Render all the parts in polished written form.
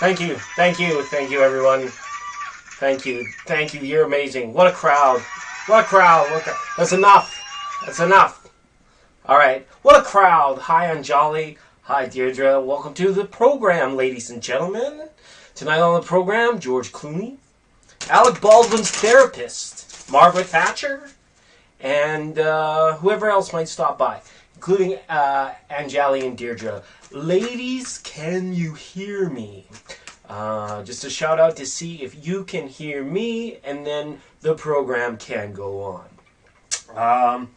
Thank you, everyone. Thank you, you're amazing. What a crowd. That's enough. All right, what a crowd. Hi, Anjali. Hi, Deirdre. Welcome to the program, ladies and gentlemen. Tonight on the program, George Clooney, Alec Baldwin's therapist, Margaret Thatcher, and whoever else might stop by, including Anjali and Deirdre. Ladies, can you hear me? Just a shout out to see if you can hear me, and then the program can go on.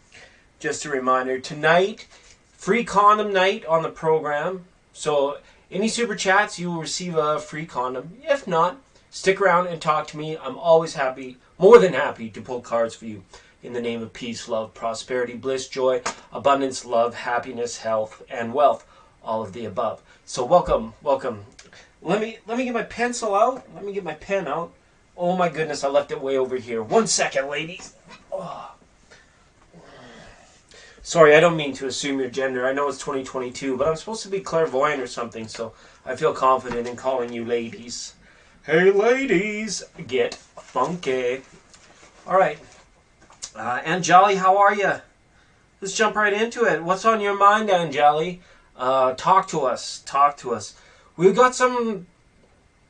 Just a reminder, tonight, free condom night on the program. So any super chats, you will receive a free condom. If not, stick around and talk to me. I'm always happy, more than happy, to pull cards for you in the name of peace, love, prosperity, bliss, joy, abundance, love, happiness, health, and wealth. All of the above. So welcome. Let me get my pencil out. Let me get my pen out. Oh my goodness, I left it way over here. 1 second, ladies. Oh. Sorry, I don't mean to assume your gender. I know it's 2022, but I'm supposed to be clairvoyant or something, so I feel confident in calling you ladies. Hey, ladies, get funky. All right. Anjali, how are you? Let's jump right into it. What's on your mind, Anjali? Talk to us. We've got some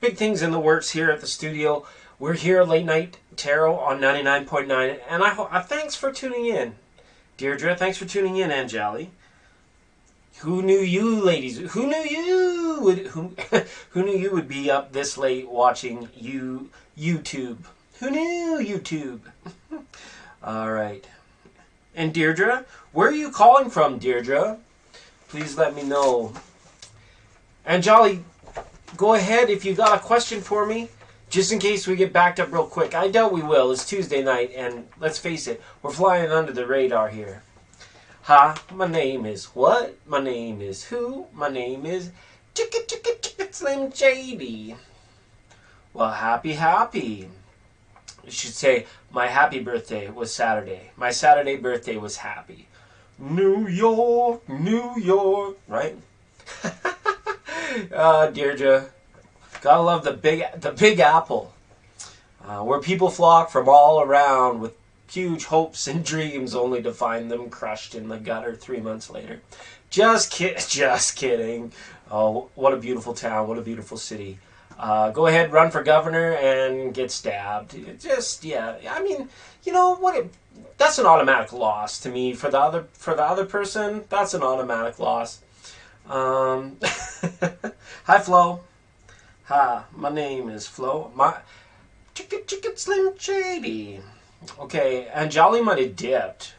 big things in the works here at the studio. We're here Late Night Tarot on 99.9, and thanks for tuning in. Deirdre, thanks for tuning in, Anjali. Who knew you, ladies? Who knew you would be up this late watching YouTube? Who knew YouTube? All right. And Deirdre, where are you calling from, Deirdre? Please let me know. Anjali, go ahead if you got a question for me, just in case we get backed up real quick. I doubt we will. It's Tuesday night, and let's face it, we're flying under the radar here. Hi, my name is what? My name is who? My name is Chicka Slim Shady. Well, happy. You should say, my happy birthday was Saturday. My Saturday birthday was happy. New York, right? Deirdre, gotta love the Big Apple, where people flock from all around with huge hopes and dreams, only to find them crushed in the gutter 3 months later. Just kidding. Oh, what a beautiful town! What a beautiful city. Go ahead, run for governor and get stabbed. I mean, you know what? That's an automatic loss to me. For the other person, that's an automatic loss. Hi, Flo. Hi, my name is Flo. My Chicken Slim Shady. Okay, Anjali might have dipped.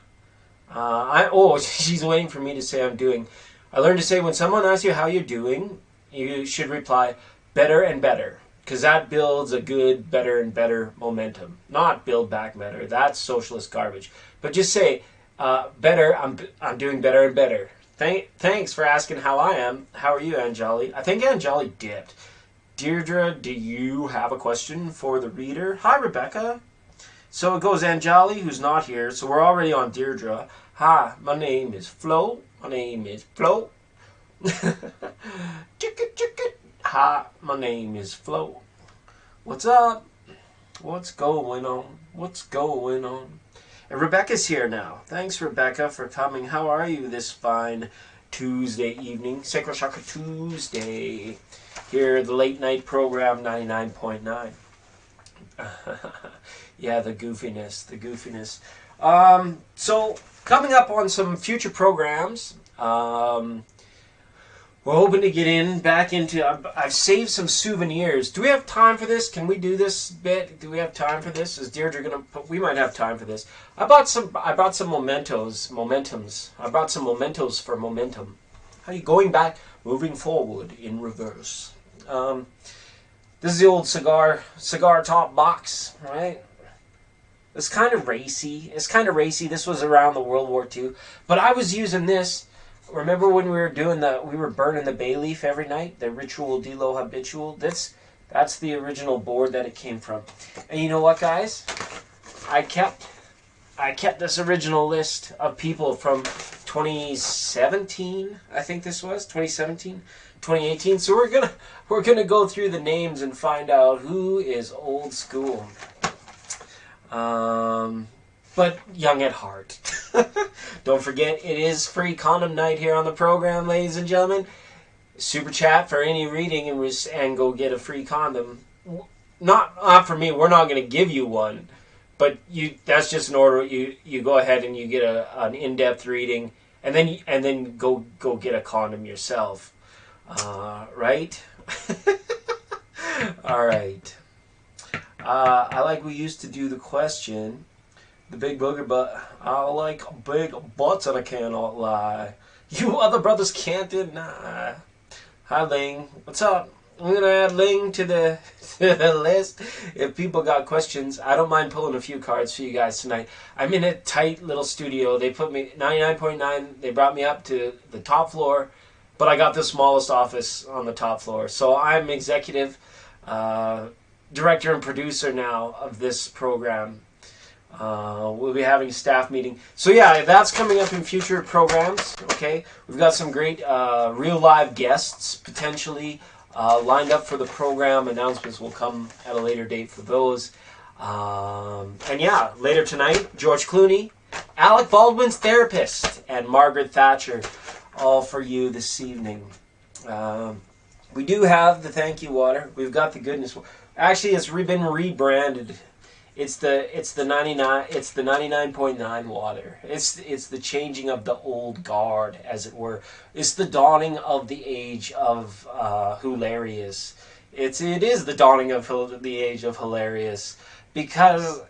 She's waiting for me to say I'm doing. I learned to say when someone asks you how you're doing, you should reply better and better, because that builds a good better and better momentum. Not build back better. That's socialist garbage. But just say better. I'm doing better and better. Thanks for asking how I am. How are you, Anjali? I think Anjali dipped. Deirdre, do you have a question for the reader? Hi, Rebecca. So it goes Anjali, who's not here. So we're already on Deirdre. Hi, my name is Flo. Hi, my name is Flo. What's up? What's going on? And Rebecca's here now. Thanks, Rebecca, for coming. How are you this fine Tuesday evening? Sacral Chakra Tuesday. Here, the late night program, 99.9. Yeah, the goofiness. So, coming up on some future programs, we're hoping to get back into. I've saved some souvenirs. Do we have time for this? Can we do this bit? Do we have time for this? Is Deirdre gonna? We might have time for this. I bought some momentums. I brought some mementos for momentum. How are you going back, moving forward in reverse? This is the old cigar top box, right? It's kind of racy. This was around the World War II, but I was using this. Remember when we were burning the bay leaf every night? The ritual de lo habitual? That's the original board that it came from. And you know what, guys? I kept this original list of people from 2017, I think this was, 2017, 2018. So we're gonna go through the names and find out who is old school, but young at heart. Don't forget, it is free condom night here on the program, ladies and gentlemen. Super chat for any reading and go get a free condom. Not for me. We're not going to give you one, but that's just an order. You go ahead and you get an in-depth reading, and then go get a condom yourself. Right? All right. I like we used to do the question. The big booger butt. I like big butts and I cannot lie. You other brothers can't deny. Hi, Ling. What's up? I'm going to add Ling to the list. If people got questions, I don't mind pulling a few cards for you guys tonight. I'm in a tight little studio. They put me 99.9. They brought me up to the top floor, but I got the smallest office on the top floor. So I'm executive director and producer now of this program. We'll be having a staff meeting. So yeah, that's coming up in future programs. Okay, we've got some great real live guests potentially lined up for the program. Announcements will come at a later date for those. And yeah, later tonight, George Clooney, Alec Baldwin's therapist, and Margaret Thatcher, all for you this evening. We do have the thank you water. We've got the goodness. Actually, it's been rebranded. It's the 99.9 water. It's the changing of the old guard, as it were. It's the dawning of the age of hilarious. It is the dawning of the age of hilarious, because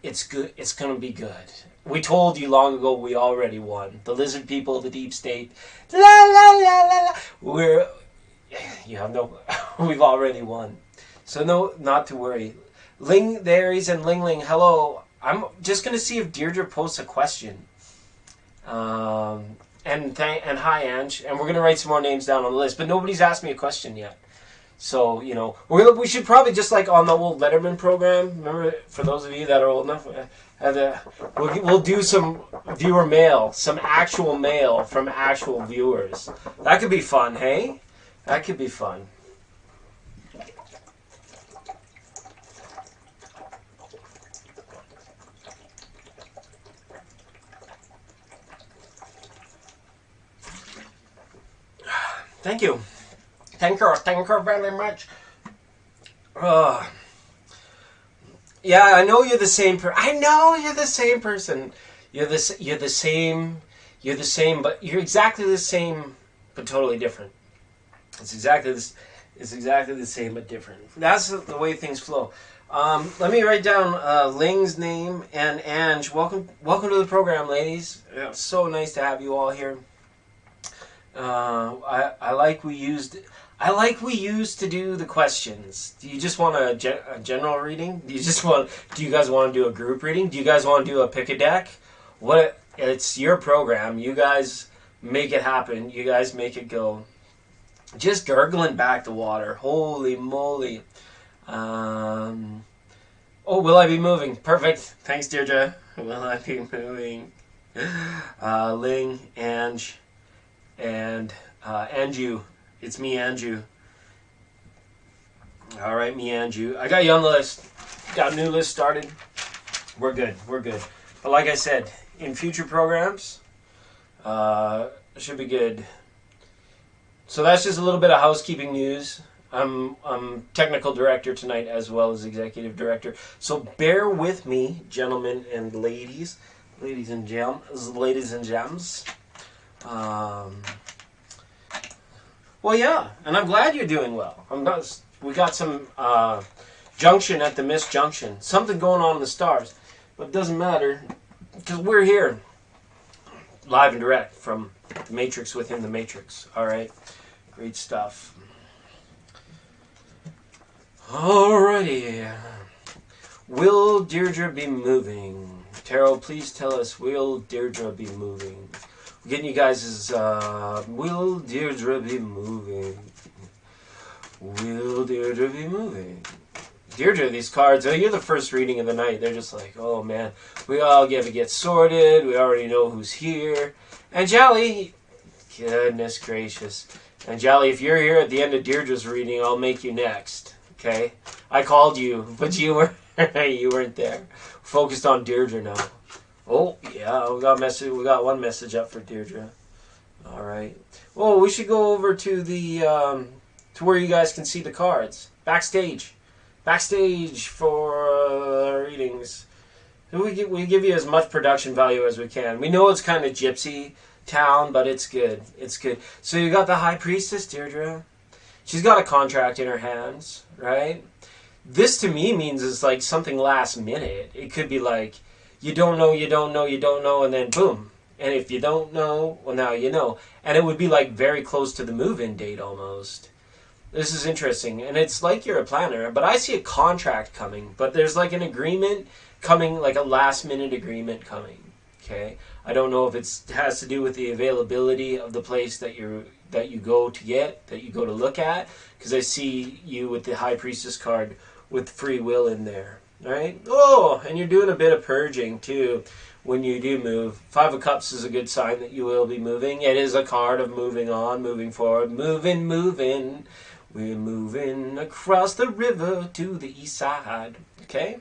it's good. It's gonna be good. We told you long ago we already won. The lizard people, the deep state. La la la la la. We've already won. So no, not to worry. Ling, the Aries, and Ling Ling, hello. I'm just going to see if Deirdre posts a question. And hi, Ange. And we're going to write some more names down on the list. But nobody's asked me a question yet. So, we should probably, just like on the old Letterman program, remember, for those of you that are old enough, we'll do some viewer mail, some actual mail from actual viewers. That could be fun, hey? That could be fun. Thank you. Thank you very much. Yeah, I know you're the same I know you're the same person. You're the same, but you're exactly the same, but totally different. It's exactly the same, but different. That's the way things flow. Let me write down Ling's name and Ange. Welcome to the program, ladies. Yeah, so nice to have you all here. I like we used to do the questions. Do you just want a general reading? Do you guys want to do a group reading? Do you guys want to do a pick a deck? It's your program. You guys make it happen. You guys make it go. Just gurgling back the water. Holy moly. Oh, will I be moving? Perfect. Thanks, Deirdre. Will I be moving? Ling, Ange, and Anju. It's me, Anju. All right, me, Anju. I got you on the list. Got a new list started. We're good. But like I said, in future programs, it should be good. So that's just a little bit of housekeeping news. I'm technical director tonight as well as executive director. So bear with me, gentlemen and ladies and gems. Well, yeah, and I'm glad you're doing well. We got some junction at the Miss Junction. Something going on in the stars. But it doesn't matter, because we're here, live and direct from the Matrix within the Matrix. All right? Great stuff. Alrighty. Will Deirdre be moving? Tarot, please tell us, will Deirdre be moving? We're getting you guys' will Deirdre be moving? Will Deirdre be moving? Deirdre, these cards, you're the first reading of the night. They're just like, oh man, we all get to get sorted. We already know who's here. And Jolly, goodness gracious. Anjali, if you're here at the end of Deirdre's reading, I'll make you next. Okay? I called you, but you weren't there. Focused on Deirdre now. Oh, yeah, we got one message up for Deirdre. All right. Well, we should go over to the to where you guys can see the cards. Backstage for readings. We give you as much production value as we can. We know it's kind of gypsy town, but it's good. It's good. So you got the High Priestess, Deirdre. She's got a contract in her hands, right? This to me means it's like something last minute. It could be like, you don't know, and then boom. And if you don't know, well, now you know. And it would be like very close to the move-in date almost. This is interesting. And it's like you're a planner, but I see a contract coming. But there's like an agreement coming, like a last-minute agreement coming. Okay? I don't know if it has to do with the availability of the place that you go to get, that you go to look at. Because I see you with the High Priestess card with free will in there. Right? Oh, and you're doing a bit of purging too when you do move. Five of Cups is a good sign that you will be moving. It is a card of moving on, moving forward, moving. We're moving across the river to the east side. Okay?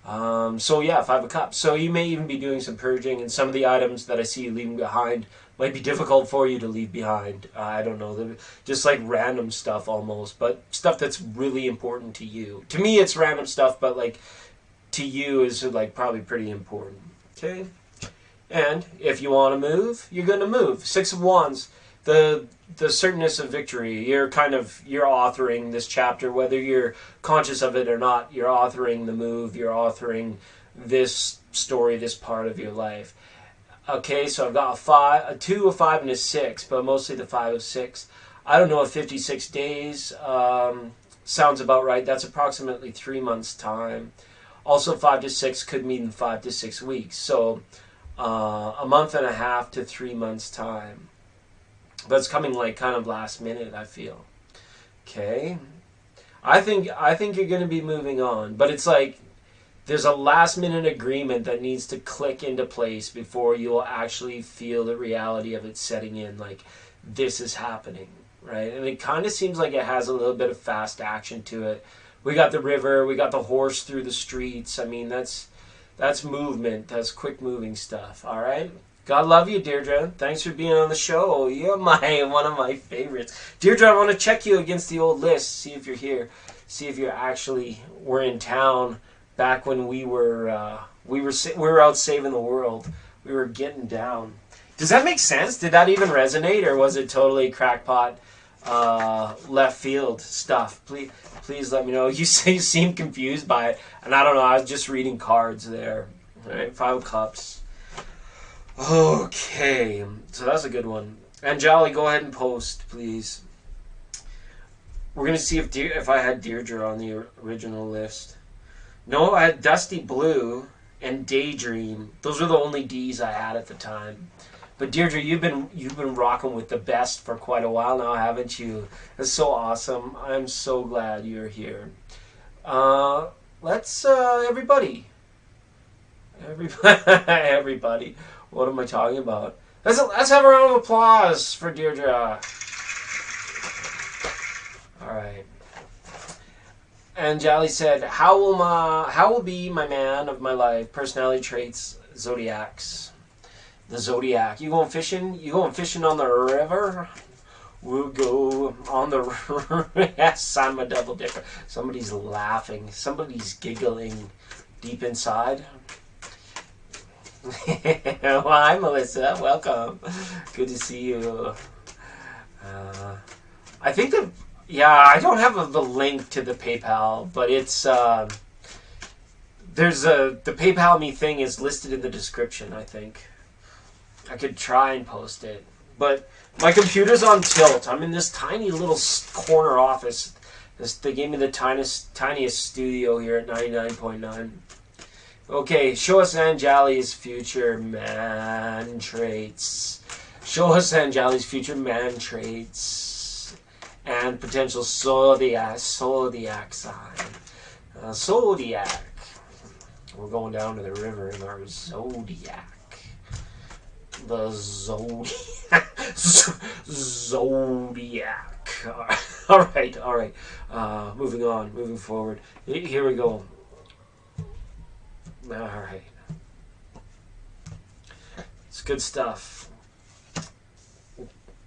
So yeah, Five of Cups. So you may even be doing some purging, and some of the items that I see you leaving behind might be difficult for you to leave behind. I don't know. They're just like random stuff almost, but stuff that's really important to you. To me, it's random stuff, but like to you is like probably pretty important. Okay? And if you want to move, you're going to move. Six of Wands. The certainness of victory. You're authoring this chapter, whether you're conscious of it or not. You're authoring the move. You're authoring this story, this part of your life. Okay, so I've got a 2, a 5, and a 6, but mostly the 5 of 6. I don't know if 56 days sounds about right. That's approximately 3 months' time. Also, 5 to 6 could mean 5 to 6 weeks. So a month and a half to 3 months' time. But it's coming like kind of last minute, I feel. Okay. I think you're going to be moving on. But it's like there's a last minute agreement that needs to click into place before you'll actually feel the reality of it setting in. Like, this is happening, right? And it kind of seems like it has a little bit of fast action to it. We got the river. We got the horse through the streets. I mean, that's movement. That's quick moving stuff, all right? God love you, Deirdre. Thanks for being on the show. You're one of my favorites. Deirdre, I want to check you against the old list. See if you're here. See if you actually were in town back when we were out saving the world. We were getting down. Does that make sense? Did that even resonate, or was it totally crackpot, left field stuff? Please let me know. You seem confused by it, and I don't know. I was just reading cards there. All right, 5 of Cups. Okay, so that's a good one. Anjali, go ahead and post, please. We're going to see if I had Deirdre on the original list. No, I had Dusty Blue and Daydream. Those were the only D's I had at the time. But Deirdre, you've been rocking with the best for quite a while now, haven't you? That's so awesome. I'm so glad you're here. Let's everybody. What am I talking about? Let's have a round of applause for Deirdre. All right. And Jali said, "How will be my man of my life? Personality traits, zodiacs. The zodiac. You going fishing? You going fishing on the river? We'll go on the river." Yes, I'm a double dipper. Somebody's laughing. Somebody's giggling deep inside. Well, hi, Melissa. Welcome. Good to see you. I think I don't have the link to the PayPal, but it's the PayPal me thing is listed in the description. I think I could try and post it, but my computer's on tilt. I'm in this tiny little corner office. They gave me the tiniest studio here at 99.9. Okay, show us Anjali's future man traits. Show us Anjali's future man traits and potential zodiac sign. Zodiac. We're going down to the river in our zodiac. The zodiac. Zodiac. All right, all right. Moving on, moving forward. Here we go. All right. It's good stuff.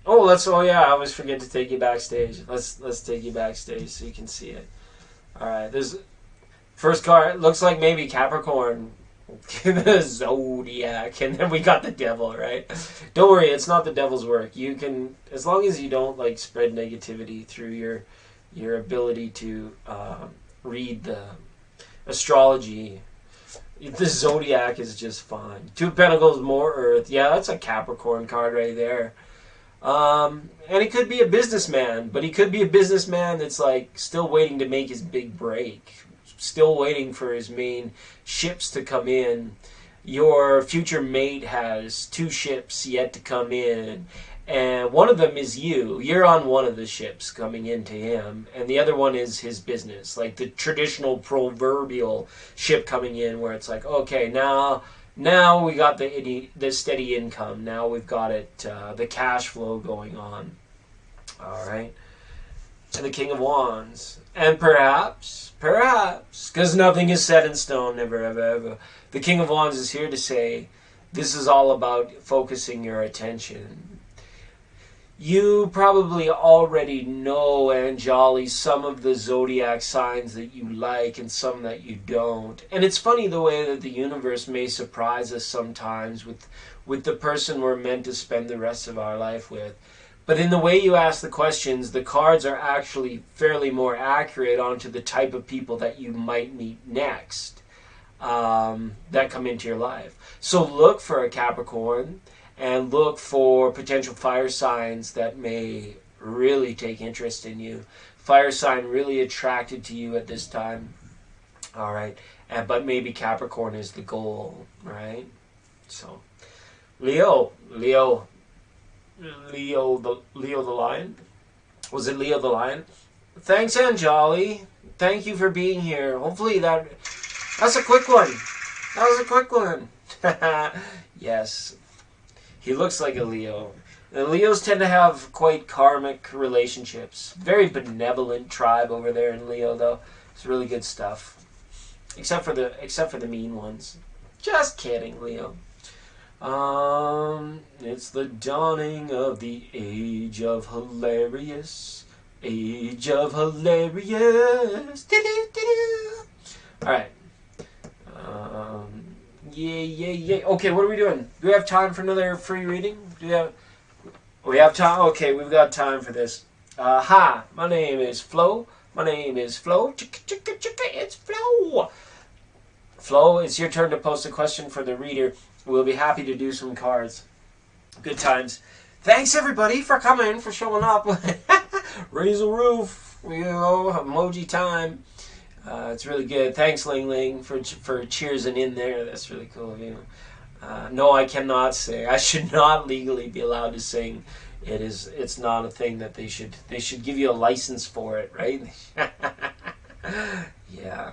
Oh yeah, I always forget to take you backstage. Let's take you backstage so you can see it. All right, there's first card. Looks like maybe Capricorn. The Zodiac, and then we got the devil, right? Don't worry, it's not the devil's work. You can, as long as you don't like spread negativity through your ability to read the astrology. The Zodiac is just fine. Two of Pentacles, more Earth. Yeah, that's a Capricorn card right there. And he could be a businessman, but he could be a businessman that's like still waiting to make his big break. Still waiting for his main ships to come in. Your future mate has 2 ships yet to come in, and one of them is you. You're on one of the ships coming into him, and the other one is his business, like the traditional proverbial ship coming in, where it's like, okay, now we got the steady income. Now we've got it, the cash flow going on. All right. And the King of Wands. And perhaps, because nothing is set in stone, never, ever, ever. The King of Wands is here to say, this is all about focusing your attention. You probably already know, Anjali, some of the zodiac signs that you like and some that you don't. And it's funny the way that the universe may surprise us sometimes with the person we're meant to spend the rest of our life with. But in the way you ask the questions, the cards are actually fairly more accurate onto the type of people that you might meet next that come into your life. So look for a Capricorn and look for potential fire signs that may really take interest in you. Fire sign really attracted to you at this time. All right. But maybe Capricorn is the goal, right? So Leo the Lion? Was it Leo the Lion? Thanks, Anjali. Thank you for being here. Hopefully that's a quick one. That was a quick one. Yes. He looks like a Leo. The Leos tend to have quite karmic relationships. Very benevolent tribe over there in Leo, though. It's really good stuff. Except for the mean ones. Just kidding, Leo. It's the dawning of the age of hilarious. Age of hilarious. Alright. Yeah. Okay, what are we doing? Do we have time for another free reading? We have time? Okay, we've got time for this. Hi, my name is Flo. It's Flo. Flo, it's your turn to post a question for the reader. We'll be happy to do some cards. Good times. Thanks everybody for coming, for showing up. Raise the roof. Emoji time. It's really good. Thanks, Ling Ling, for cheersing in there. That's really cool of you. No, I cannot sing. I should not legally be allowed to sing. It's not a thing that they should give you a license for it, right? Yeah.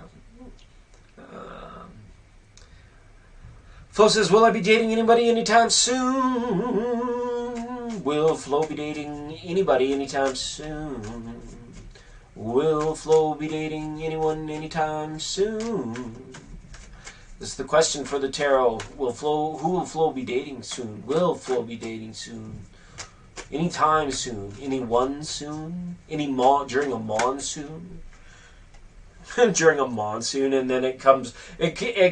Flo says, will I be dating anybody anytime soon? Will Flo be dating anybody anytime soon? Will Flo be dating anyone anytime soon? This is the question for the tarot. Who will Flo be dating soon? Will Flo be dating soon? Anytime soon? Anyone soon? During a monsoon? During a monsoon, and then it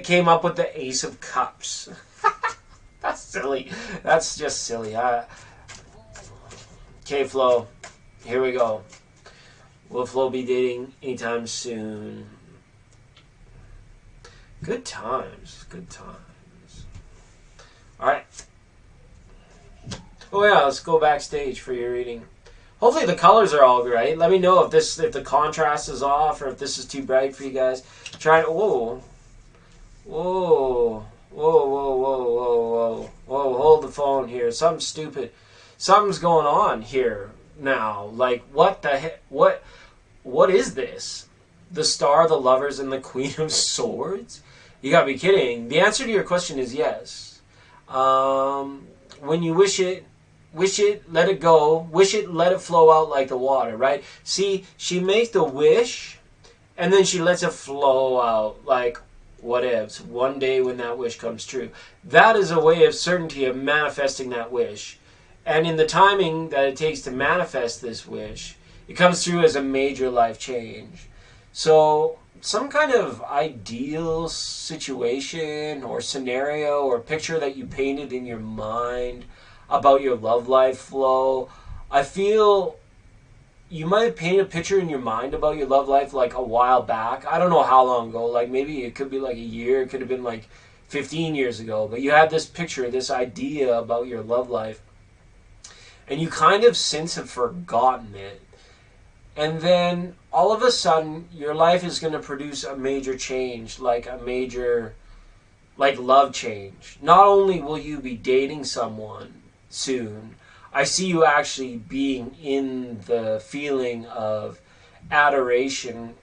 came up with the Ace of Cups. That's silly. That's just silly. Okay, Flo. Here we go. Will Flo be dating anytime soon? Good times. Good times. Alright. Oh yeah, let's go backstage for your reading. Hopefully the colors are all right. Let me know if the contrast is off or if this is too bright for you guys. Try it. Whoa. Hold the phone here. Something stupid. Something's going on here now. Like, what the heck? What is this? The Star, the Lovers, and the Queen of Swords? You gotta be kidding. The answer to your question is yes. When you wish it wish it, let it go, wish it, let it flow out like the water, right? See, she makes the wish, and then she lets it flow out like what ifs. One day when that wish comes true. That is a way of certainty of manifesting that wish. And in the timing that it takes to manifest this wish, it comes through as a major life change. So some kind of ideal situation or scenario or picture that you painted in your mind about your love life flow. I feel you might have painted a picture in your mind about your love life like a while back. I don't know how long ago. Like maybe it could be like a year. It could have been like 15 years ago. But you had this picture, this idea about your love life. And you kind of since have forgotten it. And then all of a sudden your life is going to produce a major change, like a major love change. Not only will you be dating someone soon, I see you actually being in the feeling of adoration,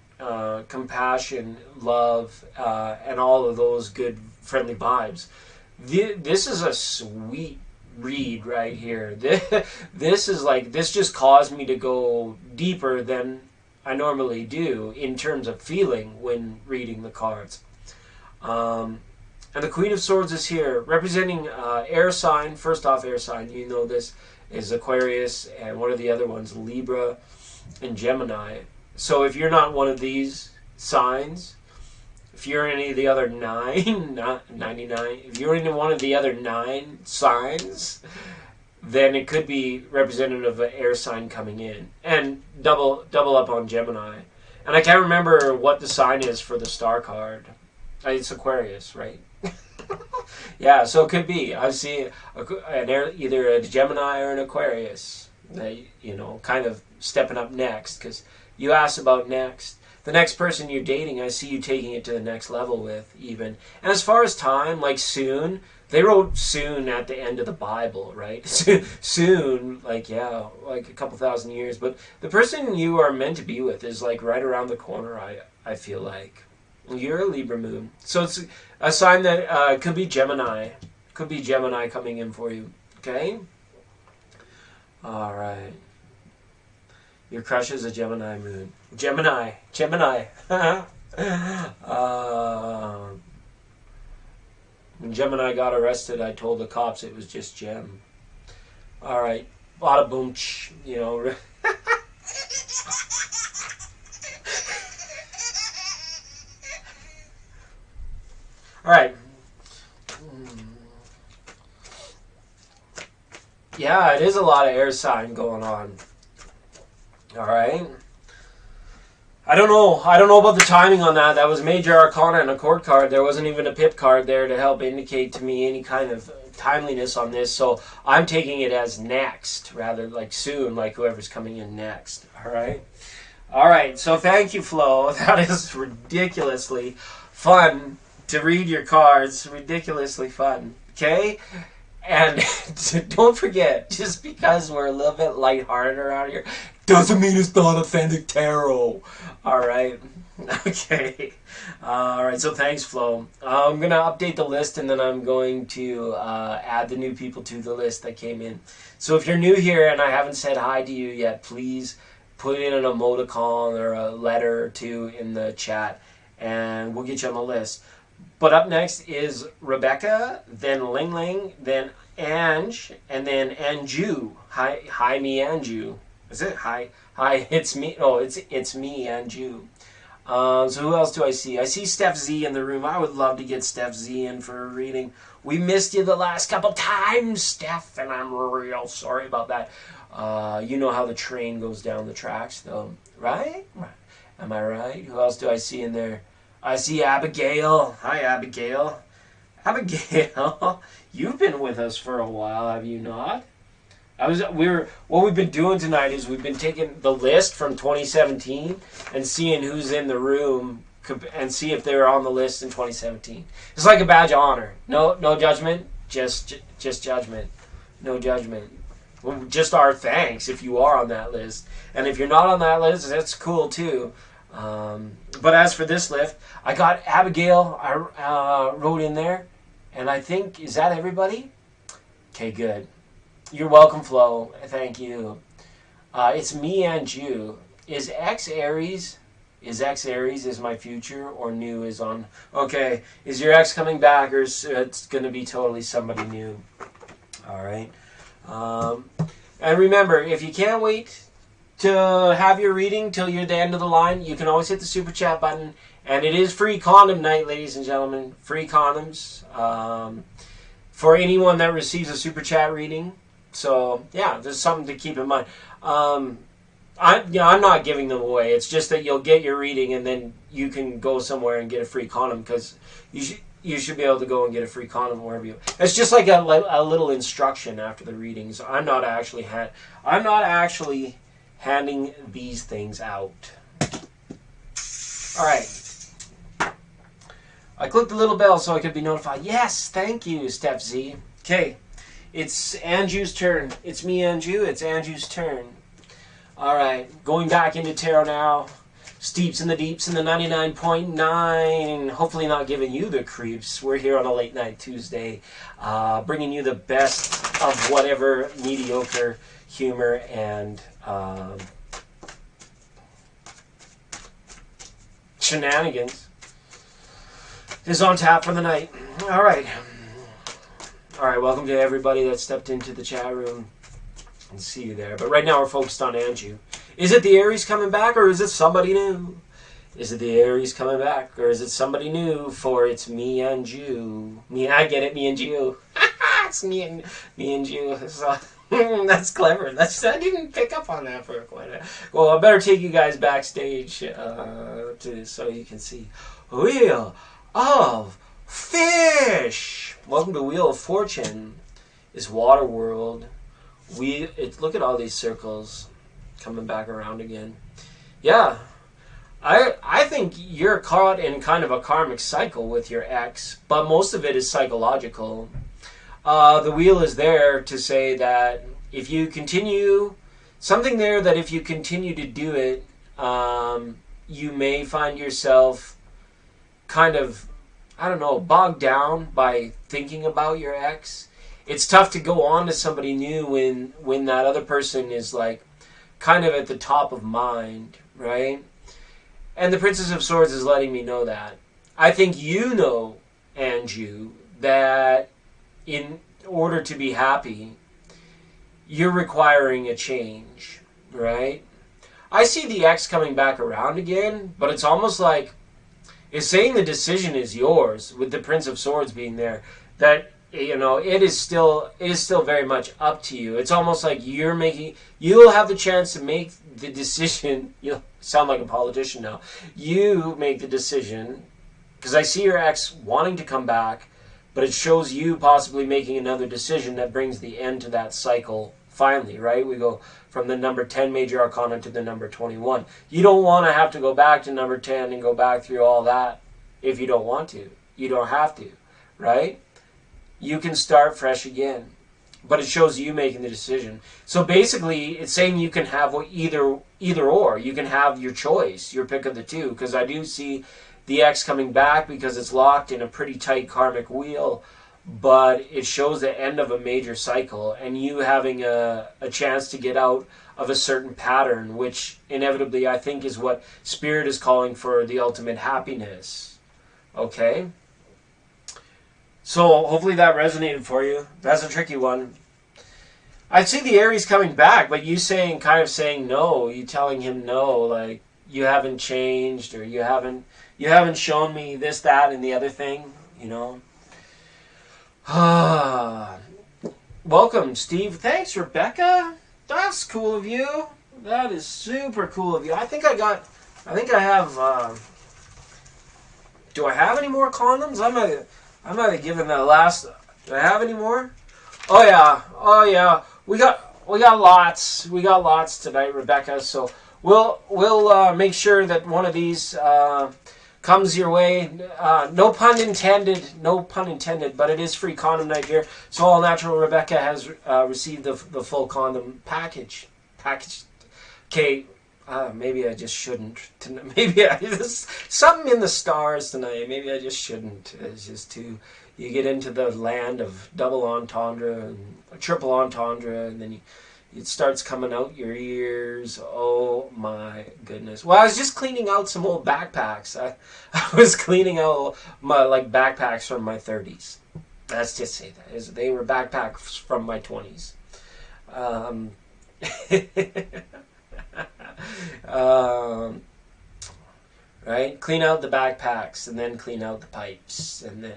compassion, love, and all of those good, friendly vibes. This is a sweet read right here. This is like, this just caused me to go deeper than I normally do in terms of feeling when reading the cards. And the Queen of Swords is here, representing air sign. First off, air sign, you know this is Aquarius, and what are the other ones? Libra and Gemini. So if you're not one of these signs, if you're any of the other 99, if you're in one of the other 9 signs, then it could be representative of an air sign coming in. And double up on Gemini. And I can't remember what the sign is for the star card. It's Aquarius, right? Yeah, so it could be. I see either a Gemini or an Aquarius, kind of stepping up next, because you asked about next. The next person you're dating, I see you taking it to the next level with, even. And as far as time, like soon, they wrote soon at the end of the Bible, right? Soon, like a couple thousand years. But the person you are meant to be with is like right around the corner, I feel like. You're a Libra moon. So it's a sign that could be Gemini. Could be Gemini coming in for you. Okay? All right. Your crush is a Gemini moon. Gemini. When Gemini got arrested, I told the cops it was just Gem. All right. Bada boom, All right. Yeah, it is a lot of air sign going on. All right. I don't know about the timing on that. That was Major Arcana and a court card. There wasn't even a pip card there to help indicate to me any kind of timeliness on this. So I'm taking it as next, rather like soon, like whoever's coming in next. All right. All right. So thank you, Flo. That is ridiculously fun to read your cards. Ridiculously fun. Okay? And don't forget, just because we're a little bit lighthearted around here, doesn't mean it's not authentic tarot. All right. Okay. All right. So thanks, Flo. I'm going to update the list, and then I'm going to add the new people to the list that came in. So if you're new here and I haven't said hi to you yet, please put in an emoticon or a letter or two in the chat, and we'll get you on the list. But up next is Rebecca, then Ling Ling, then Ange, and then Anju. Hi, me, Anju. Is it? Hi, it's me. Oh, it's me, Anju. So who else do I see? I see Steph Z in the room. I would love to get Steph Z in for a reading. We missed you the last couple times, Steph, and I'm real sorry about that. You know how the train goes down the tracks, though, right? Am I right? Who else do I see in there? I see Abigail. Hi, Abigail. Abigail, you've been with us for a while, have you not? What we've been doing tonight is we've been taking the list from 2017 and seeing who's in the room and see if they're on the list in 2017. It's like a badge of honor. No judgment, just judgment. No judgment. Well, just our thanks if you are on that list. And if you're not on that list, that's cool too. But as for this list, I got Abigail, I wrote in there, and I think, is that everybody? Okay, good. You're welcome, Flo. Thank you. It's me and you. Is X Aries? Is X Aries is my future, or new is on? Okay. Is your ex coming back, or is it's going to be totally somebody new? All right. And remember, if you can't wait to have your reading till you're at the end of the line, you can always hit the super chat button. And it is free condom night, ladies and gentlemen. Free condoms for anyone that receives a super chat reading. So, yeah, there's something to keep in mind. I'm not giving them away. It's just that you'll get your reading and then you can go somewhere and get a free condom, because you should be able to go and get a free condom wherever you. It's just like a little instruction after the readings. I'm not actually handing these things out. All right. I clicked the little bell so I could be notified. Yes, thank you, Steph Z. Okay, it's Andrew's turn. It's me, Andrew. It's Andrew's turn. All right, going back into tarot now. Steeps in the deeps in the 99.9. Hopefully not giving you the creeps. We're here on a late night Tuesday, bringing you the best of whatever mediocre humor and shenanigans is on tap for the night. All right. Welcome to everybody that stepped into the chat room. And see you there. But right now we're focused on Andrew. Is it the Aries coming back, or is it somebody new? Is it the Aries coming back, or is it somebody new? For it's me and you. I get it, me and you. It's me and you. So, that's clever. I didn't pick up on that for quite a. Well, I better take you guys backstage so you can see. Wheel of Fish. Welcome to Wheel of Fortune. Is Water World. Look at all these circles coming back around again. Yeah, I think you're caught in kind of a karmic cycle with your ex, but most of it is psychological. The wheel is there to say that if you continue to do it, you may find yourself kind of, bogged down by thinking about your ex. It's tough to go on to somebody new when that other person is like kind of at the top of mind, right? And the Princess of Swords is letting me know that. I think you know, Andrew, that in order to be happy, you're requiring a change, right? I see the ex coming back around again, but it's almost like it's saying the decision is yours, with the Prince of Swords being there, that it is still very much up to you. It's almost like you'll have the chance to make the decision. You'll sound like a politician now. You make the decision, because I see your ex wanting to come back, but it shows you possibly making another decision that brings the end to that cycle finally, right? We go from the number 10 major arcana to the number 21. You don't want to have to go back to number 10 and go back through all that if you don't want to. You don't have to, right? You can start fresh again, but it shows you making the decision. So basically, it's saying you can have either or. You can have your choice, your pick of the two, because I do see the ex coming back because it's locked in a pretty tight karmic wheel, but it shows the end of a major cycle and you having a chance to get out of a certain pattern, which inevitably I think is what Spirit is calling for, the ultimate happiness. Okay? So hopefully that resonated for you. That's a tricky one. I see the Aries coming back, but you kind of saying no. You telling him no, like you haven't changed, or you haven't shown me this, that, and the other thing. Welcome, Steve. Thanks, Rebecca. That's cool of you. That is super cool of you. I think I have. Do I have any more condoms? I might have given that last. Do I have any more? Oh yeah. We got lots. We got lots tonight, Rebecca. So we'll make sure that one of these comes your way. No pun intended. No pun intended. But it is free condom night here. So All Natural Rebecca has received the full condom package. Okay. Maybe I just shouldn't. Maybe something in the stars tonight. Maybe I just shouldn't. It's just too you get into the land of double entendre and triple entendre, and then it starts coming out your ears. Oh my goodness. Well, I was just cleaning out some old backpacks. I was cleaning out my backpacks from my 30s. Let's just say that. They were backpacks from my 20s. Right? Clean out the backpacks and then clean out the pipes and then...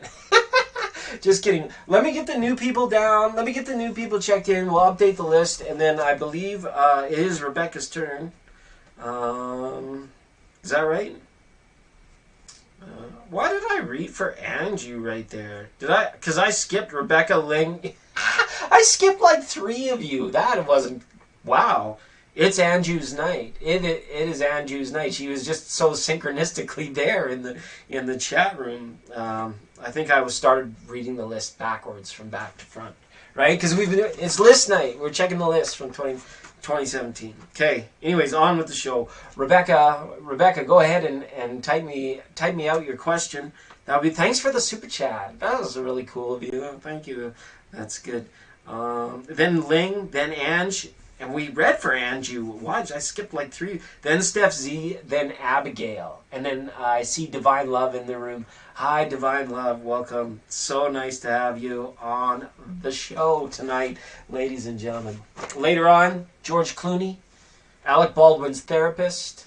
Just kidding. Let me get the new people down. Let me get the new people checked in. We'll update the list, and then I believe it is Rebecca's turn. Is that right? Why did I read for Angie right there? Did I? Because I skipped Rebecca Ling. I skipped like 3 of you. That wasn't... Wow. It's Anju's night. It is Anju's night. She was just so synchronistically there in the chat room. I think I started reading the list backwards from back to front, right? Because it's list night. We're checking the list from 2017. Okay. Anyways, on with the show. Rebecca, go ahead and type me out your question. That'll be... Thanks for the super chat. That was really cool of you. Thank you. That's good. Then Ling, then Ange. And we read for Angie. Watch, I skipped like 3. Then Steph Z, then Abigail. And then I see Divine Love in the room. Hi, Divine Love. Welcome. So nice to have you on the show tonight, ladies and gentlemen. Later on, George Clooney, Alec Baldwin's therapist,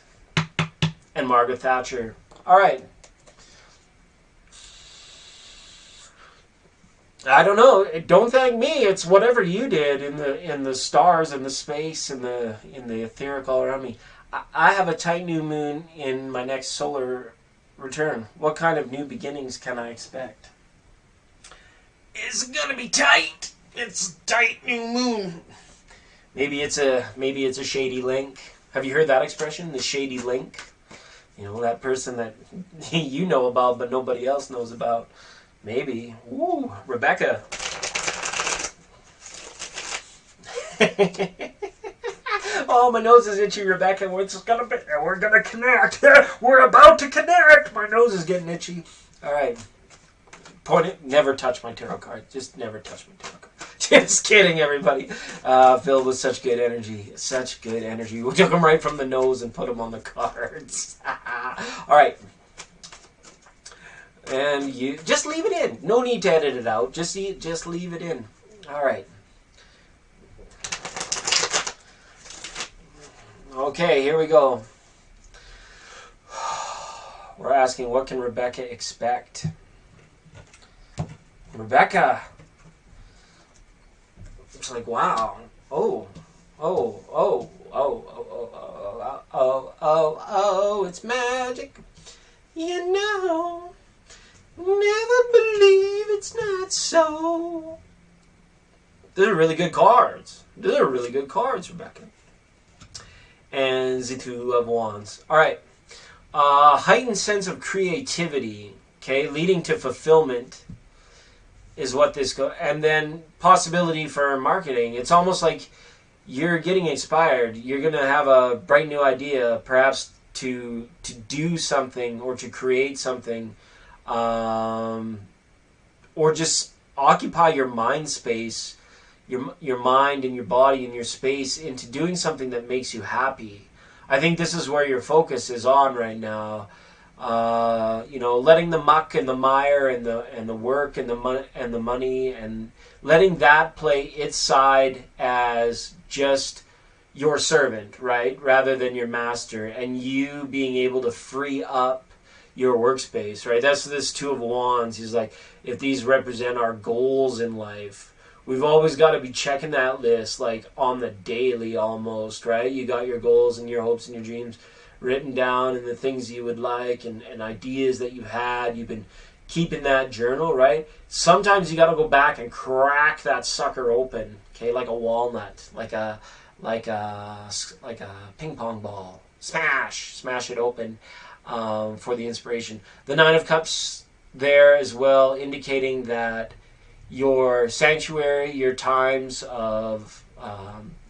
and Margaret Thatcher. All right. I don't know. Don't thank me. It's whatever you did in the stars and the space and the etheric all around me. I have a tight new moon in my next solar return. What kind of new beginnings can I expect? It's gonna be tight. It's a tight new moon. Maybe it's a shady link. Have you heard that expression? The shady link. You know, that person that you know about but nobody else knows about. Maybe. Ooh, Rebecca. Oh, my nose is itchy, Rebecca. We're gonna connect. We're about to connect. My nose is getting itchy. All right. Point it. Never touch my tarot card. Just never touch my tarot card. Just kidding, everybody. Filled with such good energy. Such good energy. We took them right from the nose and put them on the cards. All right. And you just leave it in. No need to edit it out. Just leave it in. All right. Okay, here we go. We're asking, what can Rebecca expect? Rebecca. It's like, wow. Oh, it's magic. You know. Never believe it's not so. These are really good cards. Rebecca. And the 2 of Wands. All right. Heightened sense of creativity, okay, leading to fulfillment is what this goes. And then possibility for marketing. It's almost like you're getting inspired. You're going to have a bright new idea, perhaps to do something or to create something. Or just occupy your mind space, your mind and your body and your space into doing something that makes you happy. I think this is where your focus is on right now. Letting the muck and the mire and the work and the money and letting that play its side as just your servant, right, rather than your master, and you being able to free up your workspace, right? That's this 2 of Wands. He's like, if these represent our goals in life, we've always got to be checking that list like on the daily almost, right? You got your goals and your hopes and your dreams written down and the things you would like and ideas that you've had. You've been keeping that journal, right? Sometimes you got to go back and crack that sucker open, okay, like a walnut, like a ping pong ball. Smash it open. For the inspiration. The 9 of Cups there as well, indicating that your sanctuary, your times of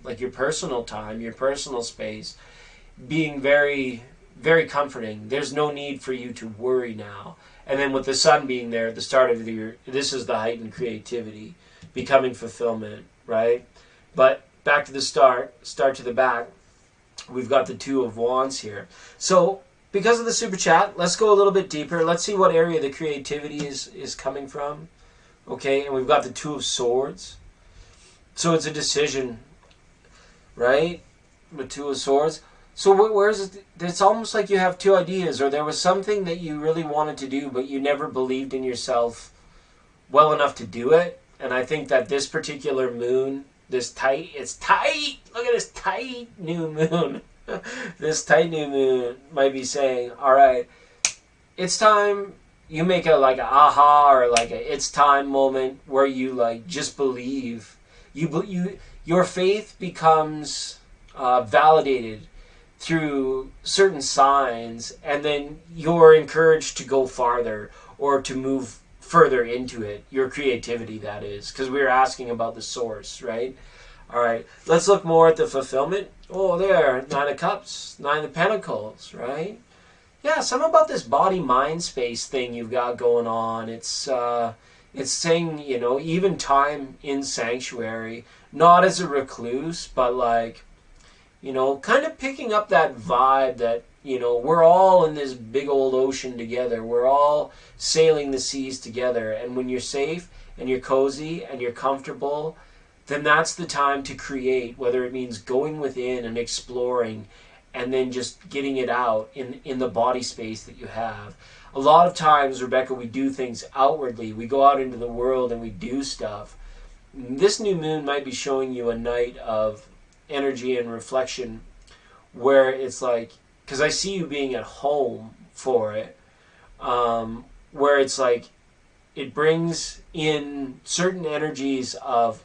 like your personal time, your personal space, being very, very comforting. There's no need for you to worry now. And then with the sun being there at the start of the year, this is the heightened creativity, becoming fulfillment, right? But back to the start to the back, we've got the Two of Wands here. So because of the super chat, let's go a little bit deeper. Let's see what area the creativity is coming from. Okay, and we've got the Two of Swords. So it's a decision, right? The Two of Swords. So where's it? It's almost like you have two ideas, or there was something that you really wanted to do, but you never believed in yourself well enough to do it. And I think that this particular moon, it's tight. Look at this tight new moon. This tight new moon might be saying, all right, it's time. You make a aha or like a it's time moment where you like just believe. Your faith becomes validated through certain signs, and then you're encouraged to go farther or to move further into it. Your creativity, that is, because we were asking about the source, right? All right, let's look more at the fulfillment. Oh, there, Nine of Cups, Nine of Pentacles, right? Yeah, something about this body-mind space thing you've got going on. It's saying, you know, even time in sanctuary, not as a recluse, but like, you know, kind of picking up that vibe that, you know, we're all in this big old ocean together. We're all sailing the seas together. And when you're safe and you're cozy and you're comfortable, then that's the time to create, whether it means going within and exploring and then just getting it out in the body space that you have. A lot of times, Rebecca, we do things outwardly. We go out into the world and we do stuff. This new moon might be showing you a night of energy and reflection where it's like, because I see you being at home for it, where it's like it brings in certain energies of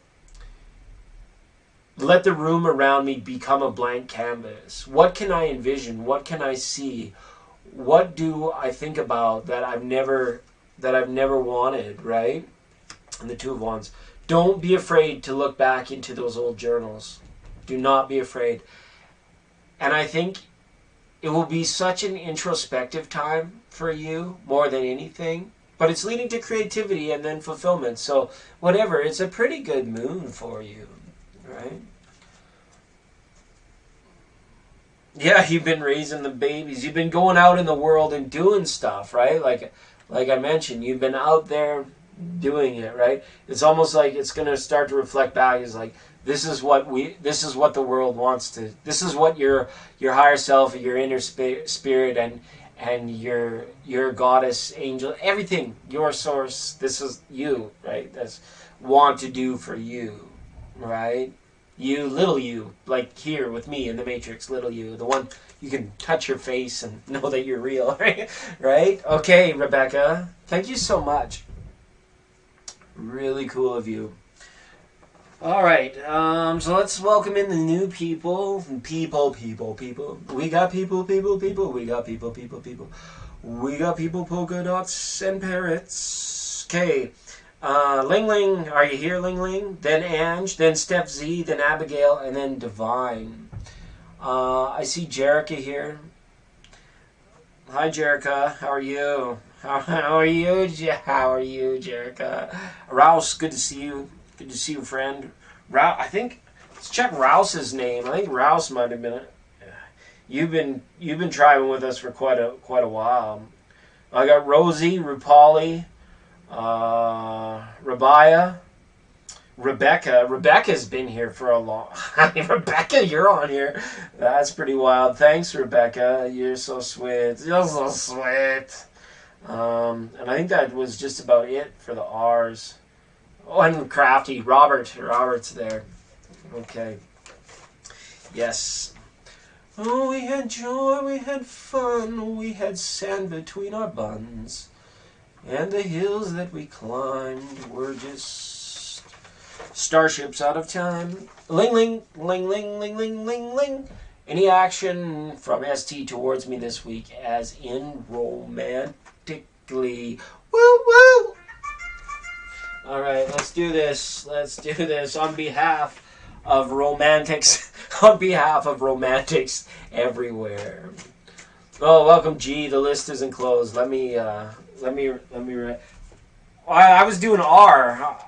let the room around me become a blank canvas. What can I envision? What can I see? What do I think about that I've never wanted, right? And the Two of Wands. Don't be afraid to look back into those old journals. Do not be afraid. And I think it will be such an introspective time for you more than anything. But it's leading to creativity and then fulfillment. So whatever, it's a pretty good moon for you, right? Yeah, you've been raising the babies. You've been going out in the world and doing stuff, right? Like I mentioned, you've been out there doing it, right? It's almost like it's going to start to reflect back as like, this is what the world wants to, this is what your higher self, your inner spirit and your goddess, angel, everything, your source, this is you, right? That's want to do for you, right? You, little you, like here with me in the Matrix, little you, the one you can touch your face and know that you're real, right? Right? Okay, Rebecca, thank you so much. Really cool of you. All right, so let's welcome in the new people. People. We got people. We got people. We got people, polka dots, and parrots. Okay. Ling Ling, are you here, Ling Ling? Then Ange, then Steph Z, then Abigail, and then Divine. I see Jerica here. Hi, Jerica. How are you? How are you? How are you, Jerica? Rouse, good to see you. Good to see you, friend. I think let's check Rouse's name. I think Rouse might have been. You've been driving with us for quite a while. I got Rosie, Rupali. Rabia, Rebecca's been here for a long Rebecca, you're on here. That's pretty wild. Thanks, Rebecca. You're so sweet. You're so sweet. And I think that was just about it for the R's. Oh, and Crafty. Robert's there. Okay. Yes. Oh, we had joy, we had fun, we had sand between our buns. And the hills that we climbed were just starships out of time. Ling ling, ling ling, ling ling, ling ling. Any action from ST towards me this week, as in romantically? Woo woo! All right, let's do this. Let's do this on behalf of romantics. On behalf of romantics everywhere. Oh, welcome, G. The list isn't closed. Let me let me write. I was doing R.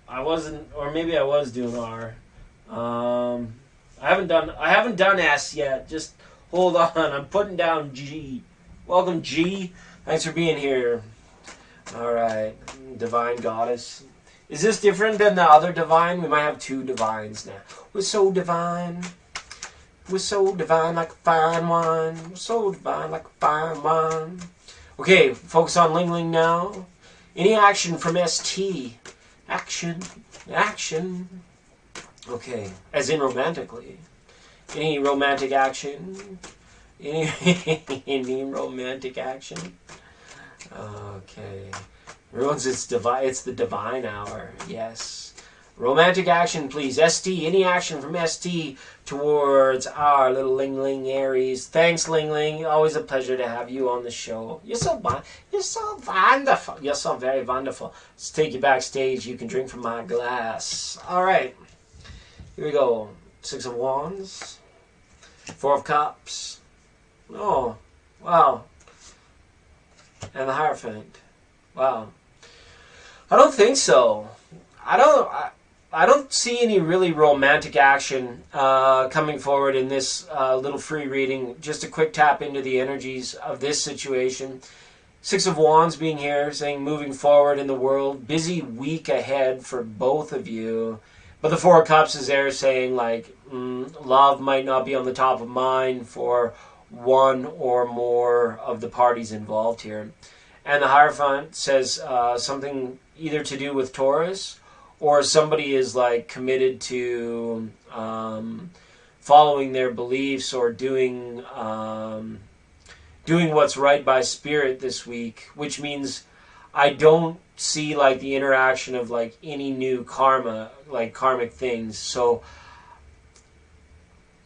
I wasn't, or maybe I was doing R. I haven't done S yet. Just hold on. I'm putting down G. Welcome, G. Thanks for being here. All right, Divine Goddess. Is this different than the other divine? We might have two divines now. We're so divine. We're so divine like a fine wine. We're so divine like a fine wine. Okay, focus on Ling Ling now. Any action from ST? Action. Action. Okay, as in romantically. Any romantic action? Any romantic action? Okay. Ruins it's divine. It's the divine hour. Yes. Romantic action, please. ST. Any action from ST towards our little Ling Ling Aries. Thanks, Ling Ling. Always a pleasure to have you on the show. You're so wonderful. You're so very wonderful. Let's take you backstage. You can drink from my glass. All right. Here we go. Six of Wands. Four of Cups. Oh, wow. And the Hierophant. Wow. I don't think so. I don't see any really romantic action coming forward in this little free reading. Just a quick tap into the energies of this situation. Six of Wands being here, saying moving forward in the world. Busy week ahead for both of you. But the Four of Cups is there saying, like, love might not be on the top of mind for one or more of the parties involved here. And the Hierophant says something either to do with Taurus, or somebody is like committed to following their beliefs or doing what's right by spirit this week, which means I don't see like the interaction of like any new karma, like karmic things. So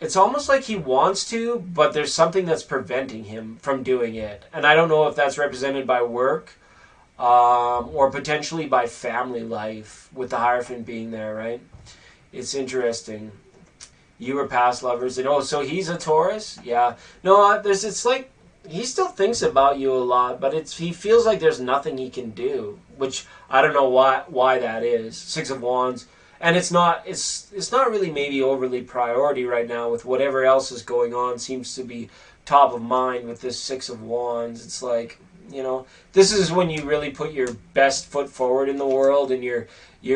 it's almost like he wants to, but there's something that's preventing him from doing it. And I don't know if that's represented by work or potentially by family life, with the Hierophant being there, right? It's interesting. You were past lovers. And so he's a Taurus? Yeah. No, it's like he still thinks about you a lot, but he feels like there's nothing he can do, which I don't know why that is. Six of Wands. And it's not really maybe overly priority right now with whatever else is going on. Seems to be top of mind with this Six of Wands. It's like, this is when you really put your best foot forward in the world, and you're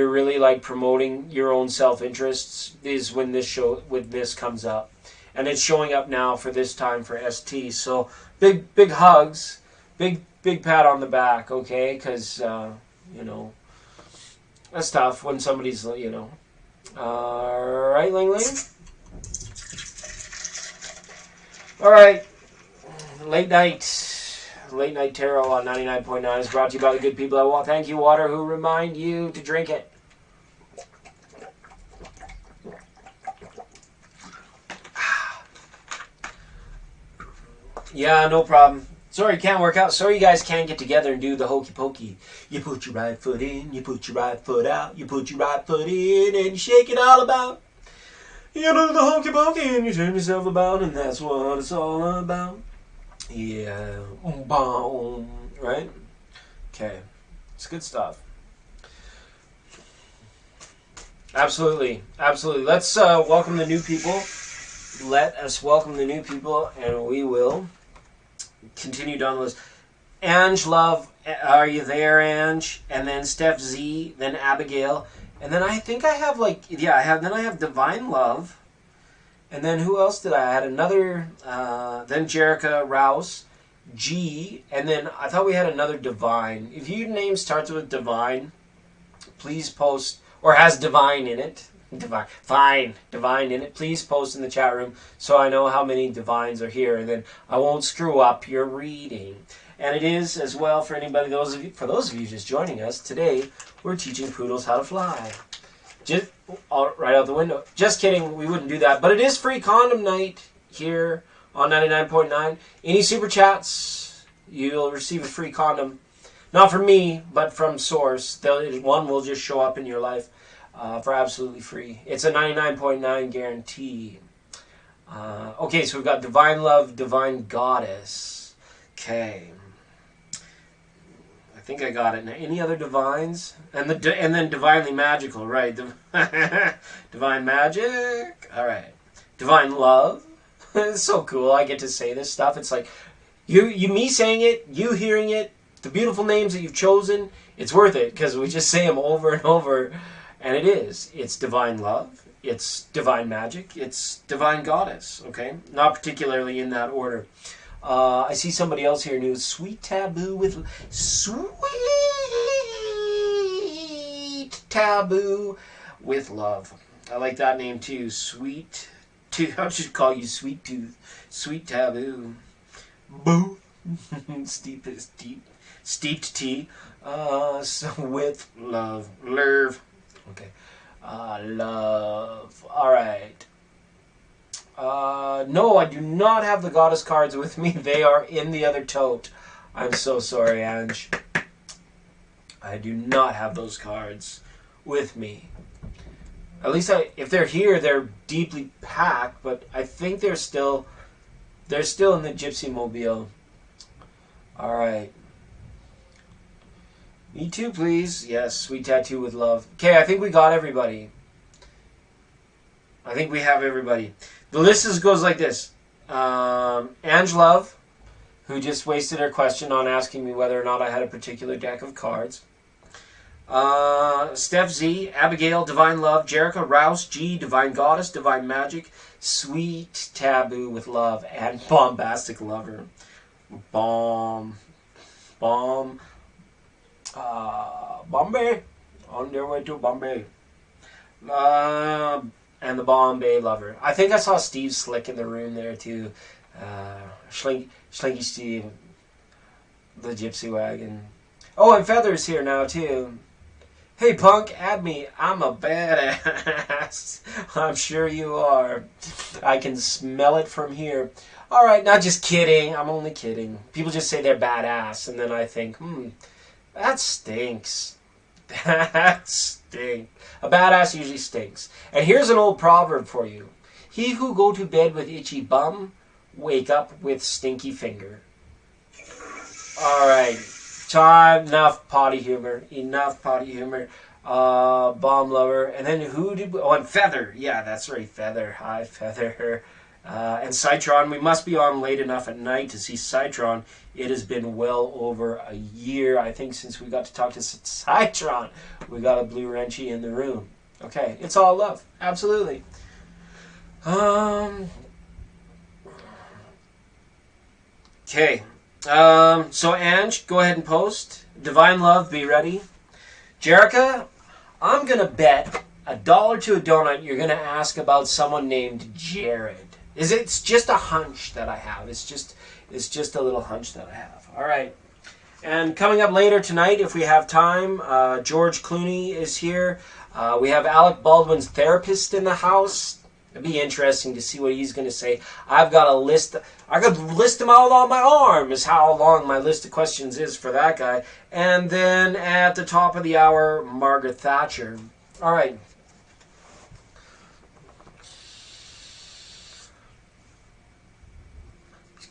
really like promoting your own self-interests, is when this comes up. And it's showing up now for this time for ST. So big hugs, big pat on the back, okay? Because that's tough when somebody's, All right, Ling Ling. All right. Late night tarot on 99.9 is brought to you by the good people at Water. Thank you, Water, who remind you to drink it. Yeah, no problem. Sorry, it can't work out. Sorry you guys can't get together and do the hokey pokey. You put your right foot in, you put your right foot out, you put your right foot in and you shake it all about. You do the hokey pokey and you turn yourself about, and that's what it's all about. Yeah. Right? Okay. It's good stuff. Absolutely. Absolutely. Let's welcome the new people. Let us welcome the new people, and we will continue down the list. Ange Love, are you there, Ange? And then Steph Z, then Abigail. And then I think I have then I have Divine Love. And then who else did I had another, then Jerica Rouse, G, and then I thought we had another Divine. If your name starts with Divine, please post, or has Divine in it. Divine in it. Please post in the chat room so I know how many divines are here, and then I won't screw up your reading. And it is as well for anybody, for those of you just joining us today. We're teaching poodles how to fly. Just right out the window. Just kidding. We wouldn't do that. But it is free condom night here on 99.9. Any super chats, you'll receive a free condom. Not from me, but from Source. One will just show up in your life. For absolutely free. It's a 99.9 guarantee. Okay, so we've got Divine Love, Divine Goddess. Okay. think I got it. Now, any other divines? And then divinely magical, right? Divine magic. All right. Divine love. It's so cool. I get to say this stuff. It's like me saying it, you hearing it, the beautiful names that you've chosen. It's worth it because we just say them over and over, and it is. It's divine love. It's divine magic. It's divine goddess. Okay, not particularly in that order. I see somebody else here new. Sweet taboo with love. I like that name too. Sweet tooth. I should call you Sweet Tooth. Sweet taboo. Boo. Steeped tea. So with love. Love. Okay. Love. All right. No, I do not have the goddess cards with me. They are in the other tote. I'm so sorry, Ange. I do not have those cards with me. At least if they're here, they're deeply packed, but I think they're still in the Gypsy Mobile. All right. Me too, please. Yes, sweet tattoo with love. Okay, I think we got everybody. I think we have everybody. The list goes like this. Ange Love, who just wasted her question on asking me whether or not I had a particular deck of cards. Steph Z, Abigail, Divine Love, Jerica, Rouse, G, Divine Goddess, Divine Magic, Sweet Taboo with Love, and Bombastic Lover. Bombay. On their way to Bombay. And the Bombay Lover. I think I saw Steve Slick in the room there too. Schlinky Steve. The Gypsy Wagon. Oh, and Feather's here now too. Hey punk, add me. I'm a badass. I'm sure you are. I can smell it from here. Alright, not just kidding. I'm only kidding. People just say they're badass, and then I think, that stinks. That stinks. A badass usually stinks. And here's an old proverb for you. He who go to bed with itchy bum, wake up with stinky finger. Alright. Time. Enough potty humor. Enough potty humor. Bomb Lover. And then who did we... Oh, and Feather. Yeah, that's right. Feather. Hi, Feather. And Citron. We must be on late enough at night to see Citron. It has been well over a year, I think, since we got to talk to Citron. We got a blue wrenchy in the room. Okay, it's all love. Absolutely. Okay. So, Ange, go ahead and post. Divine Love, be ready. Jerica, I'm going to bet $1 to a donut you're going to ask about someone named Jared. It's just a hunch that I have. It's just a little hunch that I have. All right. And coming up later tonight, if we have time, George Clooney is here. We have Alec Baldwin's therapist in the house. It'd be interesting to see what he's going to say. I've got a list. I could list them all on my arm is how long my list of questions is for that guy. And then at the top of the hour, Margaret Thatcher. All right.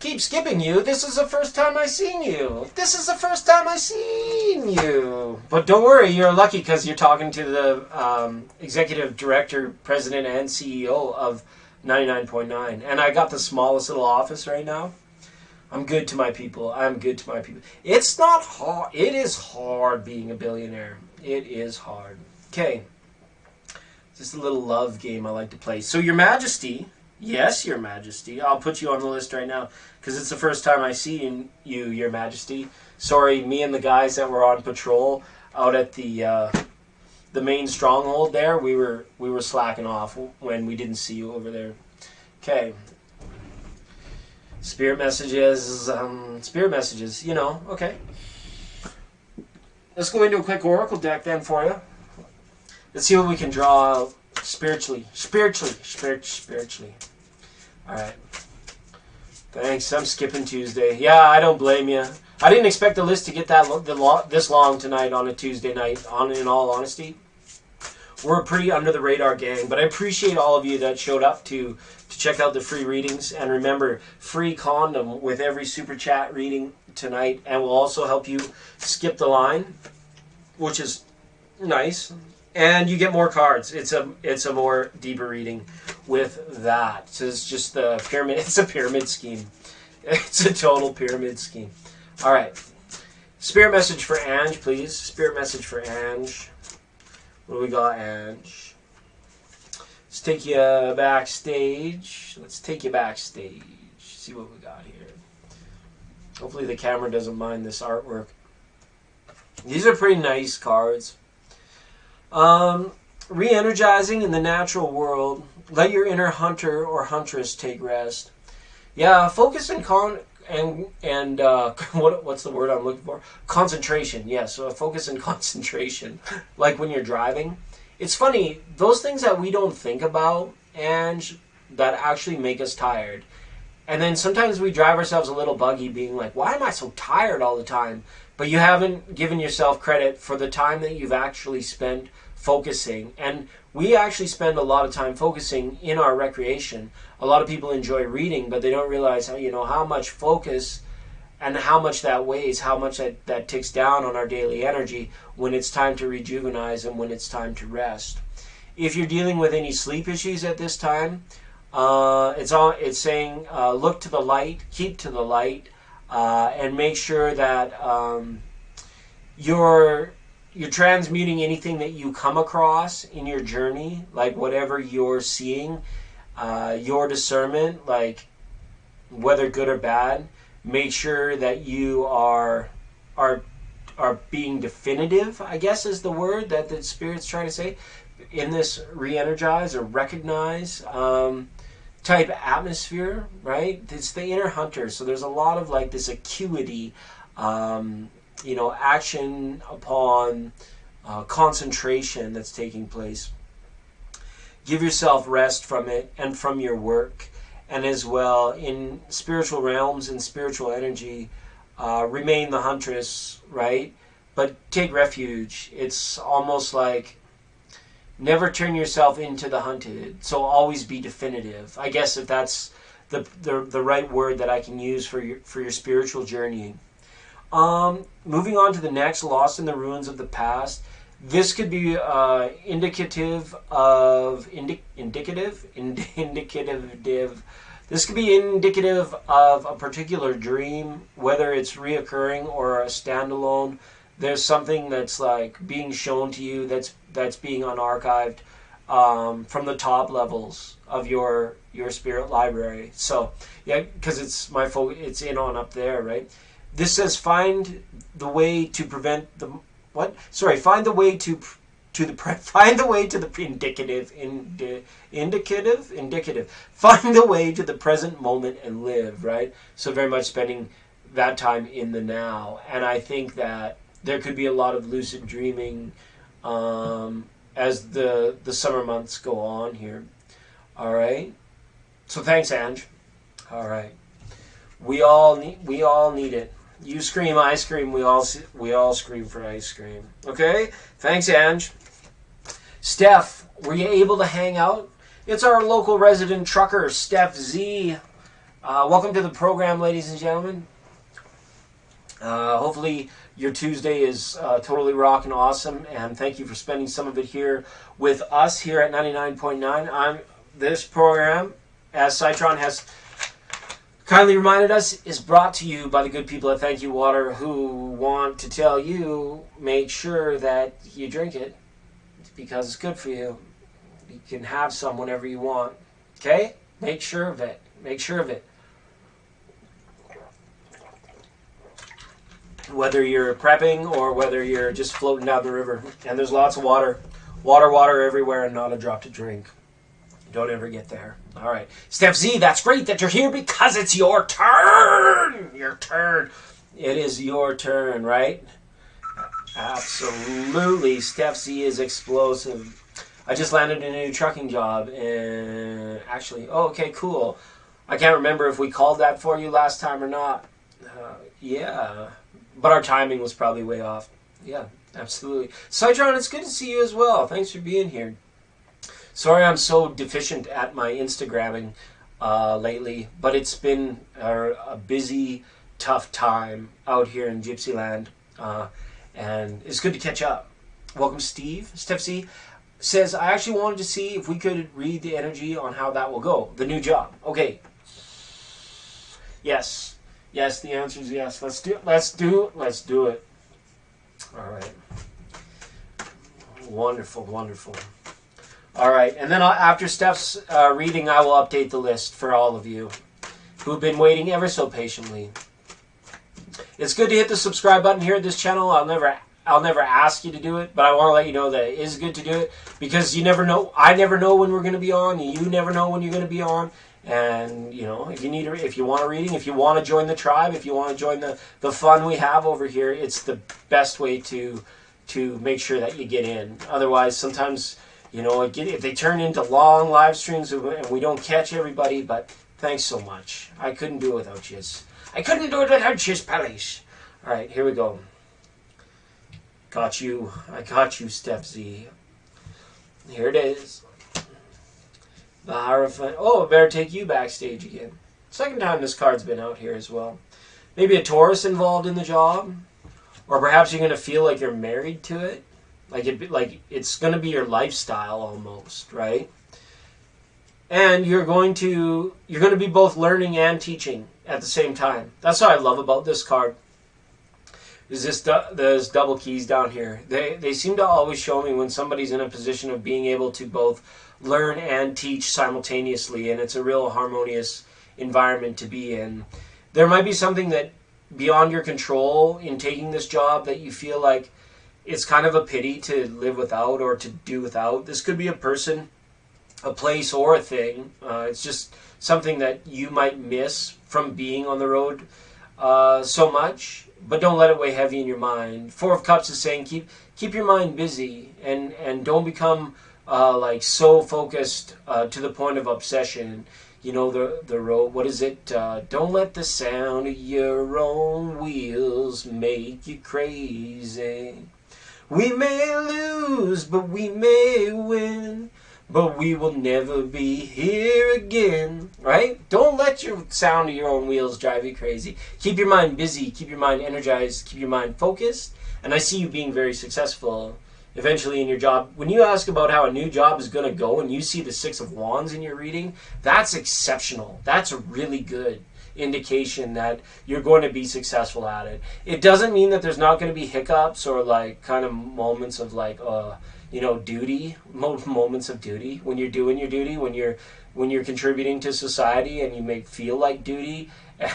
Keep skipping you. This is the first time I seen you. This is the first time I seen you. But don't worry, you're lucky because you're talking to the executive director, president, and CEO of 99.9. And I got the smallest little office right now. I'm good to my people. I'm good to my people. It's not hard. It is hard being a billionaire. It is hard. Okay. Just a little love game I like to play. So, Your Majesty... Yes, Your Majesty. I'll put you on the list right now because it's the first time I see you, Your Majesty. Sorry, me and the guys that were on patrol out at the main stronghold there, we were slacking off when we didn't see you over there. Okay. Spirit messages, you know, okay. Let's go into a quick oracle deck then for you. Let's see what we can draw out. Spiritually. Alright. Thanks. I'm skipping Tuesday. Yeah, I don't blame you. I didn't expect the list to get this long tonight on a Tuesday night, in all honesty. We're a pretty under-the-radar gang, but I appreciate all of you that showed up to check out the free readings. And remember, free condom with every Super Chat reading tonight, and will also help you skip the line, which is nice. And you get more cards. It's a more deeper reading with that. So it's just the pyramid. It's a pyramid scheme. It's a total pyramid scheme. All right. Spirit message for Ange, please. Spirit message for Ange. What do we got, Ange? Let's take you backstage. Let's take you backstage. See what we got here. Hopefully the camera doesn't mind this artwork. These are pretty nice cards. Re-energizing in the natural world. Let your inner hunter or huntress take rest. Yeah, focus and what's the word I'm looking for? Concentration. Yeah, so focus and concentration. Like when you're driving. It's funny, those things that we don't think about and that actually make us tired. And then sometimes we drive ourselves a little buggy being like, why am I so tired all the time? But you haven't given yourself credit for the time that you've actually spent focusing. And we actually spend a lot of time focusing in our recreation. A lot of people enjoy reading, but they don't realize how much focus and how much that weighs, how much that ticks down on our daily energy when it's time to rejuvenize and when it's time to rest. If you're dealing with any sleep issues at this time, it's saying look to the light, keep to the light, and make sure that you're transmuting anything that you come across in your journey, like whatever you're seeing, your discernment, like whether good or bad. Make sure that you are being definitive, I guess is the word that the Spirit's trying to say, in this re-energize or recognize type atmosphere, right? It's the inner hunter, so there's a lot of like this acuity, action upon concentration that's taking place. Give yourself rest from it and from your work. And as well, in spiritual realms and spiritual energy, remain the huntress, right? But take refuge. It's almost like never turn yourself into the hunted. So always be definitive. I guess if that's the right word that I can use for your spiritual journeying. Moving on to the next, Lost in the Ruins of the Past. This could be indicative. This could be indicative of a particular dream, whether it's reoccurring or a standalone. There's something that's like being shown to you that's being unarchived from the top levels of your spirit library. So yeah, because it's it's in on up there, right? This says find the way to prevent the what? Sorry, find the way to the indicative. Find the way to the present moment and live, right? So very much spending that time in the now. And I think that there could be a lot of lucid dreaming as the summer months go on here. All right. So thanks, Ange. All right. We all need it. You scream, I scream. We all scream for ice cream. Okay. Thanks, Ange. Steph, were you able to hang out? It's our local resident trucker, Steph Z. Welcome to the program, ladies and gentlemen. Hopefully your Tuesday is totally rocking awesome, and thank you for spending some of it here with us here at 99.9. This program, as Citron has kindly reminded us, is brought to you by the good people at Thank You Water, who want to tell you, make sure that you drink it because it's good for you. You can have some whenever you want. Okay? Make sure of it. Make sure of it. Whether you're prepping or whether you're just floating down the river. And there's lots of water. Water everywhere and not a drop to drink. Don't ever get there. All right. Steph Z, that's great that you're here because it's your turn. Your turn. It is your turn, right? Absolutely. Steph Z is explosive. I just landed a new trucking job and actually, okay, cool. I can't remember if we called that for you last time or not. Yeah. But our timing was probably way off. Yeah, absolutely. Citron, it's good to see you as well. Thanks for being here. Sorry I'm so deficient at my Instagramming lately, but it's been a busy tough time out here in Gypsyland, and it's good to catch up. Welcome, Steve. Steph C says, I actually wanted to see if we could read the energy on how that will go. The new job. Okay. Yes. Yes, the answer is yes. Let's do it. All right. Wonderful, wonderful. All right, and then after Steph's reading, I will update the list for all of you who've been waiting ever so patiently. It's good to hit the subscribe button here at this channel. I'll never ask you to do it, but I want to let you know that it is good to do it, because you never know. I never know when we're going to be on. You never know when you're going to be on. And you know, if you want a reading, if you want to join the tribe, if you want to join the fun we have over here, it's the best way to make sure that you get in. Otherwise, sometimes, you know, if they turn into long live streams and we don't catch everybody. But thanks so much. I couldn't do it without you. I couldn't do it without you, Palace. All right, here we go. Got you. I got you, Steph Z. Here it is. The Hierophant. Oh, I better take you backstage again. Second time this card's been out here as well. Maybe a Taurus involved in the job. Or perhaps you're going to feel like you're married to it. Like it's going to be your lifestyle almost, right? And you're going to be both learning and teaching at the same time. That's what I love about this card. Is there's double keys down here. They seem to always show me when somebody's in a position of being able to both learn and teach simultaneously, and it's a real harmonious environment to be in. There might be something that beyond your control in taking this job that you feel like it's kind of a pity to live without or to do without. This could be a person, a place, or a thing. It's just something that you might miss from being on the road so much. But don't let it weigh heavy in your mind. Four of Cups is saying keep your mind busy and don't become like so focused to the point of obsession. You know the road. What is it? Don't let the sound of your own wheels make you crazy. We may lose, but we may win. But we will never be here again, right? Don't let your sound of your own wheels drive you crazy. Keep your mind busy, keep your mind energized, keep your mind focused. And I see you being very successful eventually in your job. When you ask about how a new job is going to go and you see the Six of Wands in your reading, that's exceptional. That's a really good indication that you're going to be successful at it. It doesn't mean that there's not going to be hiccups or like kind of moments of like, you know, duty, moments of duty when you're doing your duty, when you're contributing to society and you may feel like duty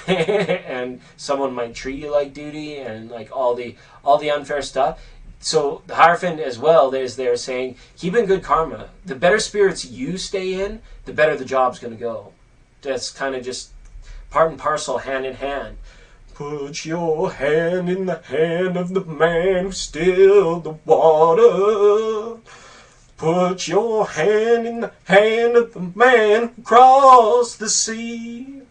and someone might treat you like duty and like all the unfair stuff. So the Hierophant as well is there saying keep in good karma. The better spirits you stay in, the better the job's going to go. That's kind of just part and parcel, hand in hand. Put your hand in the hand of the man who stilled the water. Put your hand in the hand of the man who crossed the sea.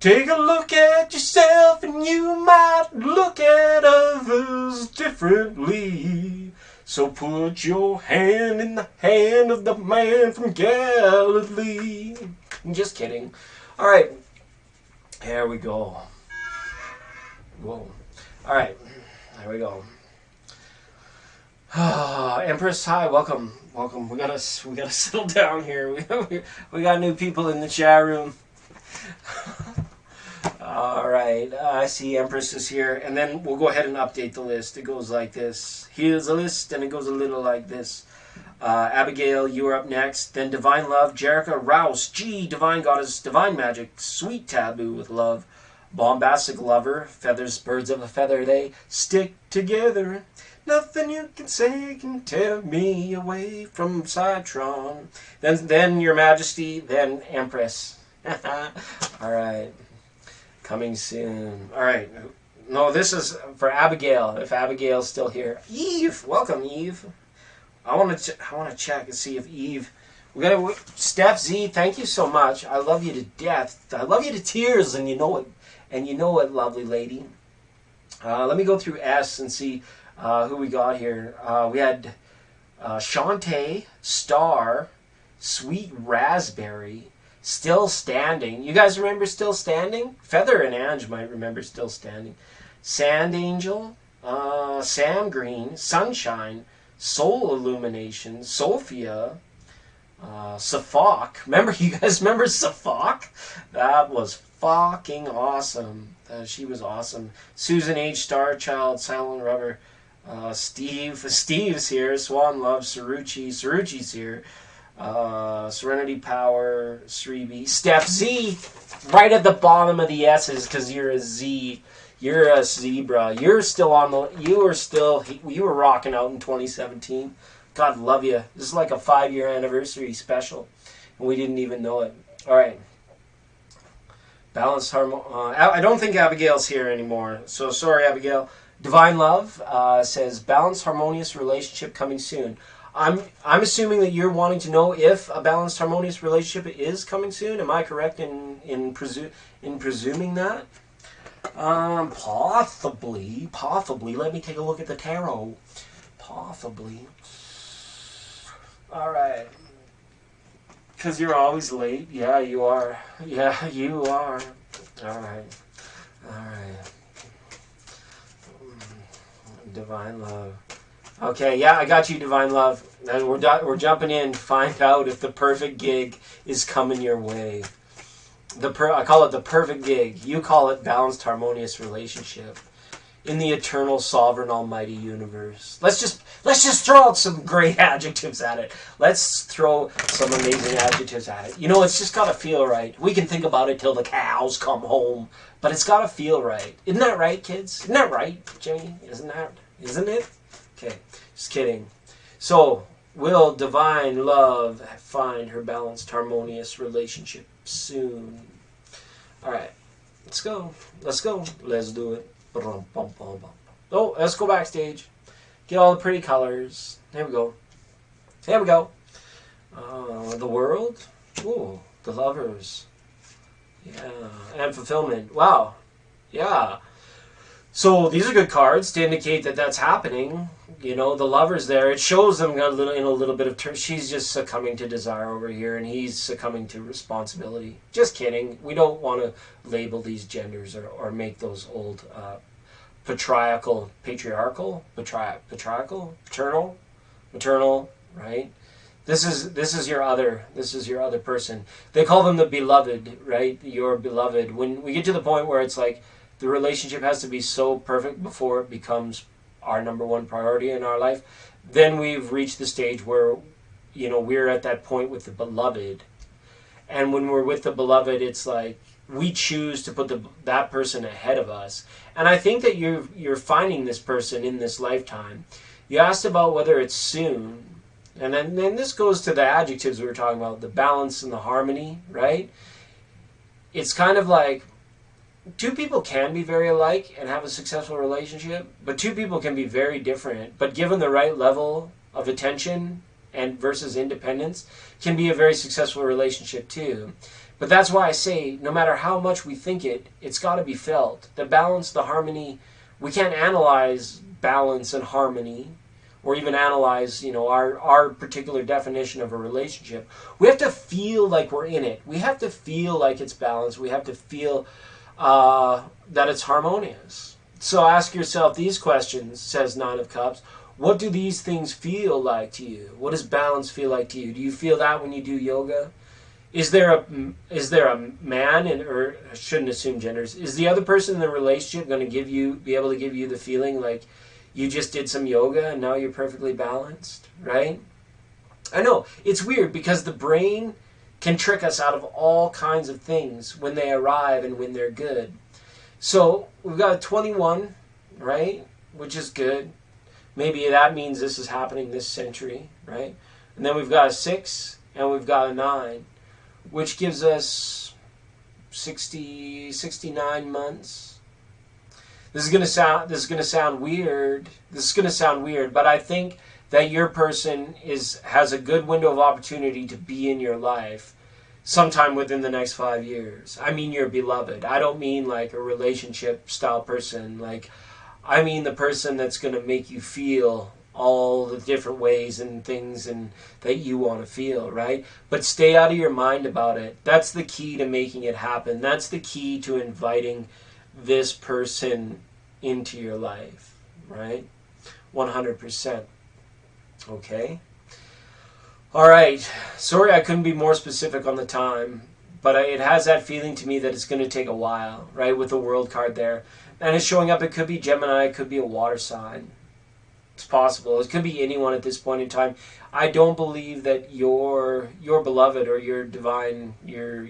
Take a look at yourself and you might look at others differently. So put your hand in the hand of the man from Galilee. I'm just kidding. All right. Here we go. Whoa. All right. There we go. Empress, hi. Welcome. Welcome. We gotta settle down here. We got new people in the chat room. All right. I see Empress is here. And then we'll go ahead and update the list. It goes like this. Here's a list, and it goes a little like this. Abigail, you are up next. Then Divine Love, Jerica, Rouse, G, Divine Goddess, Divine Magic, Sweet Taboo with Love, Bombastic Lover, Feathers, Birds of a Feather, they stick together. Nothing you can say can tear me away from Citron. Then Your Majesty, then Empress. All right. Coming soon. All right. No, this is for Abigail, if Abigail's still here. Eve, welcome, Eve. I want to check and see if Eve. We got Steph Z. Thank you so much. I love you to death. I love you to tears, and you know it. And you know it, lovely lady. Let me go through S and see who we got here. We had Shantae, Star, Sweet Raspberry, Still Standing. You guys remember Still Standing? Feather and Ange might remember Still Standing. Sand Angel, Sam Green, Sunshine, Soul Illumination, Sophia, Safak. Remember, you guys remember Safak? That was fucking awesome. She was awesome. Susan H. Starchild, Silent Rubber, Steve's here, Swan Love, Saruchi's here, Serenity Power, Sribi, Steph Z, right at the bottom of the S's because you're a Z. You're a zebra. You're still on the. You were rocking out in 2017. God love you. This is like a 5-year anniversary special, and we didn't even know it. All right. Balanced harmony. I don't think Abigail's here anymore, so sorry, Abigail. Divine Love says balanced, harmonious relationship coming soon. I'm assuming that you're wanting to know if a balanced, harmonious relationship is coming soon. Am I correct in presuming that? Possibly. Let me take a look at the tarot. Possibly. All right. Because you're always late. Yeah, you are. Yeah, you are. All right. Divine Love. Okay, yeah, I got you, Divine Love. And we're jumping in to find out if the perfect gig is coming your way. I call it the perfect gig. You call it balanced, harmonious relationship in the eternal, sovereign, almighty universe. Let's just throw out some great adjectives at it. Let's throw some amazing adjectives at it. You know, it's just got to feel right. We can think about it till the cows come home, but it's got to feel right. Isn't that right, kids? Isn't that right, Jimmy? Isn't it? Okay, just kidding. So, will Divine Love find her balanced, harmonious relationship soon? All right, let's go. Let's do it. Oh, let's go backstage. Get all the pretty colors. There we go. The World. Ooh, the Lovers. Yeah, and Fulfillment. Wow. Yeah. So these are good cards to indicate that that's happening. You know, the Lover's there. It shows them in a little bit of she's just succumbing to desire over here, and he's succumbing to responsibility. Just kidding. We don't want to label these genders or make those old patriarchal, maternal, right? This is your other person. They call them the beloved, right? Your beloved. When we get to the point where it's like the relationship has to be so perfect before it becomes our number one priority in our life, then we've reached the stage where, you know, we're at that point with the beloved. And when we're with the beloved, it's like we choose to put that person ahead of us. And I think that you're finding this person in this lifetime. You asked about whether it's soon. And then this goes to the adjectives we were talking about, the balance and the harmony, right? It's kind of like two people can be very alike and have a successful relationship, but two people can be very different. But given the right level of attention and versus independence, can be a very successful relationship too. But that's why I say, no matter how much we think it's got to be felt. The balance, the harmony, we can't analyze balance and harmony, or even analyze, you know, our particular definition of a relationship. We have to feel like we're in it. We have to feel like it's balanced. We have to feel that it's harmonious. So ask yourself these questions, says Nine of Cups. What do these things feel like to you? What does balance feel like to you? Do you feel that when you do yoga? Is there a man, or I shouldn't assume genders, is the other person in the relationship going to be able to give you the feeling like you just did some yoga and now you're perfectly balanced, right? I know, it's weird because the brain can trick us out of all kinds of things when they arrive and when they're good. So we've got a 21, right, which is good. Maybe that means this is happening this century, right? And then we've got a 6 and we've got a 9, which gives us 69 months. This is going to sound weird. But I think that your person has a good window of opportunity to be in your life sometime within the next 5 years. I mean your beloved. I don't mean like a relationship style person. Like, I mean the person that's going to make you feel all the different ways and things and that you want to feel, right? But stay out of your mind about it. That's the key to making it happen. That's the key to inviting this person into your life, right? 100%. Okay? All right. Sorry I couldn't be more specific on the time, but it has that feeling to me that it's going to take a while, right, with the world card there. And it's showing up. It could be Gemini. It could be a water sign. It's possible. It could be anyone at this point in time. I don't believe that your beloved or your divine, your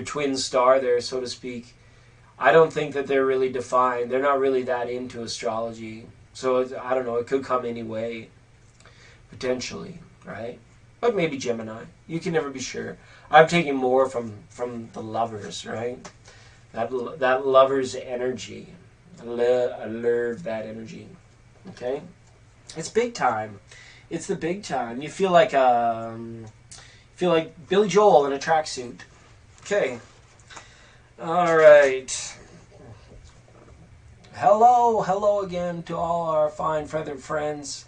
twin star there, so to speak, I don't think that they're really defined. They're not really that into astrology. So I don't know. It could come any way, potentially, right? But maybe Gemini. You can never be sure. I'm taking more from the lovers, right? That lover's energy. I love that energy. Okay? It's big time. It's the big time. You feel like Billy Joel in a tracksuit. Okay. All right. Hello again to all our fine feathered friends.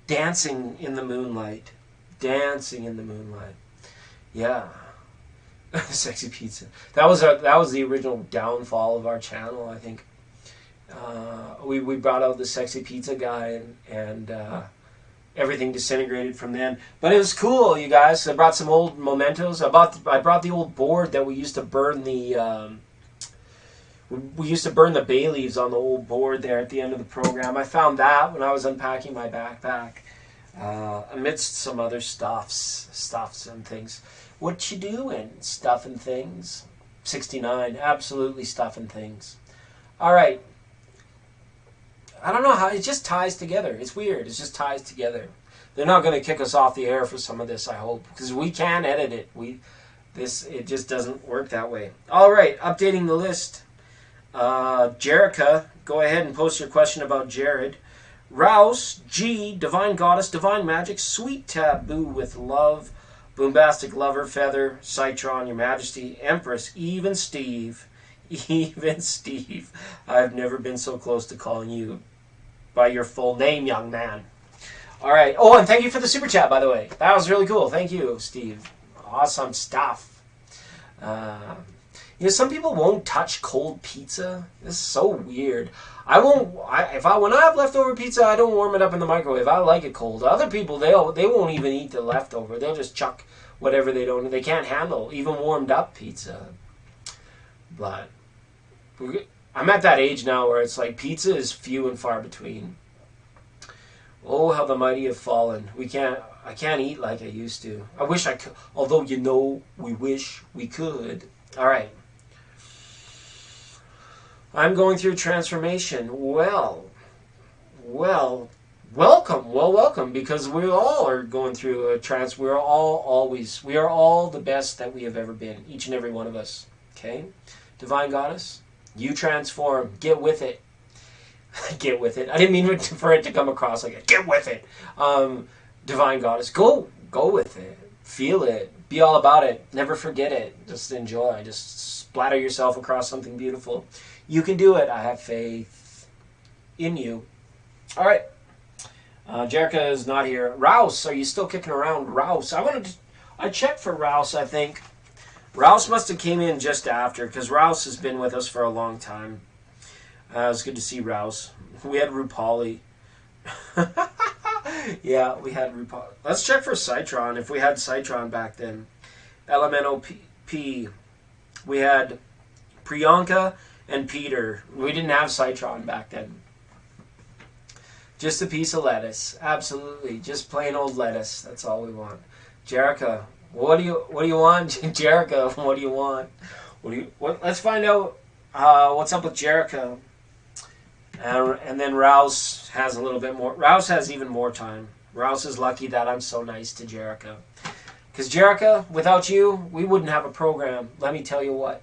Dancing in the moonlight. Dancing in the moonlight. Yeah. Sexy pizza. That was the original downfall of our channel, I think. We brought out the sexy pizza guy and everything disintegrated from then. But it was cool, you guys. I brought some old mementos. I brought the old board that we used to burn the bay leaves on the old board there at the end of the program. I found that when I was unpacking my backpack, amidst some other stuffs and things. What you doing? Stuffing things. 69. Absolutely stuffing things. All right. I don't know how. It just ties together. It's weird. It just ties together. They're not going to kick us off the air for some of this, I hope, because we can edit it. It just doesn't work that way. All right. Updating the list. Jerica, go ahead and post your question about Jared. Rouse, G, Divine Goddess, Divine Magic, Sweet Taboo with Love, Boombastic Lover, Feather, Citron, Your Majesty, Empress, even Steve. I've never been so close to calling you by your full name, young man. All right. Oh, and thank you for the super chat, by the way. That was really cool. Thank you, Steve. Awesome stuff. Some people won't touch cold pizza. This is so weird. When I have leftover pizza, I don't warm it up in the microwave. I like it cold. Other people, they won't even eat the leftover. They'll just chuck whatever they can't handle, even warmed up pizza. But I'm at that age now where it's like pizza is few and far between. Oh, how the mighty have fallen. I can't eat like I used to. I wish I could. Although, we wish we could. All right. I'm going through transformation. Well, welcome, because we all are going through a we are all the best that we have ever been, each and every one of us. Okay? Divine Goddess, you transform. Get with it. Get with it. I didn't mean for it to come across like a get with it. Divine Goddess, go with it. Feel it. Be all about it. Never forget it. Just enjoy. Just splatter yourself across something beautiful. You can do it. I have faith in you. All right. Jerica is not here. Rouse, are you still kicking around? Rouse. I checked for Rouse, I think. Rouse must have came in just after, because Rouse has been with us for a long time. It was good to see Rouse. We had Rupali. Yeah, we had Rupali. Let's check for Citron, if we had Citron back then. LMNOP. We had Priyanka and Peter. We didn't have Citron back then. Just a piece of lettuce. Absolutely. Just plain old lettuce. That's all we want. Jerica, what do you want? Jerica, what do you want? Let's find out what's up with Jerica. And then Rouse has a little bit more. Rouse has even more time. Rouse is lucky that I'm so nice to Jerica. Because Jerica, without you, we wouldn't have a program. Let me tell you what.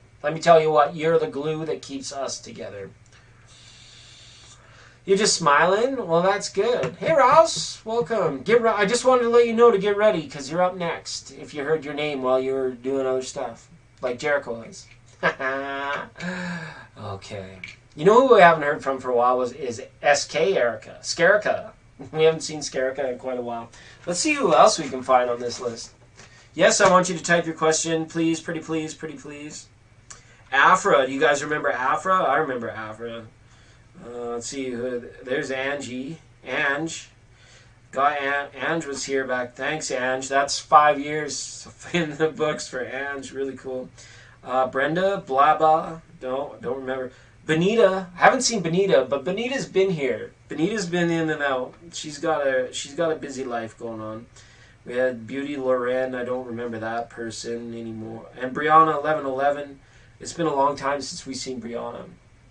You're the glue that keeps us together. You're just smiling? Well, that's good. Hey, Rouse. Welcome. I just wanted to let you know to get ready, because you're up next, if you heard your name while you were doing other stuff. Like Jericho was. Okay. You know who we haven't heard from for a while is SK Erica. Skerica. We haven't seen Skerica in quite a while. Let's see who else we can find on this list. Yes, I want you to type your question, please, pretty please, pretty please. Afra, do you guys remember Afra? I remember Afra. Let's see, there's Angie. Ange. Ange was here back. Thanks, Ange. That's 5 years in the books for Ange. Really cool. Brenda, Blaba. Don't remember. Benita. I haven't seen Benita, but Benita's been here. Benita's been in and out. She's got a busy life going on. We had Beauty Loren. I don't remember that person anymore. And Brianna 1111. It's been a long time since we've seen Brianna.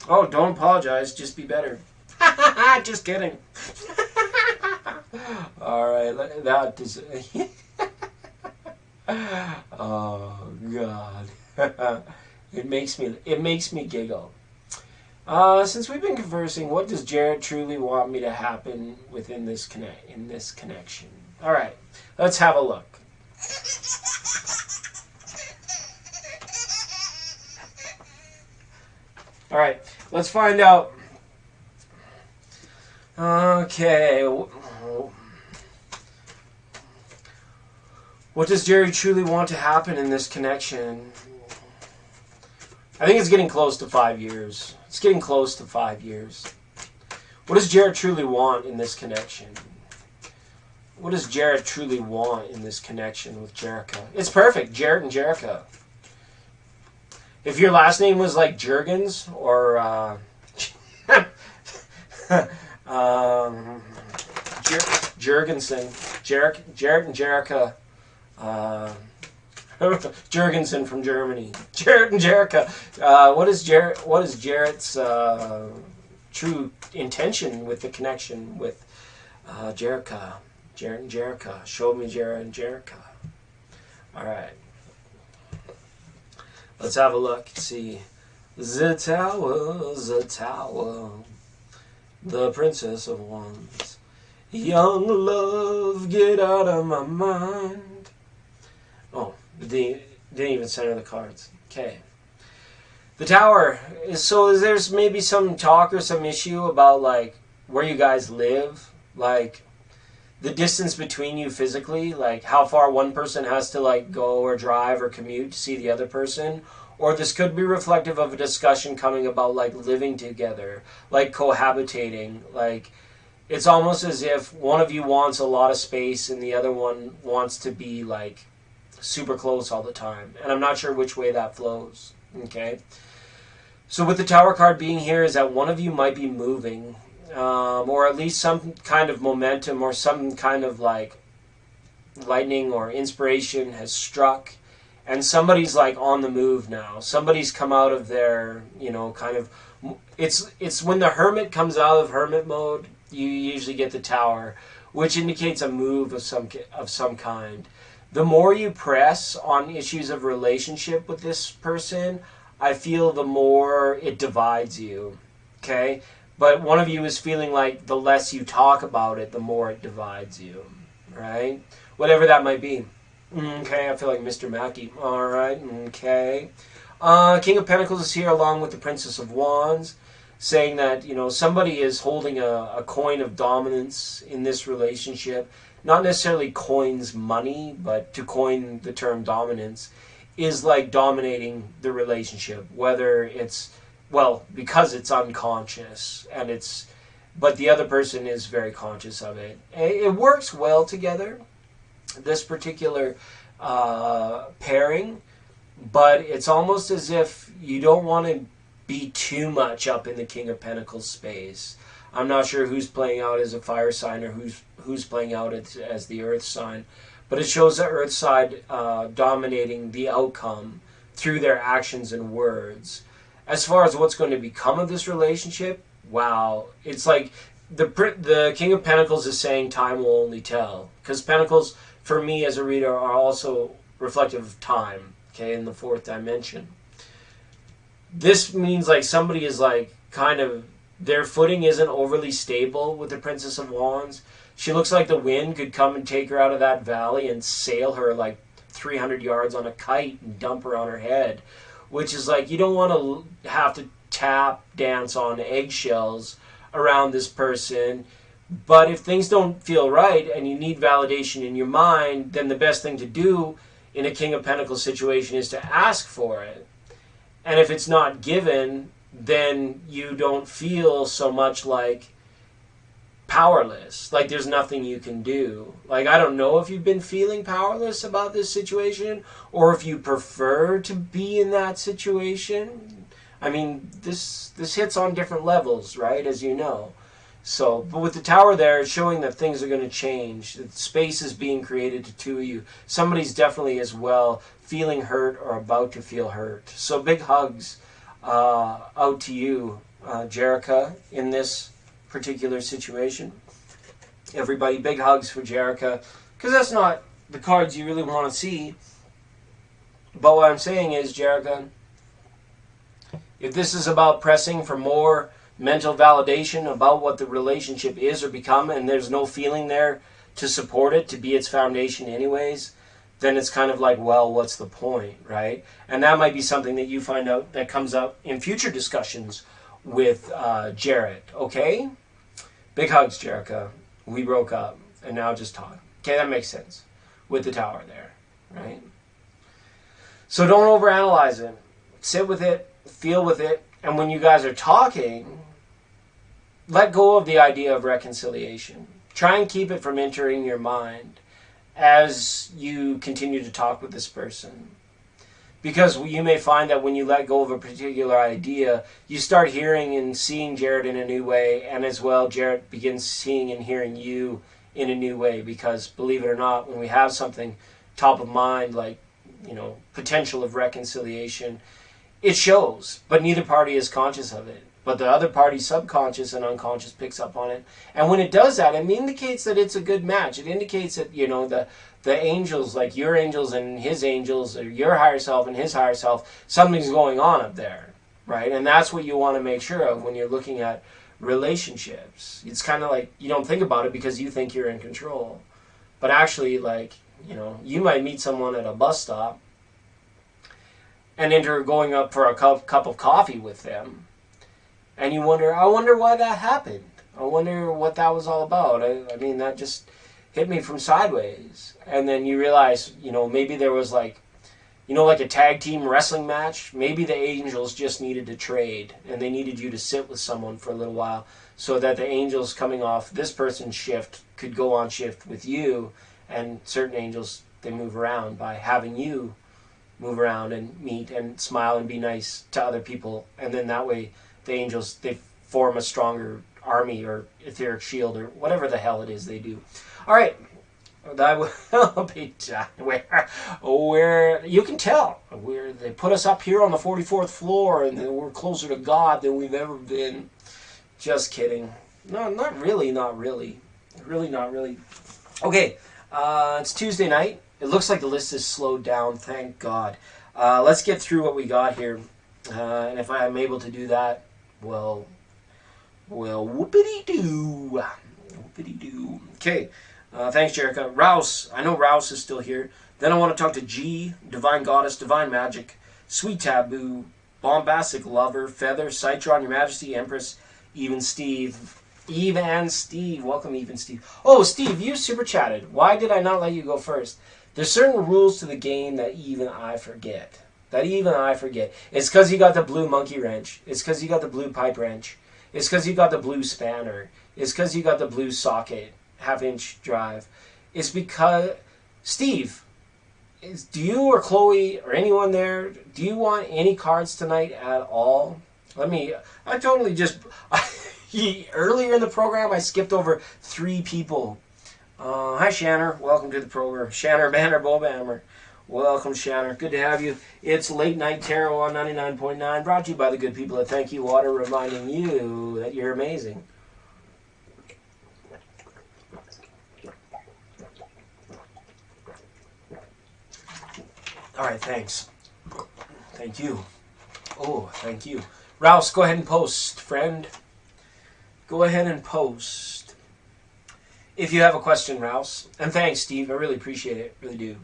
Oh, don't apologize. Just be better. Just kidding. All right, that is. Oh God, it makes me giggle. Since we've been conversing, what does Jared truly want me to happen within this connection? All right, let's have a look. All right, let's find out. Okay. What does Jerry truly want to happen in this connection? I think it's getting close to 5 years. It's getting close to 5 years. What does Jared truly want in this connection? What does Jared truly want in this connection with Jerica? It's perfect, Jared and Jerica. If your last name was like Jurgens or Jurgensen, Jared and Jerica, Jurgensen from Germany, Jared and Jerica. What is Jared's true intention with the connection with Jerica? Jared and Jerica. Show me Jared and Jerica. All right. Let's have a look. Let's see. The tower, the princess of wands. Young love, get out of my mind. Oh, didn't even center the cards. Okay. The tower. So there's maybe some talk or some issue about like where you guys live, like the distance between you physically, like how far one person has to like go or drive or commute to see the other person. Or this could be reflective of a discussion coming about like living together, like cohabitating. Like it's almost as if one of you wants a lot of space and the other one wants to be like super close all the time. And I'm not sure which way that flows. Okay. So with the Tower card being here is that one of you might be moving, or at least some kind of momentum or some kind of like lightning or inspiration has struck, and somebody's like on the move now. Somebody's come out of their, kind of, it's when the Hermit comes out of Hermit mode, you usually get the Tower, which indicates a move of some kind. The more you press on issues of relationship with this person, I feel the more it divides you, okay? But one of you is feeling like the less you talk about it, the more it divides you, right? Whatever that might be. Okay, I feel like Mr. Mackey. All right, okay. King of Pentacles is here along with the Princess of Wands, saying that, somebody is holding a coin of dominance in this relationship. Not necessarily coins money, but to coin the term dominance is like dominating the relationship, whether it's, because it's unconscious but the other person is very conscious of it. It works well together, this particular pairing, but it's almost as if you don't want to be too much up in the King of Pentacles space. I'm not sure who's playing out as a fire sign or who's playing out as the earth sign, but it shows the earth side dominating the outcome through their actions and words. As far as what's going to become of this relationship, wow, it's like the King of Pentacles is saying time will only tell, because Pentacles, for me as a reader, are also reflective of time, okay, in the fourth dimension. This means like somebody is like kind of, their footing isn't overly stable with the Princess of Wands. She looks like the wind could come and take her out of that valley and sail her like 300 yards on a kite and dump her on her head. which is like you don't want to have to tap dance on eggshells around this person. But if things don't feel right and you need validation in your mind, then the best thing to do in a King of Pentacles situation is to ask for it. And if it's not given, then you don't feel so much like powerless, like there's nothing you can do. Like, I don't know if you've been feeling powerless about this situation or if you prefer to be in that situation. I mean, this hits on different levels, right, as you know. So, but with the Tower there, it's showing that things are going to change. That space is being created to two of you. Somebody's definitely as well feeling hurt or about to feel hurt. So big hugs out to you, Jerica, in this particular situation. Everybody, big hugs for Jerica, because that's not the cards you really want to see. But what I'm saying is, Jerica, if this is about pressing for more mental validation about what the relationship is or become, and there's no feeling there to support it, to be its foundation anyways, then it's kind of like, well, what's the point, right? And that might be something that you find out that comes up in future discussions with Jarrett, okay? Big hugs, Jerica. We broke up, and now just talk. Okay, that makes sense with the Tower there, right? So don't overanalyze it. Sit with it, feel with it, and when you guys are talking, let go of the idea of reconciliation. Try and keep it from entering your mind as you continue to talk with this person. Because you may find that when you let go of a particular idea, you start hearing and seeing Jared in a new way, and as well, Jared begins seeing and hearing you in a new way. Because, believe it or not, when we have something top of mind, like, potential of reconciliation, it shows, but neither party is conscious of it. But the other party's subconscious and unconscious picks up on it. And when it does that, it indicates that it's a good match. It indicates that, the angels, like your angels and his angels, or your higher self and his higher self, something's going on up there, right? And that's what you want to make sure of when you're looking at relationships. It's kind of like you don't think about it because you think you're in control. But actually, you might meet someone at a bus stop and enter going up for a cup of coffee with them. And you wonder, I wonder why that happened. I wonder what that was all about. I mean, that just hit me from sideways. And then you realize, maybe there was like a tag team wrestling match. Maybe the angels just needed to trade. And they needed you to sit with someone for a little while so that the angels coming off this person's shift could go on shift with you. And certain angels, they move around by having you move around and meet and smile and be nice to other people. And then that way, the angels, they form a stronger army or etheric shield or whatever the hell it is they do. All right. That will be where you can tell where they put us up here on the 44th floor and we're closer to God than we've ever been. Just kidding. No, not really. Really not really. Okay. It's Tuesday night. It looks like the list is slowed down. Thank God. Let's get through what we got here. And if I am able to do that, well, whoopity-doo. Whoopity-doo. Okay, thanks, Jerica. Rouse, I know Rouse is still here. Then I want to talk to G, Divine Goddess, Divine Magic, Sweet Taboo, Bombastic Lover, Feather, Citron, Your Majesty, Empress, Even Steve. Eve and Steve. Welcome, Eve and Steve. Oh, Steve, you super chatted. Why did I not let you go first? There's certain rules to the game that even I forget. It's because you got the blue monkey wrench. It's because you got the blue pipe wrench. It's because you got the blue spanner. It's because you got the blue socket, half-inch drive. It's because... Steve, do you or Chloe or anyone there, do you want any cards tonight at all? I totally just... Earlier in the program, I skipped over 3 people. Hi, Shanner. Welcome to the program. Shanner Banner Bobammer. Welcome, Shanner. Good to have you. It's Late Night Tarot on 99.9, brought to you by the good people at Thank You Water, reminding you that you're amazing. All right, thanks. Thank you. Oh, thank you. Rouse, go ahead and post, friend. Go ahead and post. If you have a question, Rouse. And thanks, Steve. I really appreciate it. Really do.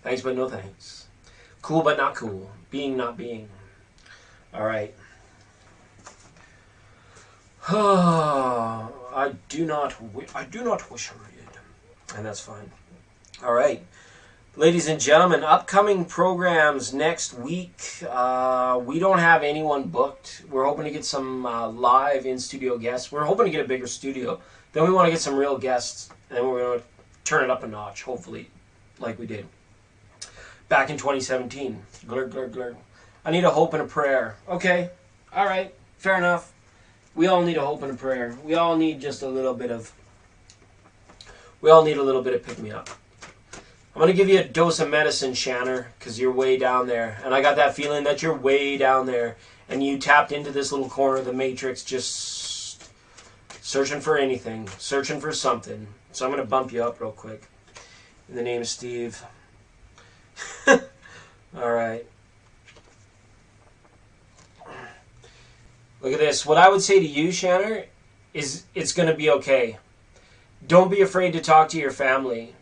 Thanks, but no thanks. Cool but not cool. Being not being. All right. I do not wish I read. And that's fine. All right. Ladies and gentlemen, upcoming programs next week. We don't have anyone booked. We're hoping to get some live in-studio guests. We're hoping to get a bigger studio. Then we want to get some real guests. And then we're going to turn it up a notch, hopefully, like we did back in 2017. Glur, glur, glur. I need a hope and a prayer. Okay. All right. Fair enough. We all need a hope and a prayer. We all need just a little bit of pick-me-up. I'm going to give you a dose of medicine, Shanner, because you're way down there. And I got that feeling that you're way down there. And you tapped into this little corner of the matrix just searching for anything, searching for something. So I'm going to bump you up real quick. In the name of Steve. All right. Look at this. What I would say to you, Shanner, is it's going to be okay. Don't be afraid to talk to your family.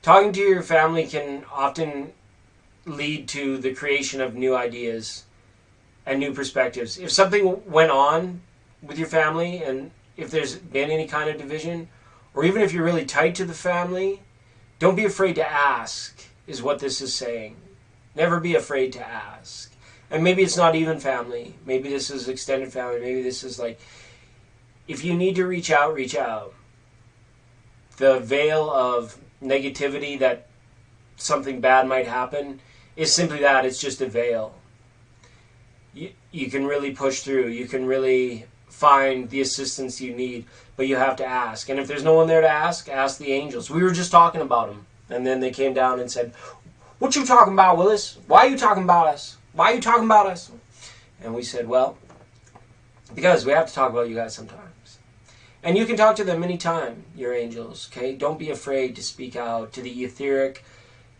Talking to your family can often lead to the creation of new ideas and new perspectives. If something went on with your family, and if there's been any kind of division, or even if you're really tight to the family, don't be afraid to ask, is what this is saying. Never be afraid to ask. And maybe it's not even family. Maybe this is extended family. Maybe this is like, if you need to reach out, reach out. The veil of negativity that something bad might happen is simply that. It's just a veil. You can really push through. You can really find the assistance you need, but you have to ask. And if there's no one there to ask the angels. We were just talking about them. And then they came down and said, "What you talking about, Willis? Why are you talking about us? Why are you talking about us?" And we said, well, because we have to talk about you guys sometimes. And you can talk to them anytime, your angels, okay? Don't be afraid to speak out to the etheric,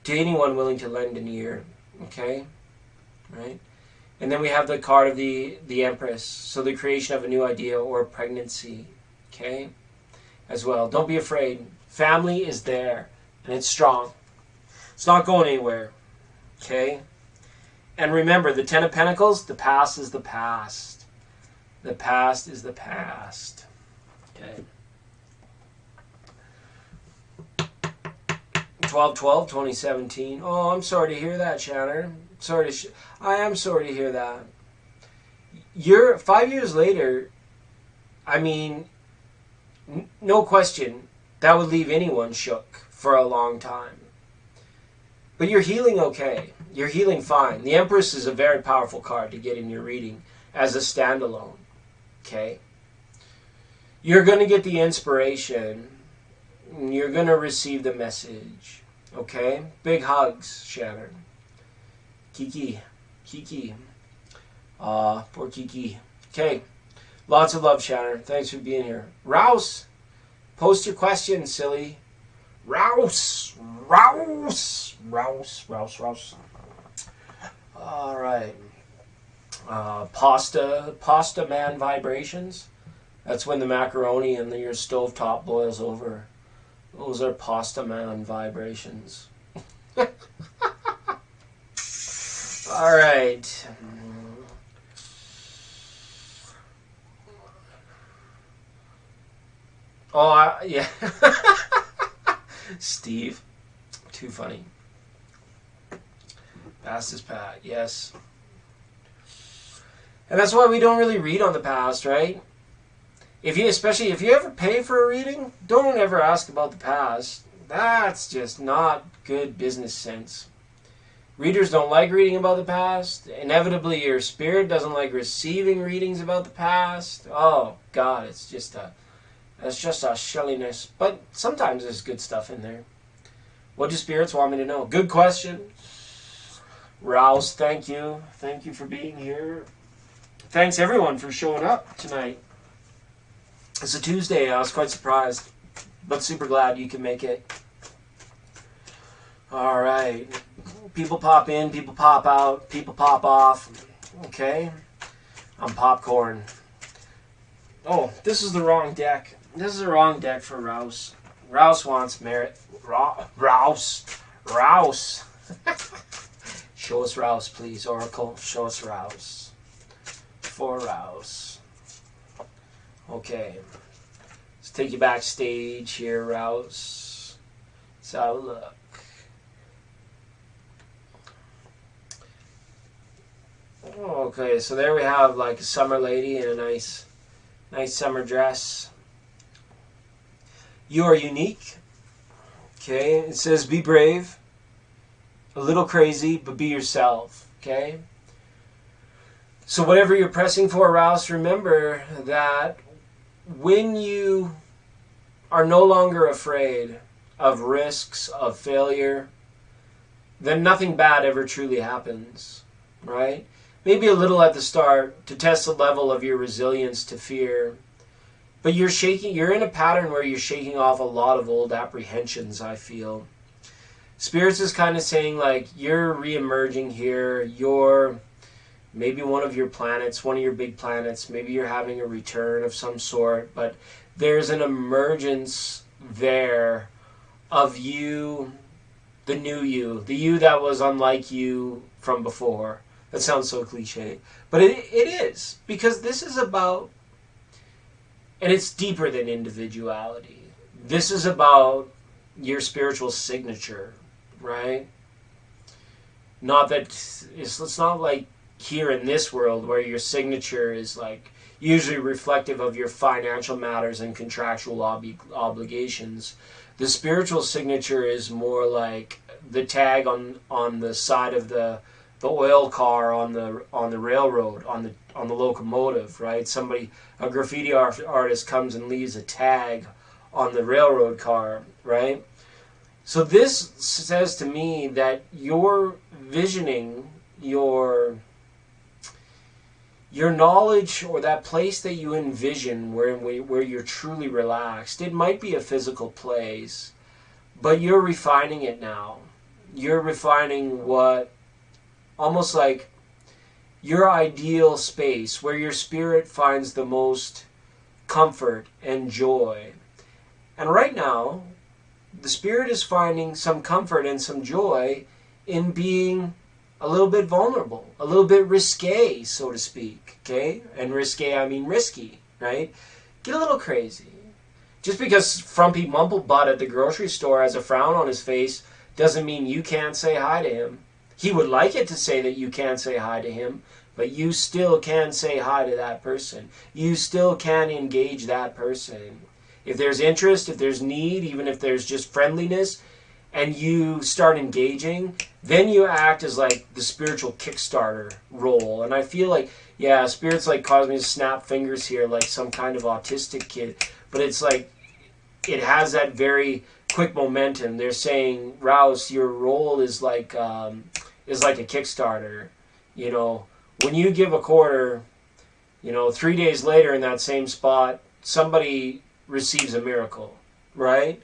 to anyone willing to lend an ear, okay? Right? And then we have the card of the Empress, so the creation of a new idea or pregnancy, okay? As well. Don't be afraid. Family is there, and it's strong. It's not going anywhere, okay? And remember, the Ten of Pentacles, the past is the past. The past is the past. Okay. 12/12/2017. Oh, I'm sorry to hear that, Shanner. I am sorry to hear that. You're 5 years later. I mean, no question, that would leave anyone shook for a long time. But you're healing okay. You're healing fine. The Empress is a very powerful card to get in your reading as a standalone. Okay? You're going to get the inspiration. You're going to receive the message. Okay? Big hugs, Shannon. Kiki. Poor Kiki. Okay. Lots of love, Shannon. Thanks for being here. Rouse. Post your questions, silly. Rouse. All right. Pasta man vibrations. That's when the macaroni in your stovetop boils over. Those are pasta man vibrations. All right. Yeah. Steve. Too funny. Past is past. Yes. And that's why we don't really read on the past, right? Especially if you ever pay for a reading, don't ever ask about the past. That's just not good business sense. Readers don't like reading about the past. Inevitably, your spirit doesn't like receiving readings about the past. Oh, God, it's just a shelliness. But sometimes there's good stuff in there. What do spirits want me to know? Good question. Rouse, thank you. Thank you for being here. Thanks, everyone, for showing up tonight. It's a Tuesday. I was quite surprised, but super glad you can make it. All right. People pop in, people pop out, people pop off. Okay? I'm popcorn. Oh, this is the wrong deck. This is the wrong deck for Rouse. Rouse wants merit. Rouse. Show us Rouse, please, Oracle. Show us Rouse. For Rouse. Okay. Let's take you backstage here, Rouse. Let's have a look. Okay, so there we have like a summer lady in a nice summer dress. You are unique. Okay, it says be brave, a little crazy, but be yourself. Okay. So whatever you're pressing for, Rouse, remember that when you are no longer afraid of risks, of failure, then nothing bad ever truly happens, right? Maybe a little at the start to test the level of your resilience to fear. But you're in a pattern where you're shaking off a lot of old apprehensions, I feel. Spirits is kind of saying like you're re-emerging here. You're maybe one of your planets, one of your big planets. Maybe you're having a return of some sort. But there's an emergence there of you, the new you, the you that was unlike you from before. That sounds so cliche. But it is. Because this is about, and it's deeper than individuality. This is about your spiritual signature, right? Not that, it's not like here in this world where your signature is like usually reflective of your financial matters and contractual obligations. The spiritual signature is more like the tag on the side of the oil car on the railroad, on the locomotive, right? A graffiti artist comes and leaves a tag on the railroad car, right? So this says to me that your visioning, your knowledge, or that place that you envision where you're truly relaxed, it might be a physical place, but you're refining it now. You're refining what, almost like your ideal space where your spirit finds the most comfort and joy. And right now, the spirit is finding some comfort and some joy in being a little bit vulnerable, a little bit risque, so to speak, okay? And risque, I mean risky, right? Get a little crazy. Just because Frumpy Mumblebutt at the grocery store has a frown on his face doesn't mean you can't say hi to him. He would like it to say that you can't say hi to him, but you still can say hi to that person. You still can engage that person. If there's interest, if there's need, even if there's just friendliness, and you start engaging, then you act as like the spiritual Kickstarter role. And I feel like, yeah, spirits like cause me to snap fingers here like some kind of autistic kid. But it's like, it has that very quick momentum. They're saying, Rouse, your role is like a Kickstarter. You know, when you give a quarter, 3 days later in that same spot, somebody receives a miracle, right?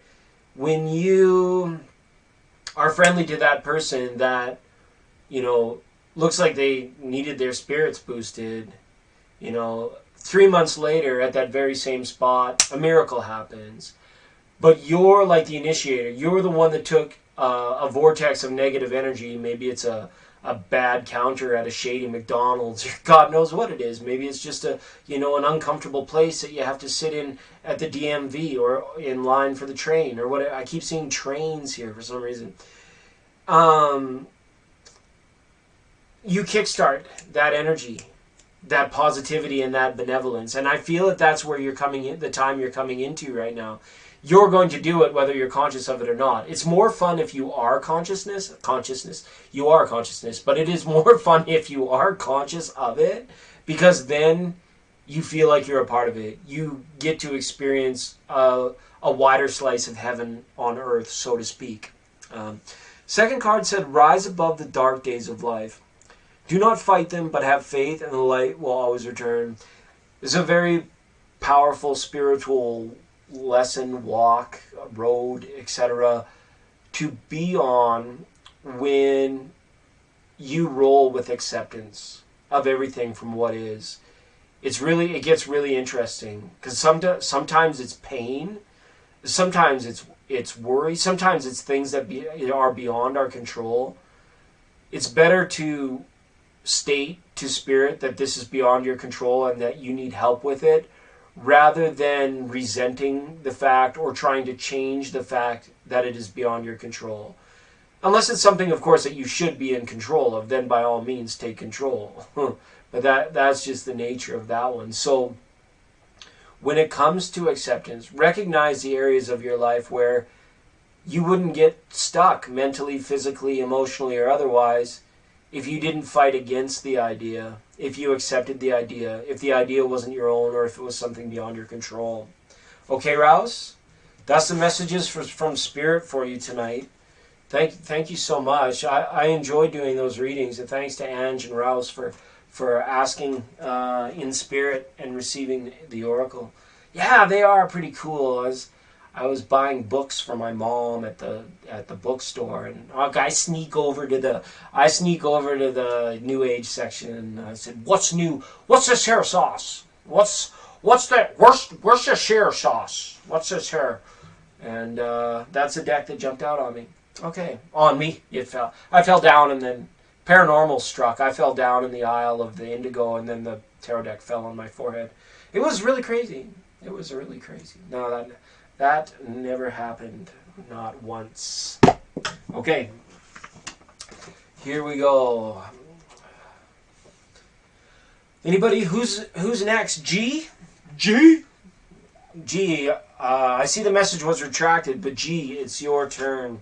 When you are friendly to that person that, looks like they needed their spirits boosted, 3 months later at that very same spot, a miracle happens. But you're like the initiator. You're the one that took a vortex of negative energy. Maybe it's a bad counter at a shady McDonald's, or God knows what it is. Maybe it's just an uncomfortable place that you have to sit in at the DMV or in line for the train or whatever. I keep seeing trains here for some reason. You kickstart that energy, that positivity, and that benevolence. And I feel that that's where you're coming in, the time you're coming into right now. You're going to do it whether you're conscious of it or not. It's more fun if you are consciousness. You are consciousness. But it is more fun if you are conscious of it, because then you feel like you're a part of it. You get to experience a wider slice of heaven on earth, so to speak. Second card said, rise above the dark days of life. Do not fight them, but have faith, and the light will always return. It's a very powerful spiritual lesson, walk, road, etc. to be on when you roll with acceptance of everything from what is. It gets really interesting, because sometimes it's pain, sometimes it's worry, sometimes it's things that are beyond our control. it's better to state to spirit that this is beyond your control and that you need help with it, rather than resenting the fact or trying to change the fact that it is beyond your control. Unless it's something, of course, that you should be in control of, then by all means take control. But that's just the nature of that one. So when it comes to acceptance, recognize the areas of your life where you wouldn't get stuck mentally, physically, emotionally, or otherwise if you didn't fight against the idea, if you accepted the idea, if the idea wasn't your own, or if it was something beyond your control. Okay, Rouse? That's the messages from Spirit for you tonight. Thank you so much. I enjoy doing those readings, and thanks to Ange and Rouse for asking in spirit and receiving the oracle. Yeah, they are pretty cool. I was buying books for my mom at the bookstore, and I sneak over to the New Age section, and I said, "What's new? What's this hair sauce? What's that? Where's this hair sauce? What's this hair?" And that's a deck that jumped out on me. Okay, on me. I fell down, and then paranormal struck. I fell down in the aisle of the indigo, and then the tarot deck fell on my forehead. It was really crazy. It was really crazy. No, that never happened. Not once. Okay. Here we go. Anybody who's next? G? I see the message was retracted, but G, it's your turn.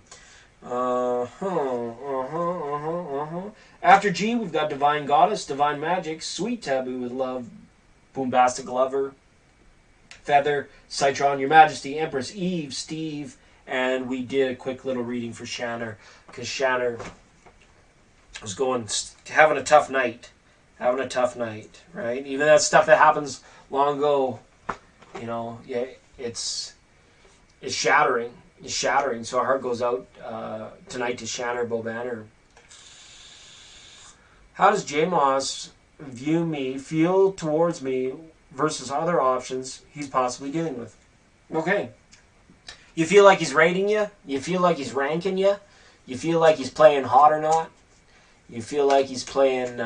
After G, we've got Divine Goddess, Divine Magic, Sweet Taboo with Love, Boombastic Lover, Feather, Citron, Your Majesty, Empress, Eve, Steve, and we did a quick little reading for Shanner, because Shanner was having a tough night, right? Even that stuff that happens long ago, yeah, it's shattering. It's shattering. So our heart goes out tonight to Shanner Bobanner. How does J Moss view me, feel towards me, versus other options he's possibly dealing with? Okay. You feel like he's rating you? You feel like he's ranking you? You feel like he's playing hot or not? You feel like he's playing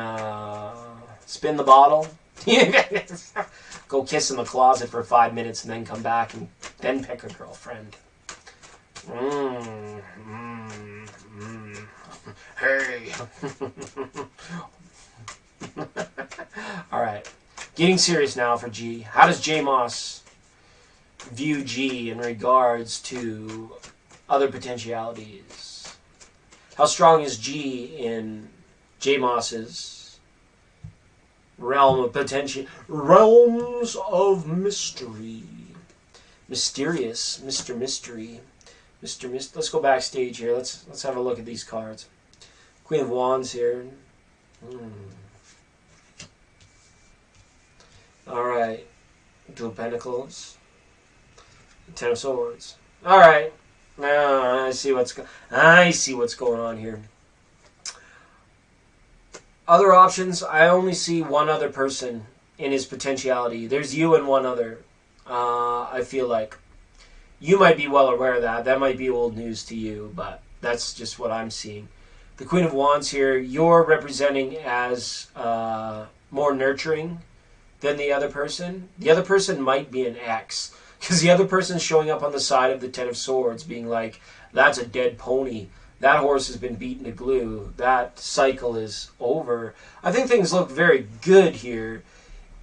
spin the bottle? Go kiss in the closet for 5 minutes and then come back and then pick a girlfriend. Hey. All right. Getting serious now for G. How does J Moss view G in regards to other potentialities? How strong is G in J Moss's realm of potential? Realms of mystery. Mysterious. Mr. Mystery. Let's go backstage here. Let's have a look at these cards. Queen of Wands here. All right. Two of Pentacles. Ten of Swords. All right. Now I see what's going on here. Other options. I only see one other person in his potentiality. There's you and one other. I feel like you might be well aware of that. That might be old news to you, but that's just what I'm seeing. The Queen of Wands here, you're representing as more nurturing than the other person. The other person might be an ex, because the other person's showing up on the side of the Ten of Swords being like, that's a dead pony. That horse has been beaten to glue. That cycle is over. I think things look very good here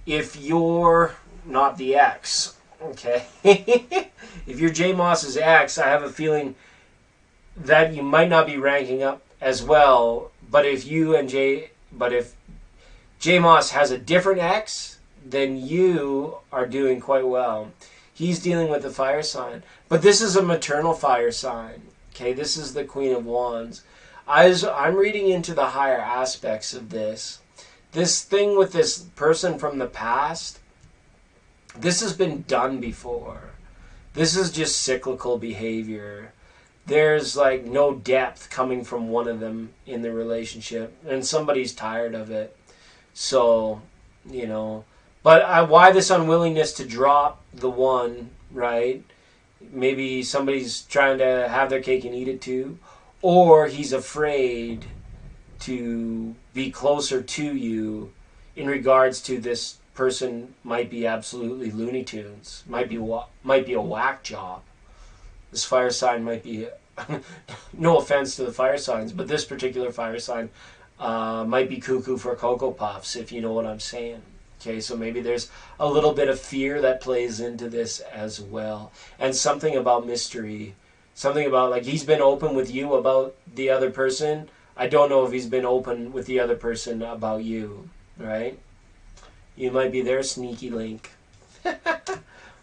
if you're not the ex. Okay? If you're J Moss's ex, I have a feeling that you might not be ranking up as well. But if J Moss has a different ex, then you are doing quite well. He's dealing with the fire sign. But this is a maternal fire sign. Okay, this is the Queen of Wands. I'm reading into the higher aspects of this. This thing with this person from the past, this has been done before. This is just cyclical behavior. There's like no depth coming from one of them in the relationship, and somebody's tired of it. So, but why this unwillingness to drop the one, right? Maybe somebody's trying to have their cake and eat it too, or he's afraid to be closer to you in regards to this person might be absolutely Looney Tunes, might be a whack job. This fire sign might be, no offense to the fire signs, but this particular fire sign might be cuckoo for Cocoa Puffs, if you know what I'm saying. Okay, so maybe there's a little bit of fear that plays into this as well. And something about mystery. Something about, like, he's been open with you about the other person. I don't know if he's been open with the other person about you, right? You might be their sneaky link.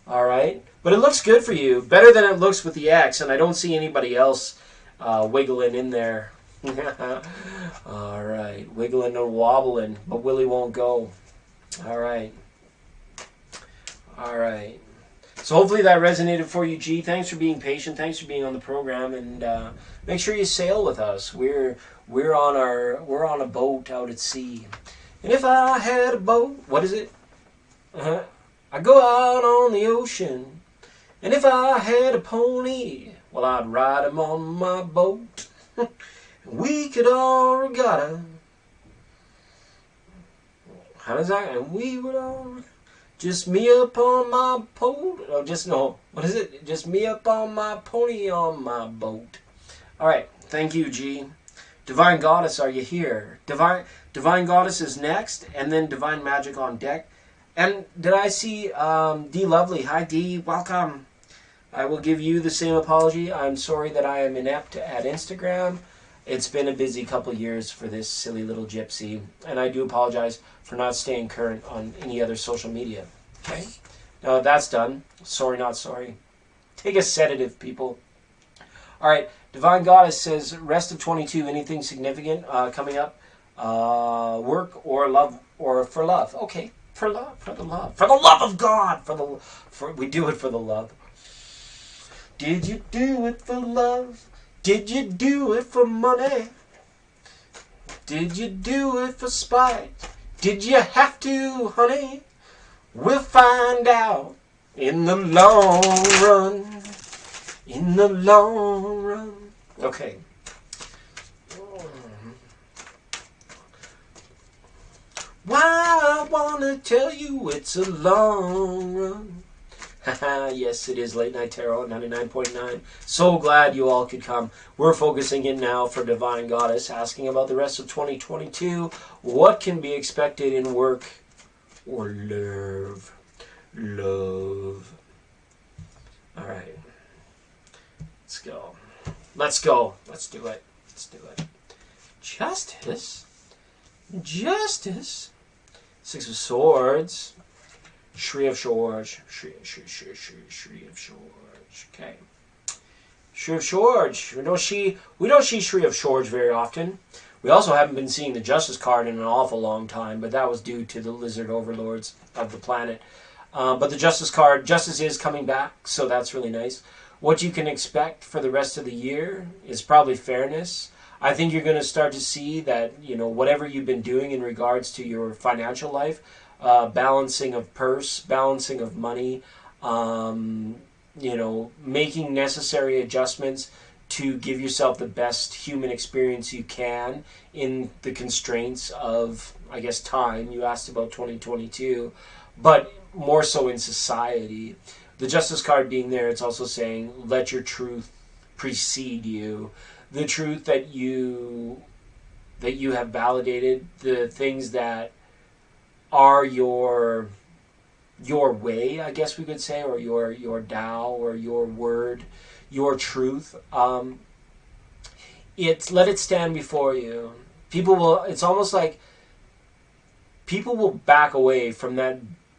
All right? But it looks good for you. Better than it looks with the ex, and I don't see anybody else wiggling in there. All right. Wiggling and wobbling, but Willie won't go. All right. All right. So hopefully that resonated for you, G. Thanks for being patient. Thanks for being on the program, and make sure you sail with us. We're on a boat out at sea. And if I had a boat, what is it? I'd go out on the ocean. And if I had a pony, well, I'd ride him on my boat. And we could all regatta. How does that? And we would all... Just me up on my boat. Oh, just no. What is it? Just me up on my pony on my boat. All right. Thank you, G. Divine Goddess, are you here? Divine Goddess is next, and then Divine Magic on deck. And did I see D Lovely? Hi, D. Welcome. I will give you the same apology. I'm sorry that I am inept at Instagram. It's been a busy couple years for this silly little gypsy, and I do apologize for not staying current on any other social media. Okay? Now that that's done, sorry not sorry. Take a sedative, people. All right, Divine Goddess says, rest of 22, anything significant coming up? Work or love, or for love? Okay, for love, for the love of God, we do it for the love. Did you do it for love? Did you do it for money? Did you do it for spite? Did you have to, honey? We'll find out in the long run. In the long run. Okay. Why I wanna tell you it's a long run. Yes, it is Late Night Tarot at 99.9. So glad you all could come. We're focusing in now for Divine Goddess, asking about the rest of 2022. What can be expected in work or love? Love. All right. Let's go. Let's go. Let's do it. Let's do it. Justice. Justice. Six of Swords. Shri of Swords. Shri of Swords. Okay. Shri of Swords. We don't see Shri of Swords very often. We also haven't been seeing the Justice card in an awful long time, but that was due to the lizard overlords of the planet. But the Justice card, Justice is coming back, so that's really nice. What you can expect for the rest of the year is probably fairness. I think you're going to start to see that, whatever you've been doing in regards to your financial life, balancing of purse, balancing of money, making necessary adjustments to give yourself the best human experience you can in the constraints of, I guess, time. You asked about 2022, but more so in society. The Justice card being there, it's also saying, let your truth precede you. The truth that you have validated, the things that are your way, I guess we could say, or your Tao, or your word, your truth. Let it stand before you. It's almost like people will back away from that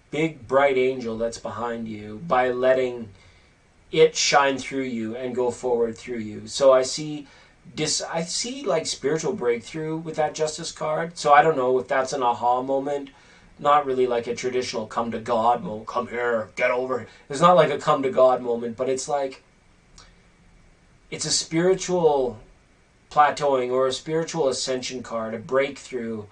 big bright angel that's behind you by letting it shine through you and go forward through you. So I see like spiritual breakthrough with that Justice card. So I don't know if that's an aha moment. Not really like a traditional come to God moment. Come here, get over it. It's not like a come to God moment, but it's like it's a spiritual plateauing or a spiritual ascension card, a breakthrough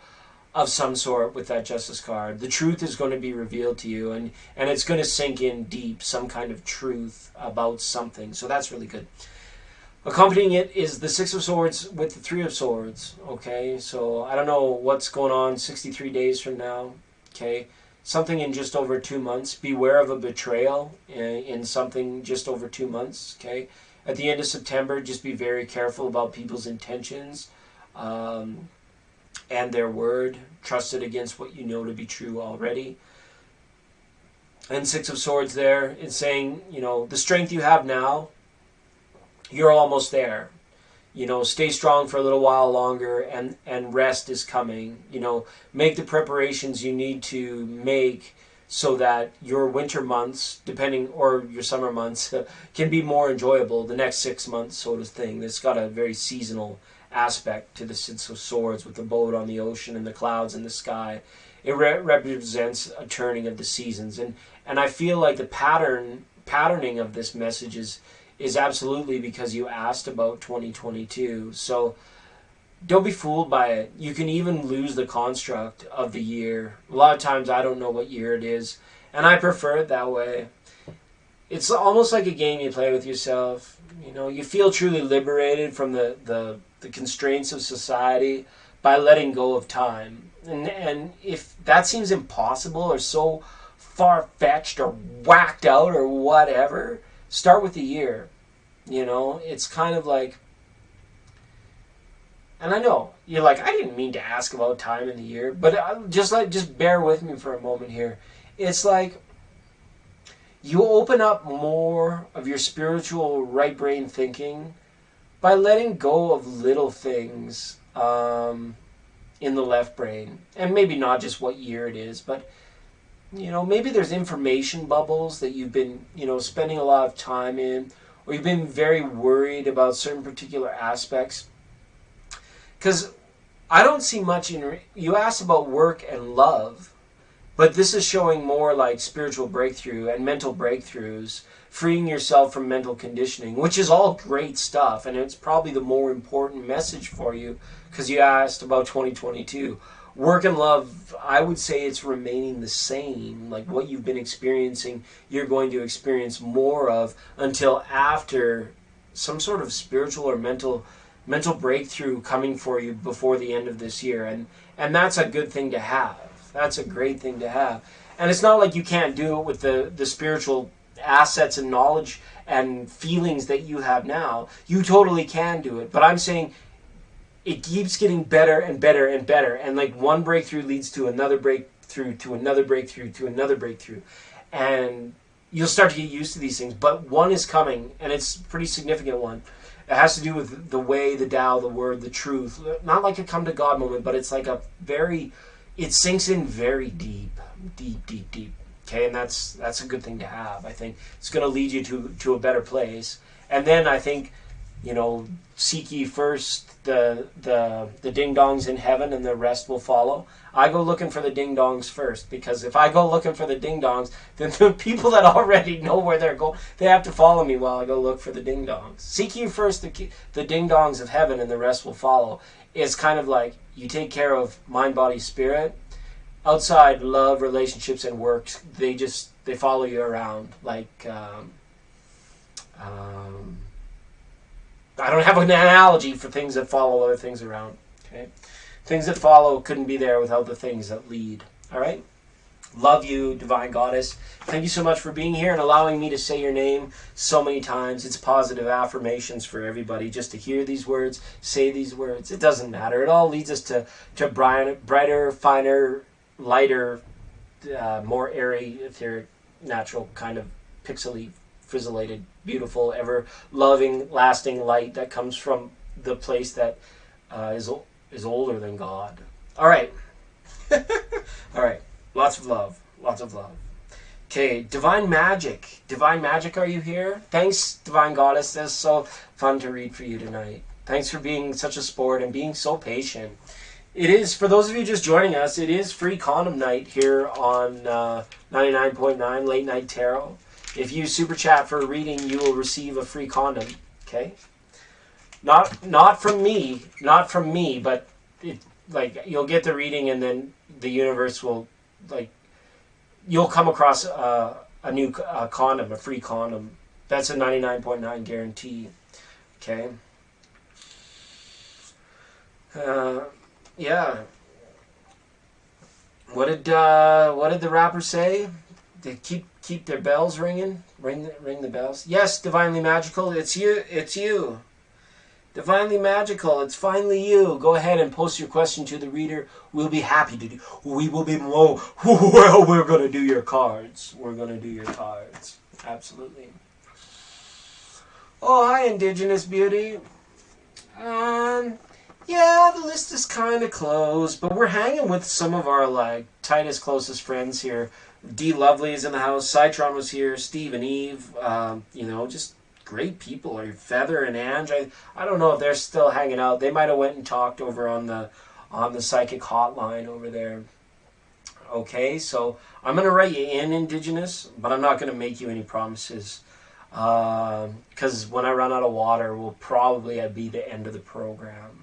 of some sort with that Justice card. The truth is going to be revealed to you, and it's going to sink in deep, some kind of truth about something. So that's really good. Accompanying it is the Six of Swords with the Three of Swords. Okay, so I don't know what's going on 63 days from now. Okay, something in just over 2 months. Beware of a betrayal in something just over 2 months. Okay, at the end of September, just be very careful about people's intentions and their word. Trust it against what you know to be true already. And Six of Swords there is saying, you know, the strength you have now, you're almost there. You know, stay strong for a little while longer, and rest is coming. You know, make the preparations you need to make so that your winter months, or your summer months, can be more enjoyable. The next 6 months sort of thing. It's got a very seasonal aspect to the Six of Swords with the boat on the ocean and the clouds in the sky. It represents a turning of the seasons. And I feel like the patterning of this message is absolutely because you asked about 2022. So don't be fooled by it. You can even lose the construct of the year. A lot of times I don't know what year it is, and I prefer it that way. It's almost like a game you play with yourself. You know, you feel truly liberated from the constraints of society by letting go of time. And if that seems impossible or so far-fetched or whacked out or whatever, start with the year. You know, it's kind of like, and I know you're like, I didn't mean to ask about time in the year, but just bear with me for a moment here. It's like you open up more of your spiritual right brain thinking by letting go of little things in the left brain, and maybe not just what year it is, but you know, maybe there's information bubbles that you've been, you know, spending a lot of time in, or you've been very worried about certain particular aspects. Because I don't see much in, you asked about work and love, but this is showing more like spiritual breakthrough and mental breakthroughs, freeing yourself from mental conditioning, which is all great stuff, and it's probably the more important message for you because you asked about 2022. Work and love, I would say it's remaining the same. Like what you've been experiencing, you're going to experience more of until after some sort of spiritual or mental breakthrough coming for you before the end of this year. And that's a good thing to have. That's a great thing to have. And it's not like you can't do it with the spiritual assets and knowledge and feelings that you have now. You totally can do it. But I'm saying it keeps getting better and better and better. And like one breakthrough leads to another breakthrough, to another breakthrough, to another breakthrough. And you'll start to get used to these things. But one is coming, and it's a pretty significant one. It has to do with the way, the Tao, the word, the truth. Not like a come to God moment, but it's like it sinks in very deep. Okay, and that's a good thing to have. I think it's going to lead you to a better place. And then I think, you know, seek ye first the ding-dongs in heaven, and the rest will follow. I go looking for the ding-dongs first, because if I go looking for the ding-dongs, then the people that already know where they're going, they have to follow me while I go look for the ding-dongs. Seek ye first the ding-dongs of heaven, and the rest will follow. It's kind of like you take care of mind, body, spirit. Outside, love, relationships, and work, they follow you around. Like, I don't have an analogy for things that follow other things around. Okay, things that follow couldn't be there without the things that lead. All right. Love you, Divine Goddess. Thank you so much for being here and allowing me to say your name so many times. It's positive affirmations for everybody just to hear these words, say these words. It doesn't matter. It all leads us to brighter, finer, lighter, more airy, etheric, natural kind of pixely, frizzlated, beautiful, ever loving, lasting light that comes from the place that is older than God. All right. All right. Lots of love. Lots of love. Okay, Divine Magic. Divine Magic, are you here? Thanks, Divine Goddess. That's so fun to read for you tonight. Thanks for being such a sport and being so patient. It is, for those of you just joining us, it is free condom night here on 99.9 Late Night Tarot. If you super chat for a reading, you will receive a free condom. Okay? Not from me, but like you'll get the reading, and then the universe will, like, you'll come across a new condom, a free condom. That's a 99.9 guarantee. Okay. Yeah. What did the rapper say? They keep their bells ringing. Ring the bells. Yes, divinely magical. It's you. It's you. Divinely magical. It's finally you. Go ahead and post your question to the reader. We'll be happy to do. We will be more. Well, we're gonna do your cards. We're gonna do your cards. Absolutely. Oh, hi, Indigenous Beauty. Yeah, the list is kind of closed, but we're hanging with some of our like tightest, closest friends here. D Lovely is in the house. Citron was here. Steve and Eve. You know, just great people. Or Feather and Ange. I don't know if they're still hanging out. They might have went and talked over on the psychic hotline over there. Okay, so I'm gonna write you in, Indigenous, but I'm not gonna make you any promises. Because when I run out of water will probably be the end of the program.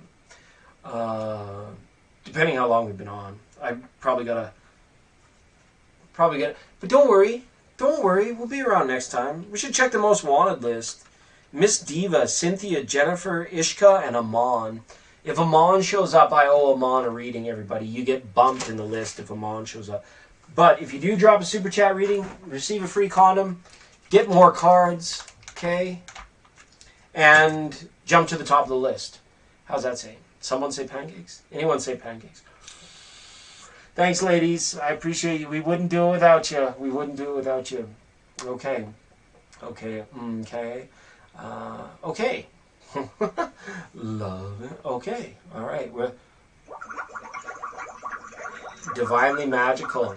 Depending how long we've been on. I probably gotta, but don't worry, we'll be around next time. We should check the most wanted list. Miss Diva, Cynthia, Jennifer, Ishka, and Amon. If Amon shows up, I owe Amon a reading, everybody. You get bumped in the list if Amon shows up. But if you do drop a super chat reading, receive a free condom, get more cards, okay? And jump to the top of the list. How's that saying? Someone say pancakes? Anyone say pancakes? Thanks, ladies. I appreciate you. We wouldn't do it without you. We wouldn't do it without you. Okay. Okay. Okay. Okay. Love it. Okay. All right. We're divinely magical.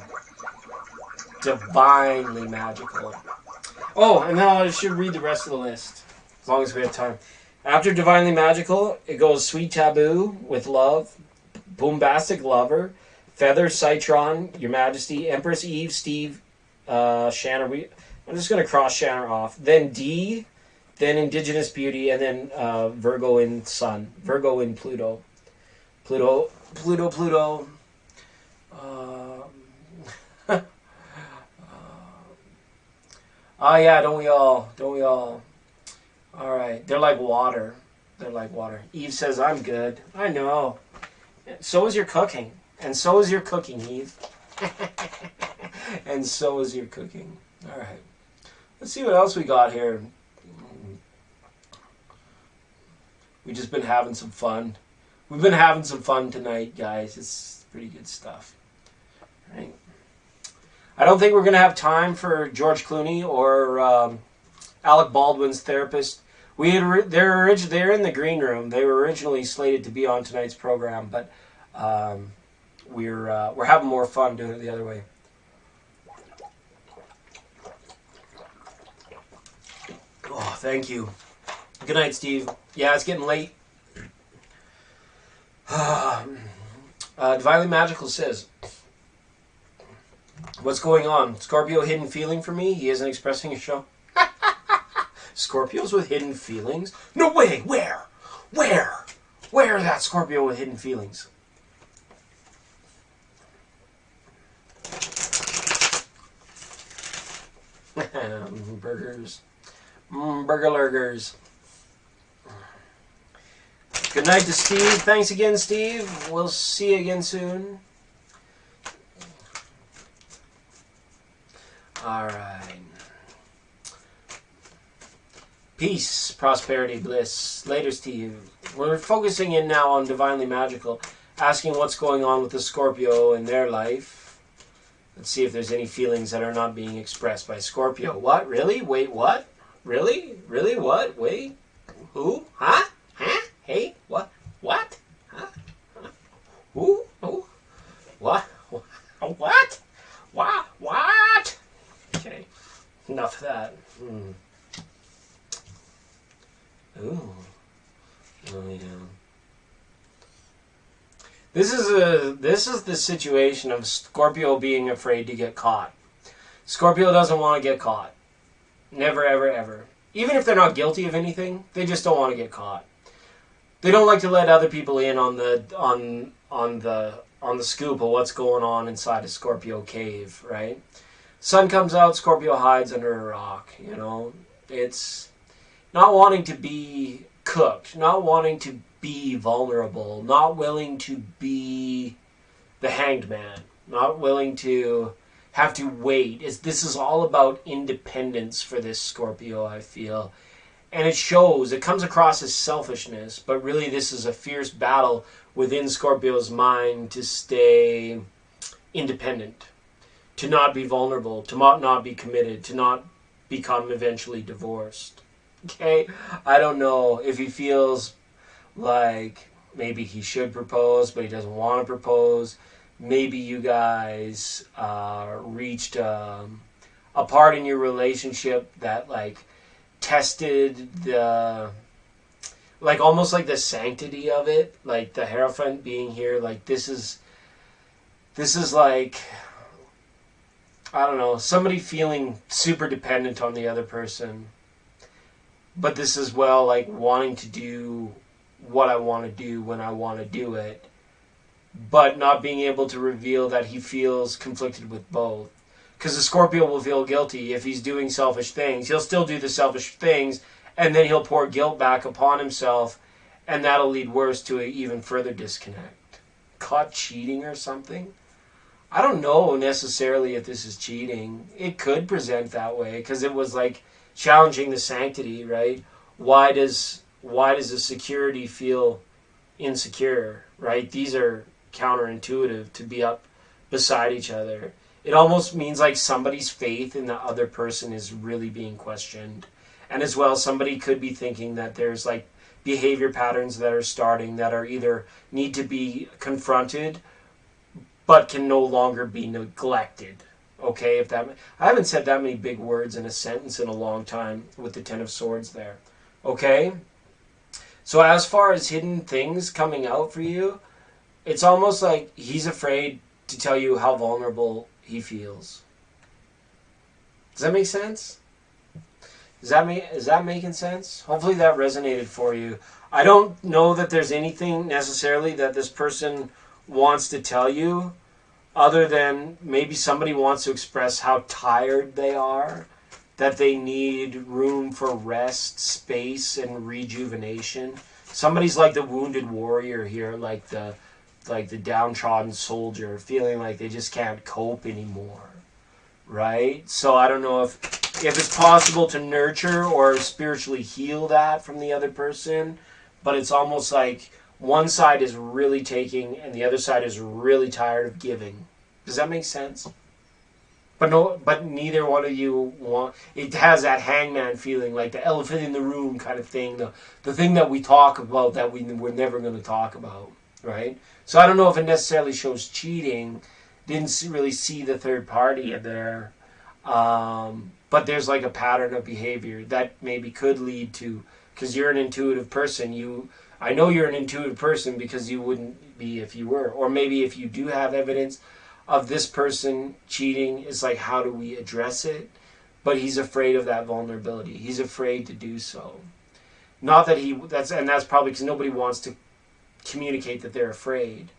Divinely magical. Oh, and now I should read the rest of the list, as long as we have time. After divinely magical, it goes sweet taboo with love, bombastic lover, Feather, Citron, Your Majesty, Empress Eve, Steve, Shanna. I'm just going to cross Shanna off. Then D, then Indigenous Beauty, and then Virgo in Sun. Virgo in Pluto. Pluto. Oh yeah, don't we all? All right, they're like water. Eve says, I'm good. I know. So is your cooking. And so is your cooking, Eve. And so is your cooking. All right. Let's see what else we got here. We've just been having some fun. We've been having some fun tonight, guys. It's pretty good stuff. All right. I don't think we're going to have time for George Clooney or Alec Baldwin's therapist. They're in the green room. They were originally slated to be on tonight's program, but we're having more fun doing it the other way. Oh, thank you. Good night, Steve. Yeah, it's getting late. Divinely Magical says, what's going on? Scorpio hidden feeling for me? He isn't expressing a show. Scorpios with hidden feelings? No way! Where? Where is that Scorpio with hidden feelings? Burgers. Burgerlurgers. Good night to Steve. Thanks again, Steve. We'll see you again soon. All right. Peace, prosperity, bliss. Later, Steve. We're focusing in now on Divinely Magical, asking what's going on with the Scorpio in their life. Let's see if there's any feelings that are not being expressed by Scorpio. What? Really? Wait, what? Really? Really? What? Wait? Who? Huh? Huh? Hey? What? What? Huh? Who? Who? What? What? What? What? Okay. Enough of that. Ooh. Oh yeah. This is the situation of Scorpio being afraid to get caught. Scorpio doesn't want to get caught. Never, ever, ever. Even if they're not guilty of anything, they just don't want to get caught. They don't like to let other people in on the scoop of what's going on inside a Scorpio cave, right? Sun comes out, Scorpio hides under a rock, you know. It's not wanting to be cooked, not wanting to be vulnerable, not willing to be the hanged man, not willing to have to wait. This is all about independence for this Scorpio, I feel. And it shows, it comes across as selfishness, but really this is a fierce battle within Scorpio's mind to stay independent, to not be vulnerable, to not be committed, to not become eventually divorced. Okay? I don't know if he feels like maybe he should propose, but he doesn't want to propose. Maybe you guys reached a part in your relationship that like tested the, like almost like the sanctity of it, like the Hierophant being here, like this is like, I don't know, somebody feeling super dependent on the other person, but this is, well, like wanting to do what I want to do when I want to do it, but not being able to reveal that he feels conflicted with both. Because the Scorpio will feel guilty if he's doing selfish things. He'll still do the selfish things, and then he'll pour guilt back upon himself, and that'll lead worse to an even further disconnect. Caught cheating or something? I don't know necessarily if this is cheating. It could present that way, because it was like challenging the sanctity, right? Why does the security feel insecure, right? These are counterintuitive, to be up beside each other. It almost means like somebody's faith in the other person is really being questioned. And as well, somebody could be thinking that there's like behavior patterns that are starting that are either need to be confronted but can no longer be neglected. Okay, if that, I haven't said that many big words in a sentence in a long time with the Ten of Swords there. Okay? So as far as hidden things coming out for you, it's almost like he's afraid to tell you how vulnerable he feels. Does that make sense? Is that making sense? Hopefully that resonated for you. I don't know that there's anything necessarily that this person wants to tell you other than maybe somebody wants to express how tired they are, that they need room for rest, space, and rejuvenation. Somebody's like the wounded warrior here, like the downtrodden soldier, feeling like they just can't cope anymore, right? So I don't know if it's possible to nurture or spiritually heal that from the other person, but it's almost like one side is really taking and the other side is really tired of giving. Does that make sense? But neither one of you want. It has that hangman feeling, like the elephant in the room kind of thing. The thing that we talk about that we're never going to talk about, right? So I don't know if it necessarily shows cheating. Didn't really see the third party in there, but there's like a pattern of behavior that maybe could lead to, because you're an intuitive person. I know you're an intuitive person because you wouldn't be if you were, or maybe if you do have evidence of this person cheating, it's like, how do we address it? But he's afraid of that vulnerability. He's afraid to do so. Not that that's probably because nobody wants to communicate that they're afraid.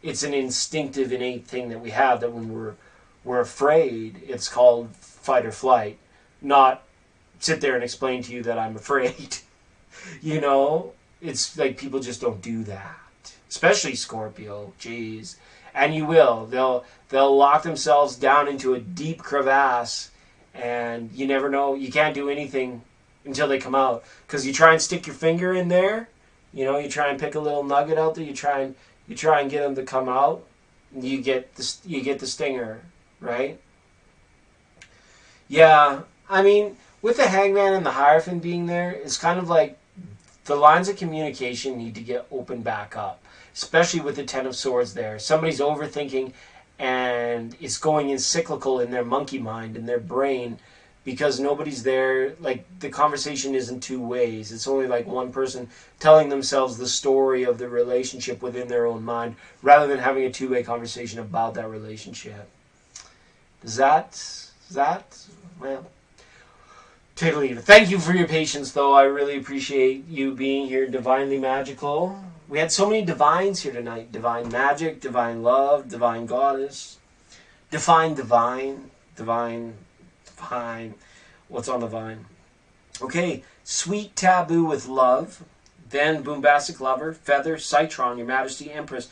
It's an instinctive, innate thing that we have, that when we're afraid, it's called fight or flight. Not sit there and explain to you that I'm afraid. You know, it's like people just don't do that. Especially Scorpio, jeez. And you will. They'll lock themselves down into a deep crevasse, and you never know. You can't do anything until they come out. Because you try and stick your finger in there, you know, you try and pick a little nugget out there, you try and get them to come out, you get the stinger, right? Yeah, I mean, with the Hangman and the Hierophant being there, it's kind of like the lines of communication need to get opened back up. Especially with the Ten of Swords there. Somebody's overthinking and it's going in cyclical in their monkey mind, in their brain, because nobody's there. Like, the conversation isn't two ways. It's only like one person telling themselves the story of the relationship within their own mind, rather than having a two-way conversation about that relationship. Well, take a leave. Thank you for your patience, though. I really appreciate you being here, Divinely Magical. We had so many divines here tonight. Divine magic, divine love, divine goddess, divine. What's on the vine? Okay, sweet taboo with love. Then Boombastic Lover, Feather, Citron, Your Majesty, Empress,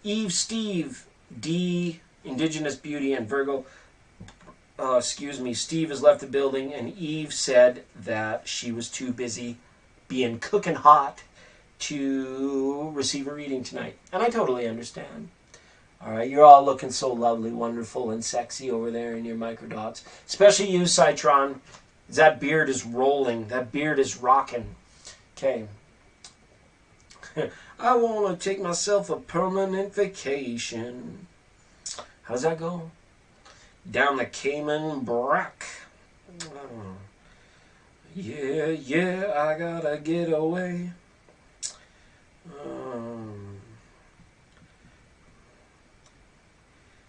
Eve, Steve, D, Indigenous Beauty, and Virgo. Steve has left the building, and Eve said that she was too busy being cooking hot to receive a reading tonight. And I totally understand. All right, you're all looking so lovely, wonderful, and sexy over there in your microdots. Especially you, Citron. That beard is rolling. That beard is rocking. Okay. I want to take myself a permanent vacation. How's that go? Down the Cayman Brack. Oh. Yeah, I gotta get away.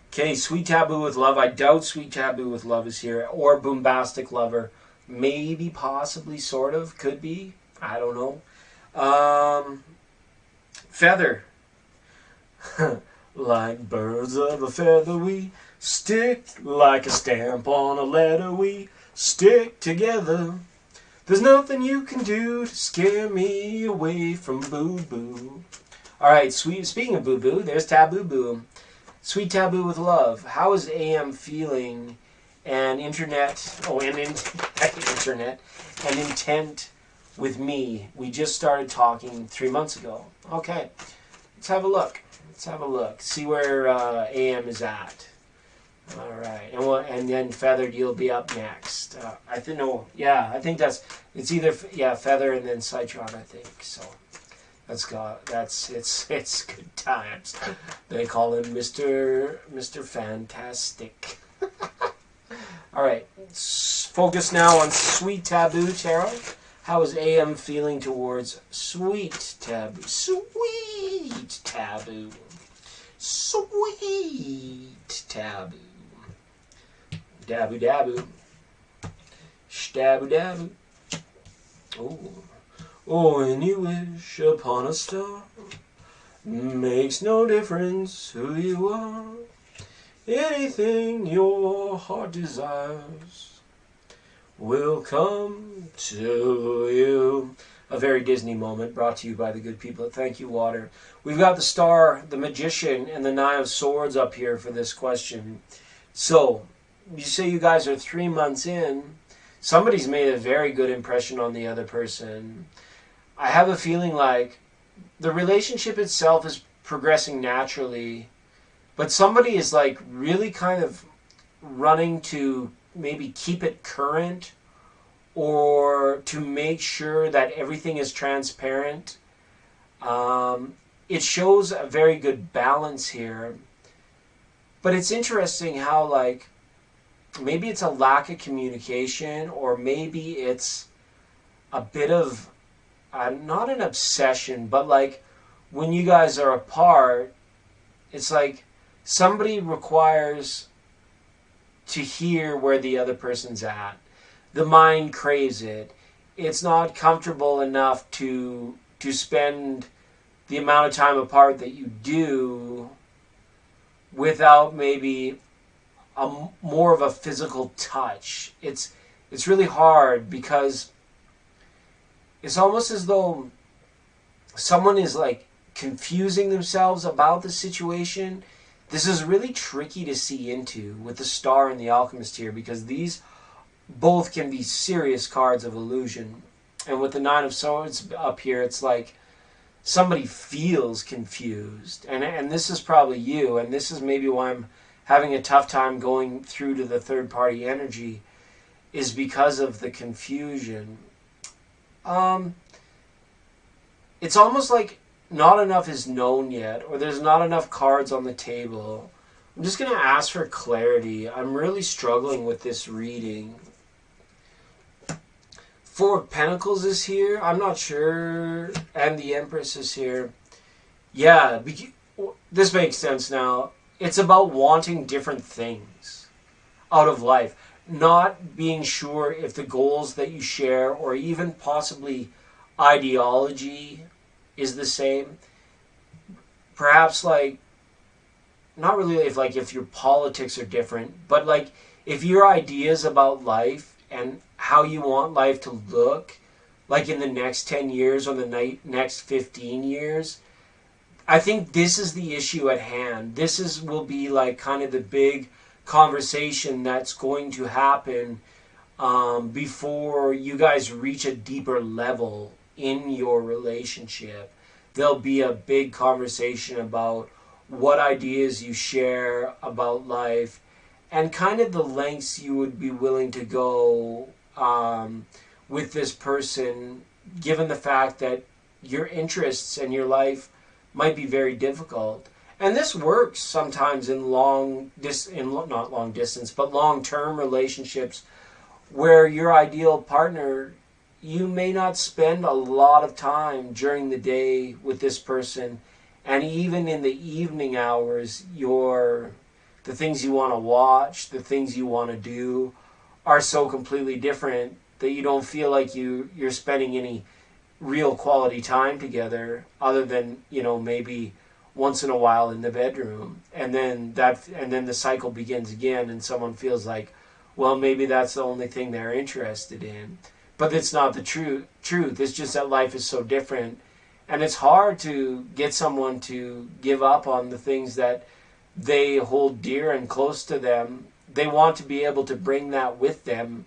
Okay, Sweet Taboo with Love. I doubt Sweet Taboo with Love is here. Or Boombastic Lover. Maybe, possibly, sort of. Could be. I don't know. Feather. Like birds of a feather we stick. Like a stamp on a letter we stick together. There's nothing you can do to scare me away from Boo Boo. Alright, speaking of Boo Boo, there's Taboo Boo. Sweet Taboo with Love. How is AM feeling and internet and intent with me? We just started talking 3 months ago. Okay, let's have a look. See where AM is at. All right, and then Feathered, you'll be up next. I think it's either Feather and then Citron. I think so. It's good times. They call him Mr. Fantastic. All right, focus now on Sweet Taboo Tarot. How is AM feeling towards Sweet Taboo? Sweet Taboo. Sweet Taboo. Daboo daboo. Staboo daboo. Oh, any wish upon a star makes no difference who you are. Anything your heart desires will come to you. A very Disney moment brought to you by the good people at Thank You Water. We've got the Star, the Magician, and the Nine of Swords up here for this question. So, you say you guys are 3 months in. Somebody's made a very good impression on the other person. I have a feeling like the relationship itself is progressing naturally, but somebody is like really kind of running to maybe keep it current or to make sure that everything is transparent. It shows a very good balance here. But it's interesting how like maybe it's a lack of communication, or maybe it's a bit of not an obsession, but like when you guys are apart, it's like somebody requires to hear where the other person's at. The mind craves it. It's not comfortable enough to spend the amount of time apart that you do without maybe more of a physical touch. It's really hard because it's almost as though someone is like confusing themselves about the situation. This is really tricky to see into with the Star and the Alchemist here, because these both can be serious cards of illusion. And with the Nine of Swords up here, it's like somebody feels confused. And this is probably you, and this is maybe why I'm having a tough time going through to the third party energy, is because of the confusion. It's almost like not enough is known yet, or there's not enough cards on the table. I'm just going to ask for clarity. I'm really struggling with this reading. Four of Pentacles is here. I'm not sure. And the Empress is here. Yeah, this makes sense now. It's about wanting different things out of life. Not being sure if the goals that you share, or even possibly ideology, is the same. Perhaps like, not really if your politics are different, but if your ideas about life and how you want life to look, like in the next 10 years or the next 15 years. I think this is the issue at hand. Will be like kind of the big conversation that's going to happen before you guys reach a deeper level in your relationship. There'll be a big conversation about what ideas you share about life and kind of the lengths you would be willing to go with this person, given the fact that your interests and your life might be very difficult. And this works sometimes in not long distance, but long-term relationships where your ideal partner, you may not spend a lot of time during the day with this person, and even in the evening hours, the things you want to watch, the things you want to do are so completely different that you don't feel like you're spending any real quality time together other than, maybe once in a while in the bedroom. And then the cycle begins again and someone feels like, well, maybe that's the only thing they're interested in. But it's not the truth. It's just that life is so different. And it's hard to get someone to give up on the things that they hold dear and close to them. They want to be able to bring that with them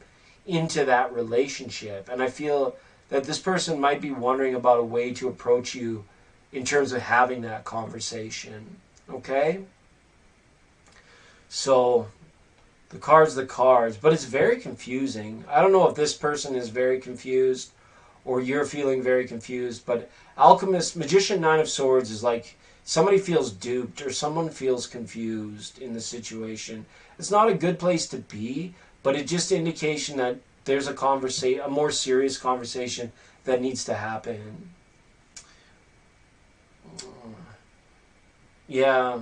into that relationship. And I feel that this person might be wondering about a way to approach you in terms of having that conversation. Okay? So, the cards, but it's very confusing. I don't know if this person is very confused or you're feeling very confused, but Alchemist, Magician, Nine of Swords is like somebody feels duped or someone feels confused in the situation. It's not a good place to be, but it's just indication that there's a more serious conversation that needs to happen. Yeah.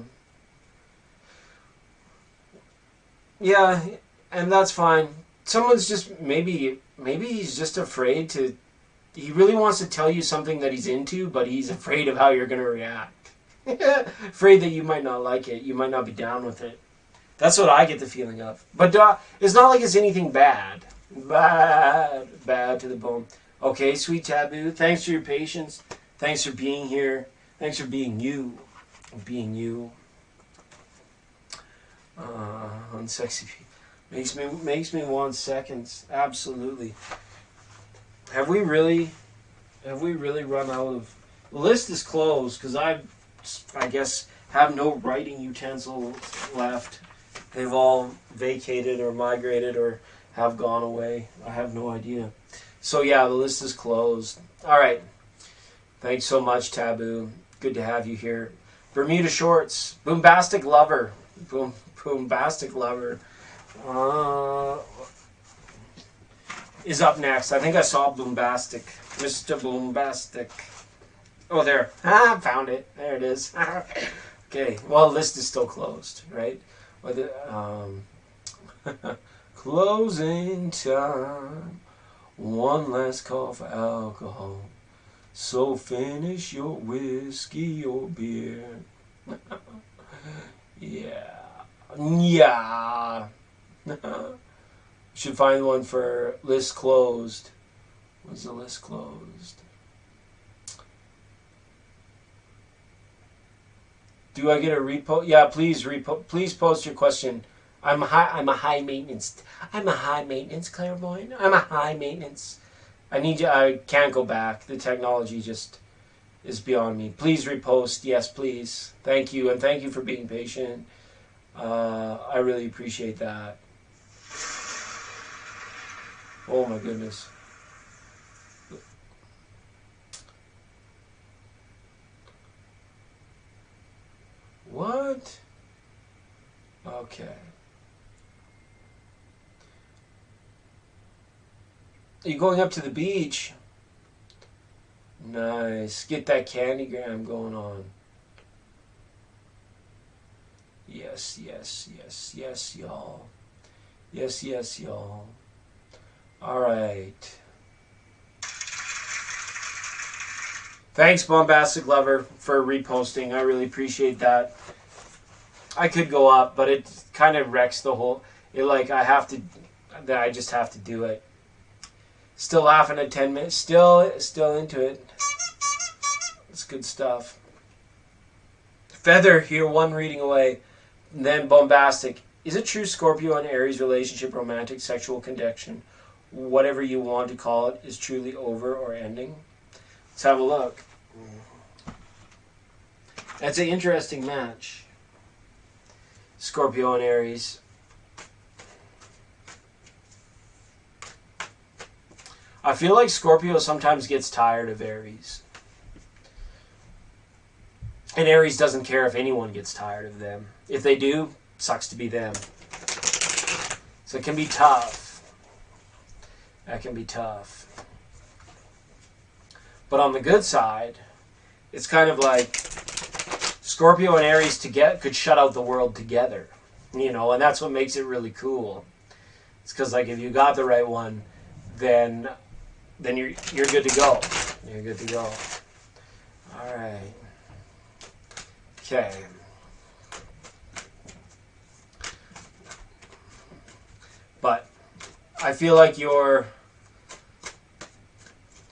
Yeah, and that's fine. Someone's just, maybe he's just afraid to, he really wants to tell you something that he's into, but he's afraid of how you're going to react. Afraid that you might not like it, you might not be down with it. That's what I get the feeling of. But it's not like it's anything bad. Bad to the bone. Okay, sweet Taboo, thanks for your patience. Thanks for being here. Thanks for being you. Being you. Unsexy makes me want seconds. Absolutely. Have we really run out of? The list is closed because I guess have no writing utensils left. They've all vacated or migrated or have gone away. I have no idea. So yeah, the list is closed. All right. Thanks so much, Taboo. Good to have you here. Bermuda Shorts, Boombastic Lover. Boombastic Lover is up next. I think I saw Boombastic. Mr. Boombastic. Oh, there. Found it. There it is. Okay. Well, the list is still closed, right? Closing time. One last call for alcohol. So finish your whiskey or beer. Yeah. Should find one for list closed. Was the list closed? Do I get a repost? Yeah, please please post your question. I'm a high maintenance clairvoyant. I'm a high maintenance. I can't go back. The technology just is beyond me. Please repost. Yes, please. Thank you, and thank you for being patient. I really appreciate that. Oh my goodness. What? Okay. Are you going up to the beach? Nice. Get that candygram going on. Yes, y'all. Yes, y'all. All right. Thanks, Bombastic Lover, for reposting. I really appreciate that. I could go up, but it kind of wrecks the whole... I just have to do it. Still laughing at 10 minutes. Still into it. It's good stuff. Feather here, one reading away. And then bombastic. Is it true Scorpio and Aries relationship, romantic, sexual connection, whatever you want to call it, is truly over or ending? Let's have a look. That's an interesting match. Scorpio and Aries. I feel like Scorpio sometimes gets tired of Aries. And Aries doesn't care if anyone gets tired of them. If they do, sucks to be them. So it can be tough. That can be tough. But on the good side, it's kind of like Scorpio and Aries could shut out the world together. You know, and that's what makes it really cool. It's because, like, if you got the right one, then you're good to go. You're good to go. All right. Okay. But I feel like it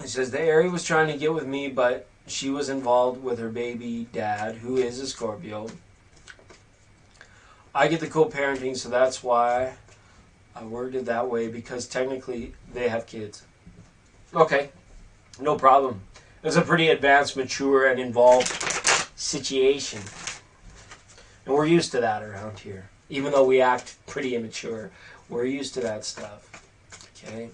says the Aries was trying to get with me, but she was involved with her baby dad, who is a Scorpio. I get the co-parenting, so that's why I worded it that way, because technically they have kids. Okay, no problem. It's a pretty advanced, mature, and involved situation. And we're used to that around here. Even though we act pretty immature, we're used to that stuff. Okay?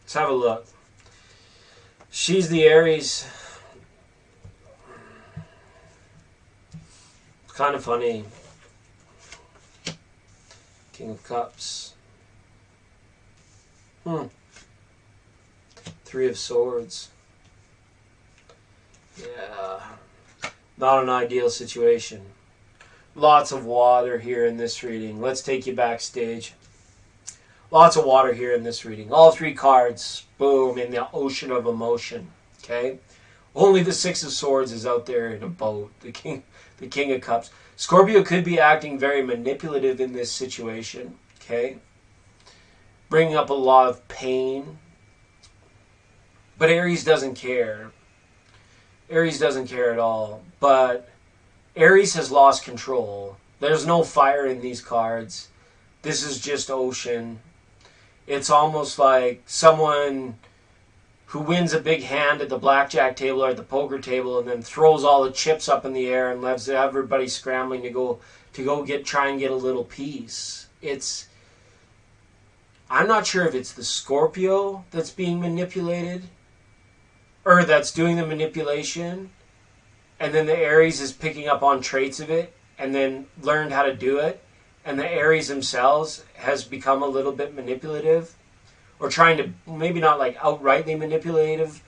Let's have a look. She's the Aries. Kind of funny. King of Cups. Three of Swords. Yeah. Not an ideal situation. Lots of water here in this reading. Let's take you backstage. Lots of water here in this reading. All three cards, boom, in the ocean of emotion. Okay? Only the Six of Swords is out there in a boat. The King of Cups. Scorpio could be acting very manipulative in this situation. Okay? Bringing up a lot of pain. But Aries doesn't care. Aries doesn't care at all. But Aries has lost control. There's no fire in these cards. This is just ocean. It's almost like someone who wins a big hand at the blackjack table or at the poker table and then throws all the chips up in the air and leaves everybody scrambling to go try and get a little piece. I'm not sure if it's the Scorpio that's being manipulated or that's doing the manipulation, and then the Aries is picking up on traits of it and then learned how to do it, and the Aries themselves has become a little bit manipulative, or trying to, maybe not like outrightly manipulative,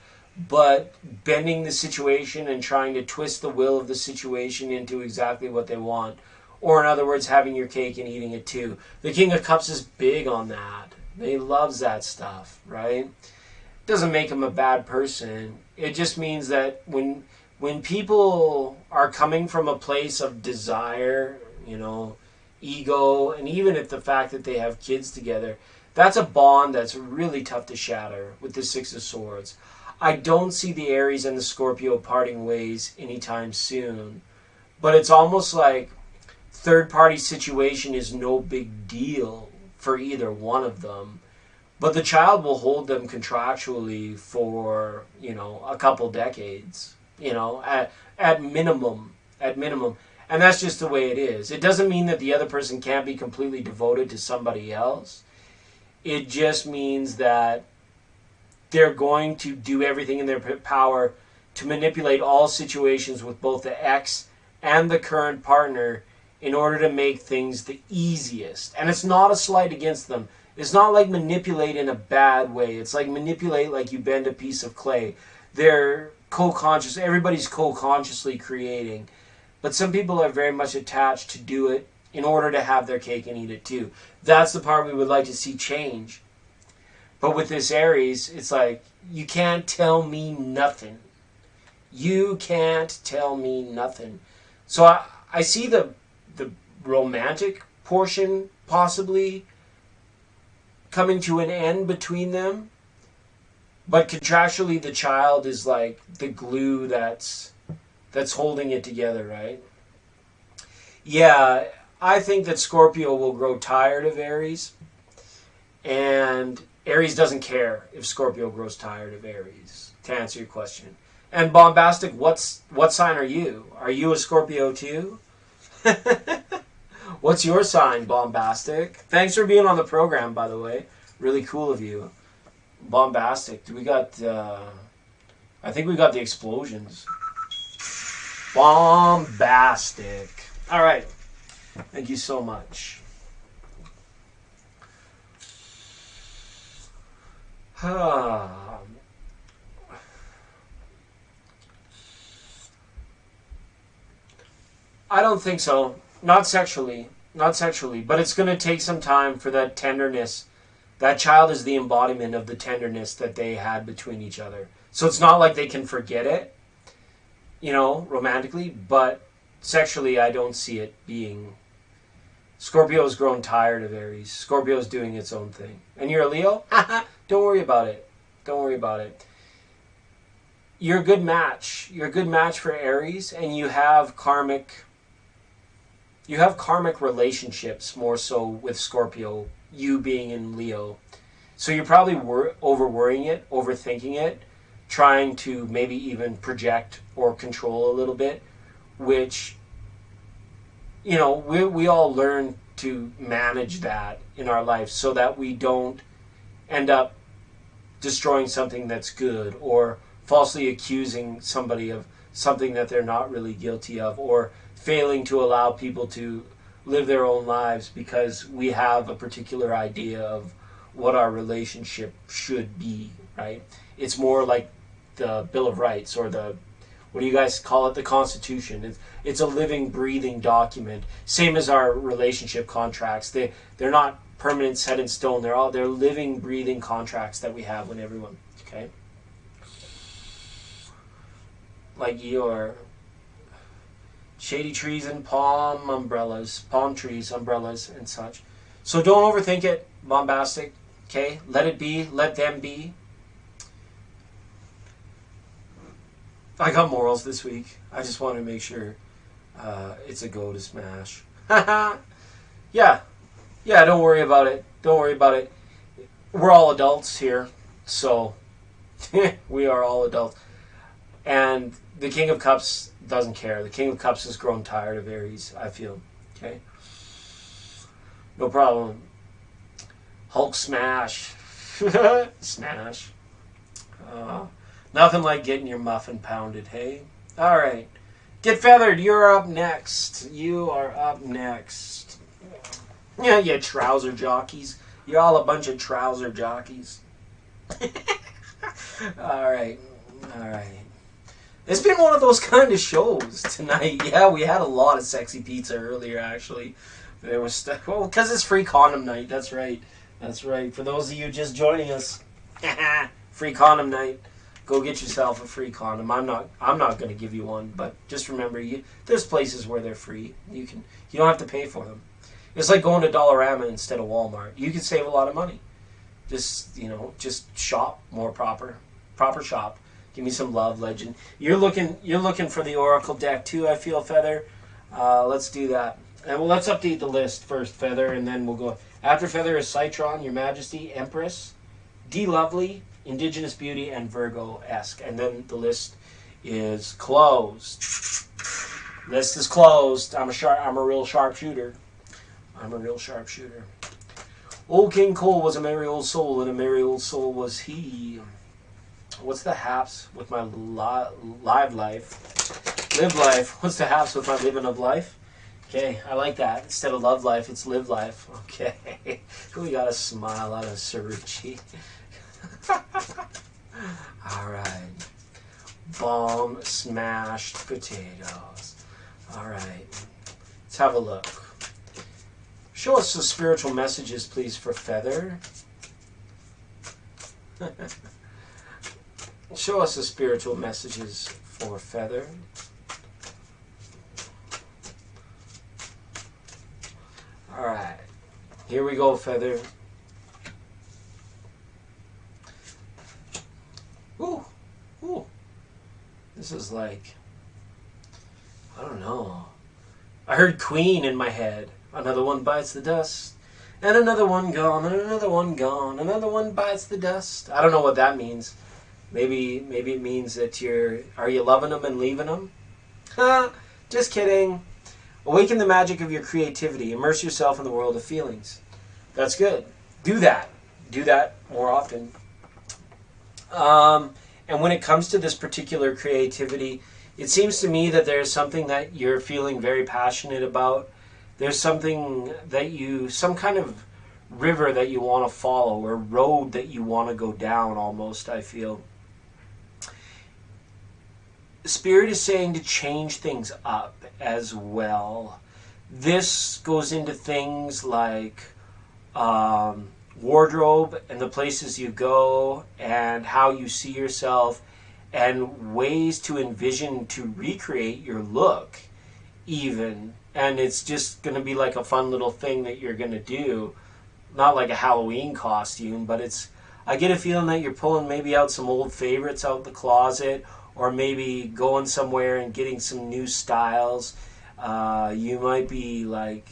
but bending the situation and trying to twist the will of the situation into exactly what they want. Or in other words, having your cake and eating it too. The King of Cups is big on that. He loves that stuff, right? Doesn't make him a bad person. It just means that when people are coming from a place of desire, ego, and even if the fact that they have kids together, that's a bond that's really tough to shatter with the Six of Swords. I don't see the Aries and the Scorpio parting ways anytime soon, but it's almost like third-party situation is no big deal for either one of them. But the child will hold them contractually for, a couple decades, at minimum. And that's just the way it is. It doesn't mean that the other person can't be completely devoted to somebody else. It just means that they're going to do everything in their power to manipulate all situations with both the ex and the current partner in order to make things the easiest. And it's not a slight against them. It's not like manipulate in a bad way. It's like manipulate like you bend a piece of clay. They're co-conscious. Everybody's co-consciously creating. But some people are very much attached to do it in order to have their cake and eat it too. That's the part we would like to see change. But with this Aries, it's like, you can't tell me nothing. You can't tell me nothing. So I see the romantic portion possibly coming to an end between them, but contractually the child is like the glue that's holding it together, right? Yeah, I think that Scorpio will grow tired of Aries, and Aries doesn't care if Scorpio grows tired of Aries, to answer your question. And Bombastic, what sign are you? Are you a Scorpio too? What's your sign, Bombastic? Thanks for being on the program, by the way. Really cool of you. Bombastic. We got, I think we got the explosions. Bombastic. All right. Thank you so much. I don't think so. Not sexually. Not sexually. But it's going to take some time for that tenderness. That child is the embodiment of the tenderness that they had between each other. So it's not like they can forget it, you know, romantically. But sexually, I don't see it being... Scorpio's grown tired of Aries. Scorpio's doing its own thing. And you're a Leo? Don't worry about it. Don't worry about it. You're a good match. You're a good match for Aries, and you have karmic relationships more so with Scorpio, you being in Leo. So you're probably over-worrying it, overthinking it, trying to maybe even project or control a little bit, which, you know, we all learn to manage that in our life so that we don't end up destroying something that's good, or falsely accusing somebody of something that they're not really guilty of, or failing to allow people to live their own lives because we have a particular idea of what our relationship should be, right? It's more like the Bill of Rights, or the, what do you guys call it? The Constitution. It's a living, breathing document. Same as our relationship contracts. They're not permanent, set in stone. They're living, breathing contracts that we have with everyone. Okay? Like your shady trees and palm trees, umbrellas, and such. So don't overthink it, Bombastic. Okay? Let it be. Let them be. I got morals this week. I just want to make sure it's a go to smash. Yeah. Yeah, don't worry about it. Don't worry about it. We're all adults here. So, we are all adults. And the King of Cups doesn't care. The King of Cups has grown tired of Aries, I feel. Okay? No problem. Hulk smash. Smash. Nothing like getting your muffin pounded, hey? Alright. Get Feathered, you're up next. You are up next. Yeah, you trouser jockeys. You're all a bunch of trouser jockeys. Alright. Alright. It's been one of those kind of shows tonight. Yeah, we had a lot of sexy pizza earlier, actually. There was stuff. Well, because it's free condom night. That's right. That's right. For those of you just joining us, free condom night. Go get yourself a free condom. I'm not going to give you one, but just remember, there's places where they're free. You don't have to pay for them. It's like going to Dollarama instead of Walmart. You can save a lot of money. Just shop more proper shop. Give me some love, legend. You're looking for the Oracle deck too, I feel, Feather. Let's do that. And well, let's update the list first, Feather, and then we'll go. After Feather is Citron, Your Majesty, Empress, D Lovely, Indigenous Beauty, and Virgo-esque. And then the list is closed. List is closed. I'm a real sharpshooter. I'm a real sharpshooter. Old King Cole was a merry old soul, and a merry old soul was he. What's the haps with my live life? Live life. What's the haps with my living of life? Okay, I like that. Instead of love life, it's live life. Okay. We got a smile out of Sarucci. Alright. Bomb smashed potatoes. Alright. Let's have a look. Show us the spiritual messages, please, for Feather. Show us the spiritual messages for Feather. Here we go, Feather. Ooh. Ooh. This is like, I don't know. I heard Queen in my head. Another one bites the dust. And another one gone, and another one gone. Another one bites the dust. I don't know what that means. Maybe it means that are you loving them and leaving them? Just kidding. Awaken the magic of your creativity. Immerse yourself in the world of feelings. That's good. Do that. Do that more often. And when it comes to this particular creativity, it seems to me that there's something that you're feeling very passionate about. There's something that some kind of river that you want to follow, or road that you want to go down almost, I feel. Spirit is saying to change things up as well. This goes into things like wardrobe and the places you go and how you see yourself, and ways to envision to recreate your look even. And it's just going to be like a fun little thing that you're going to do. Not like a Halloween costume, but I get a feeling that you're pulling maybe out some old favorites out the closet, or maybe going somewhere and getting some new styles. You might be like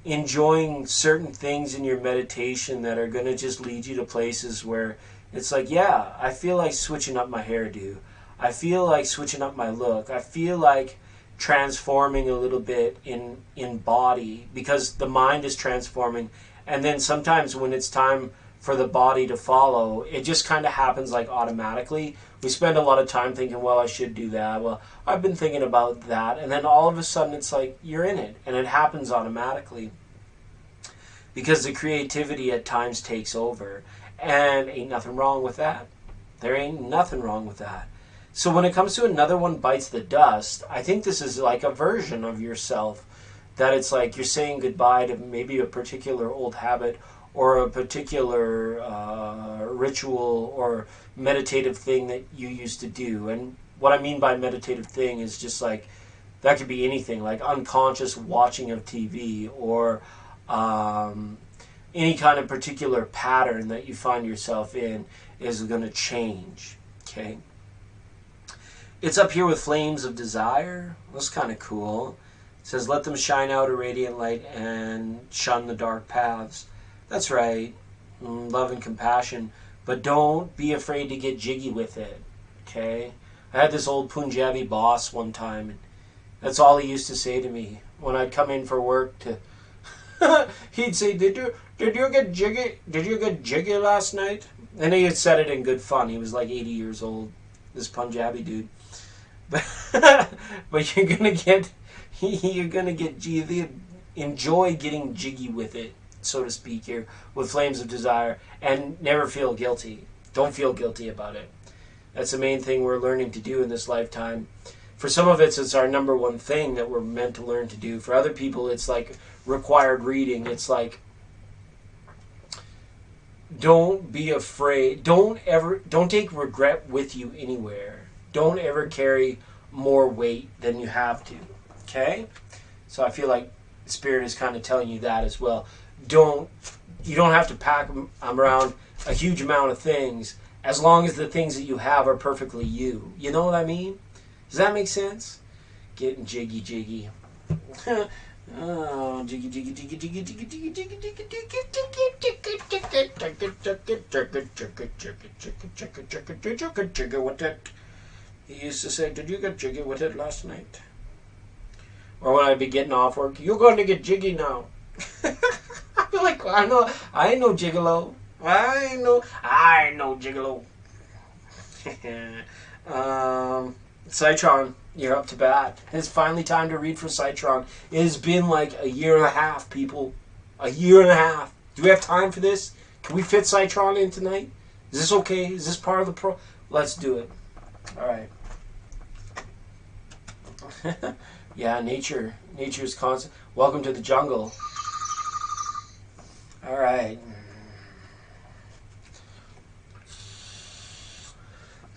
enjoying certain things in your meditation that are going to just lead you to places where it's like, yeah, I feel like switching up my hairdo. I feel like switching up my look. I feel like transforming a little bit in body, because the mind is transforming. And then sometimes when it's time for the body to follow, it just kind of happens like automatically. We spend a lot of time thinking, well, I should do that. Well, I've been thinking about that. And then all of a sudden it's like you're in it, and it happens automatically. Because the creativity at times takes over. And ain't nothing wrong with that. There ain't nothing wrong with that. So when it comes to another one bites the dust, I think this is like a version of yourself. That it's like you're saying goodbye to maybe a particular old habit, or a particular ritual or meditative thing that you used to do. And what I mean by meditative thing is just like, that could be anything, like unconscious watching of TV, or any kind of particular pattern that you find yourself in is going to change. Okay? It's up here with flames of desire. That's kind of cool. It says, let them shine out a radiant light and shun the dark paths. That's right. Love and compassion. But don't be afraid to get jiggy with it. Okay? I had this old Punjabi boss one time, and that's all he used to say to me when I'd come in for work. He'd say, did you get jiggy? Did you get jiggy last night? And he had said it in good fun. He was like 80 years old, this Punjabi dude. But you're gonna get enjoy getting jiggy with it, so to speak, here with flames of desire, and never feel guilty. Don't feel guilty about it. That's the main thing we're learning to do in this lifetime. For some of it's our number one thing that we're meant to learn to do. For other people, it's like required reading. It's like, don't be afraid. Don't take regret with you anywhere. Don't ever carry more weight than you have to. Okay? So I feel like Spirit is kind of telling you that as well. You don't have to pack around a huge amount of things, as long as the things that you have are perfectly you. You know what I mean? Does that make sense? Getting jiggy. Oh, jiggy. With it. He used to say, did you get jiggy with it last night? Or when I'd be getting off work, you're going to get jiggy now. I'd be like, I ain't no gigolo. I ain't no gigolo. Citron, you're up to bat. It's finally time to read for Citron. It has been like a year and a half, people. A year and a half. Do we have time for this? Can we fit Citron in tonight? Is this okay? Is this part of the pro? Let's do it. All right. Yeah, nature is constant. Welcome to the jungle. All right.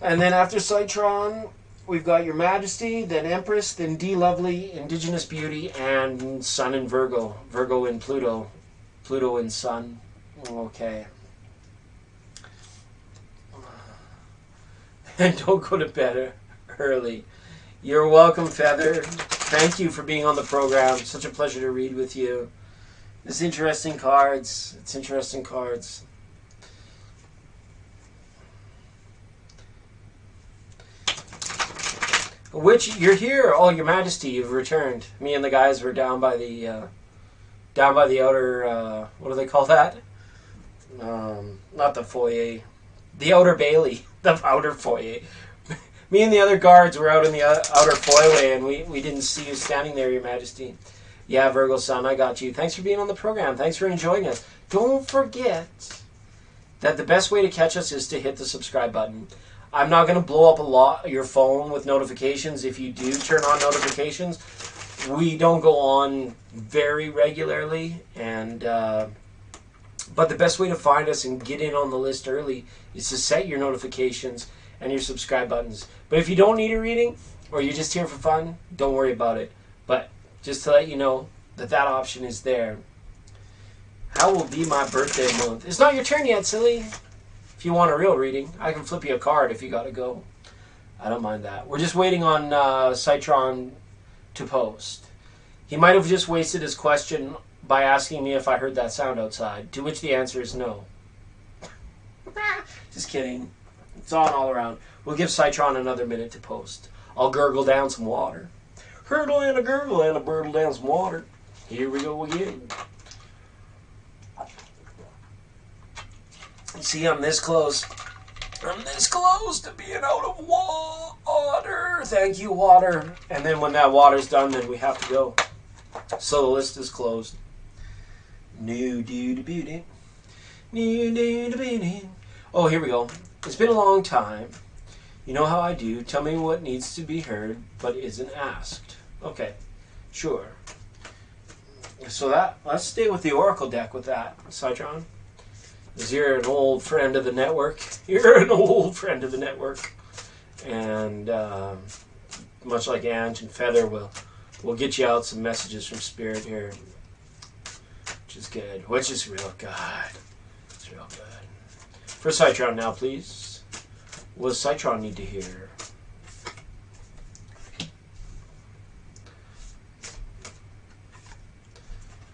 And then after Citron, we've got Your Majesty, then Empress, then D Lovely, Indigenous Beauty, and Sun in Virgo. Virgo in Pluto. Pluto and Sun. Okay. And don't go to bed early. You're welcome, Feather. Thank you for being on the program. Such a pleasure to read with you. It's interesting cards. It's interesting cards. Which, you're here. Oh, Your Majesty, you've returned. Me and the guys were down by the outer, what do they call that? Not the foyer. The outer bailey. The outer foyer. Me and the other guards were out in the outer foyer, and we didn't see you standing there, Your Majesty. Yeah, Virgo Sun, I got you. Thanks for being on the program. Thanks for enjoying us. Don't forget that the best way to catch us is to hit the subscribe button. I'm not going to blow up your phone with notifications. If you do turn on notifications, we don't go on very regularly, and but the best way to find us and get in on the list early is to set your notifications and your subscribe buttons. But if you don't need a reading, or you're just here for fun, don't worry about it. But just to let you know that option is there. How will be my birthday month? It's not your turn yet, silly. If you want a real reading, I can flip you a card if you gotta go. I don't mind that. We're just waiting on Citron to post. He might have just wasted his question by asking me if I heard that sound outside, to which the answer is no. Just kidding. It's on all around. We'll give Citron another minute to post. I'll gurgle down some water. Hurdle and a gurgle and a burgle down some water. Here we go again. See, I'm this close. I'm this close to being out of water. Thank you, water. And then when that water's done, then we have to go. So the list is closed. New dude beauty. New dude beauty. Oh, here we go. It's been a long time. You know how I do. Tell me what needs to be heard but isn't asked. Okay, sure. So let's stay with the Oracle deck with that, Citron. Because you're an old friend of the network. You're an old friend of the network. And much like Ange and Feather, we'll get you out some messages from Spirit here. Which is good. Which is real good. It's real good. For Citron now, please. What does Citron need to hear?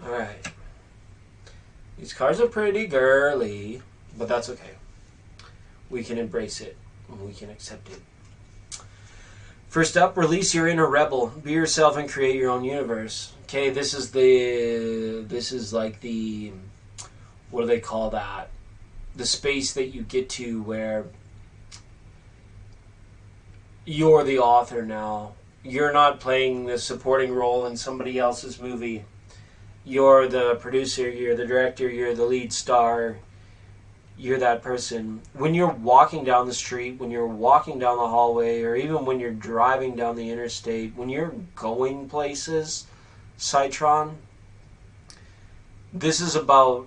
Alright. These cards are pretty girly, but that's okay. We can embrace it, and we can accept it. First up, release your inner rebel. Be yourself and create your own universe. Okay, this is like the, what do they call that? The space that you get to where you're the author now. You're not playing the supporting role in somebody else's movie. You're the producer, you're the director, you're the lead star. You're that person. When you're walking down the street, when you're walking down the hallway, or even when you're driving down the interstate, when you're going places, Citron, this is about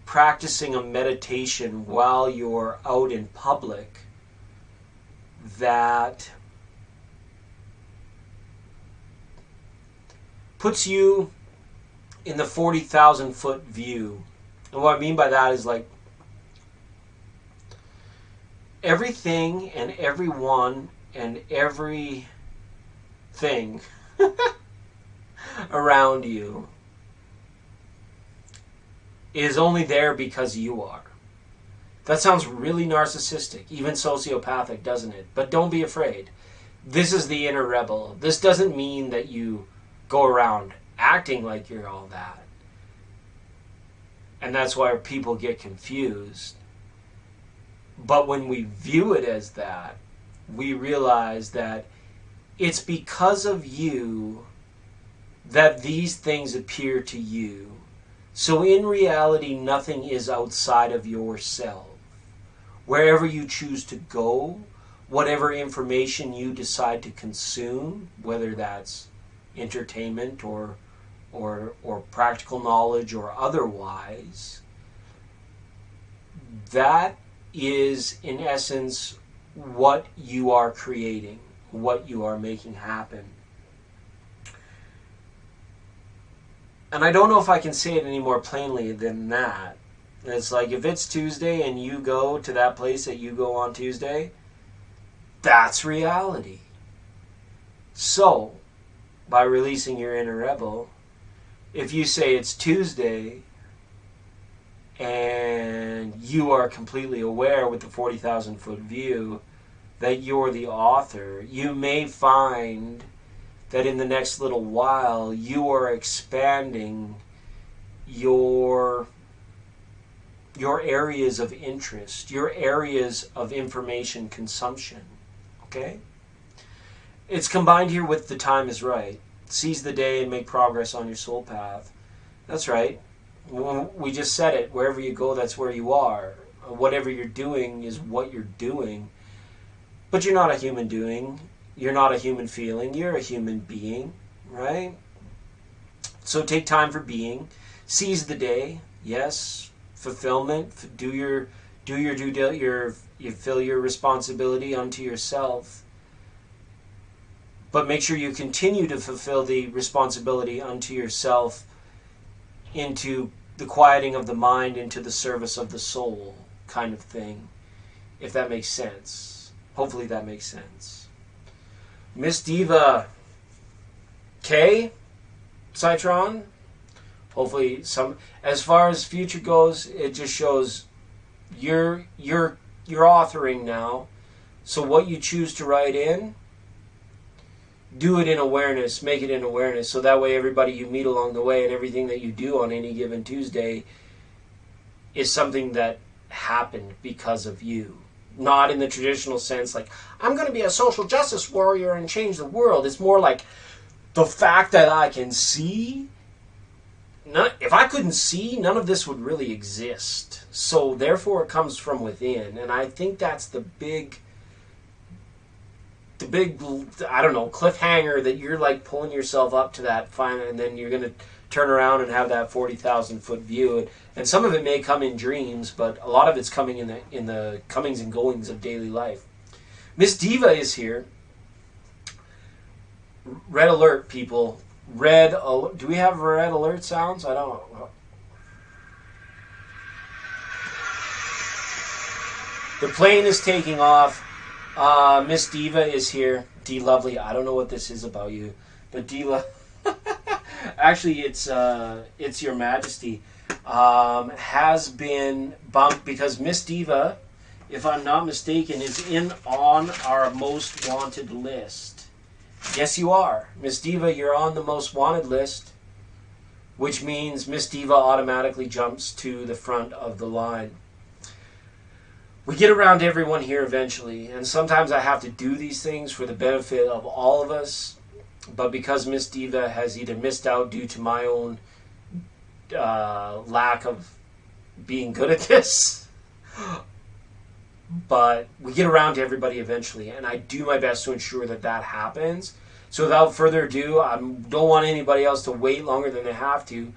practicing a meditation while you're out in public that puts you in the 40,000 foot view. And what I mean by that is like everything and everyone and everything around you is only there because you are. That sounds really narcissistic, even sociopathic, doesn't it? But don't be afraid. This is the inner rebel. This doesn't mean that you go around acting like you're all that. And that's why people get confused. But when we view it as that, we realize that it's because of you that these things appear to you. So in reality, nothing is outside of yourself. Wherever you choose to go, whatever information you decide to consume, whether that's entertainment or practical knowledge or otherwise, that is in essence what you are creating, what you are making happen. And I don't know if I can say it any more plainly than that. It's like, if it's Tuesday and you go to that place that you go on Tuesday, that's reality. So, by releasing your inner rebel, if you say it's Tuesday and you are completely aware with the 40,000 foot view that you're the author, you may find that in the next little while you are expanding your areas of interest, your areas of information consumption. Okay? It's combined here with the time is right. Seize the day and make progress on your soul path. That's right. We just said it. Wherever you go, that's where you are. Whatever you're doing is what you're doing. But you're not a human doing. You're not a human feeling. You're a human being, right? So take time for being. Seize the day. Yes. Fulfillment. You fill your responsibility unto yourself. But make sure you continue to fulfill the responsibility unto yourself into the quieting of the mind, into the service of the soul kind of thing. If that makes sense. Hopefully that makes sense. Miss Diva K, Citron. Hopefully as far as future goes, it just shows you're authoring now. So what you choose to write in, do it in awareness, make it in awareness, so that way everybody you meet along the way and everything that you do on any given Tuesday is something that happened because of you. Not in the traditional sense like, I'm going to be a social justice warrior and change the world. It's more like the fact that I can see. If I couldn't see, none of this would really exist. So therefore it comes from within. And I think that's the big, I don't know, cliffhanger that you're like pulling yourself up to that final, and then you're going to turn around and have that 40,000 foot view. And some of it may come in dreams, but a lot of it's coming in the comings and goings of daily life. Miss Diva is here. Red alert, people. Red alert. Do we have red alert sounds? I don't know. The plane is taking off. Miss Diva is here. D Lovely. I don't know what this is about you, but Diva. Actually, it's Your Majesty. Has been bumped because Miss Diva, if I'm not mistaken, is on our most wanted list. Yes, you are. Miss Diva, you're on the most wanted list, which means Miss Diva automatically jumps to the front of the line. We get around to everyone here eventually, and sometimes I have to do these things for the benefit of all of us, but because Miss Diva has either missed out due to my own lack of being good at this, but we get around to everybody eventually, and I do my best to ensure that that happens. So without further ado, I don't want anybody else to wait longer than they have to.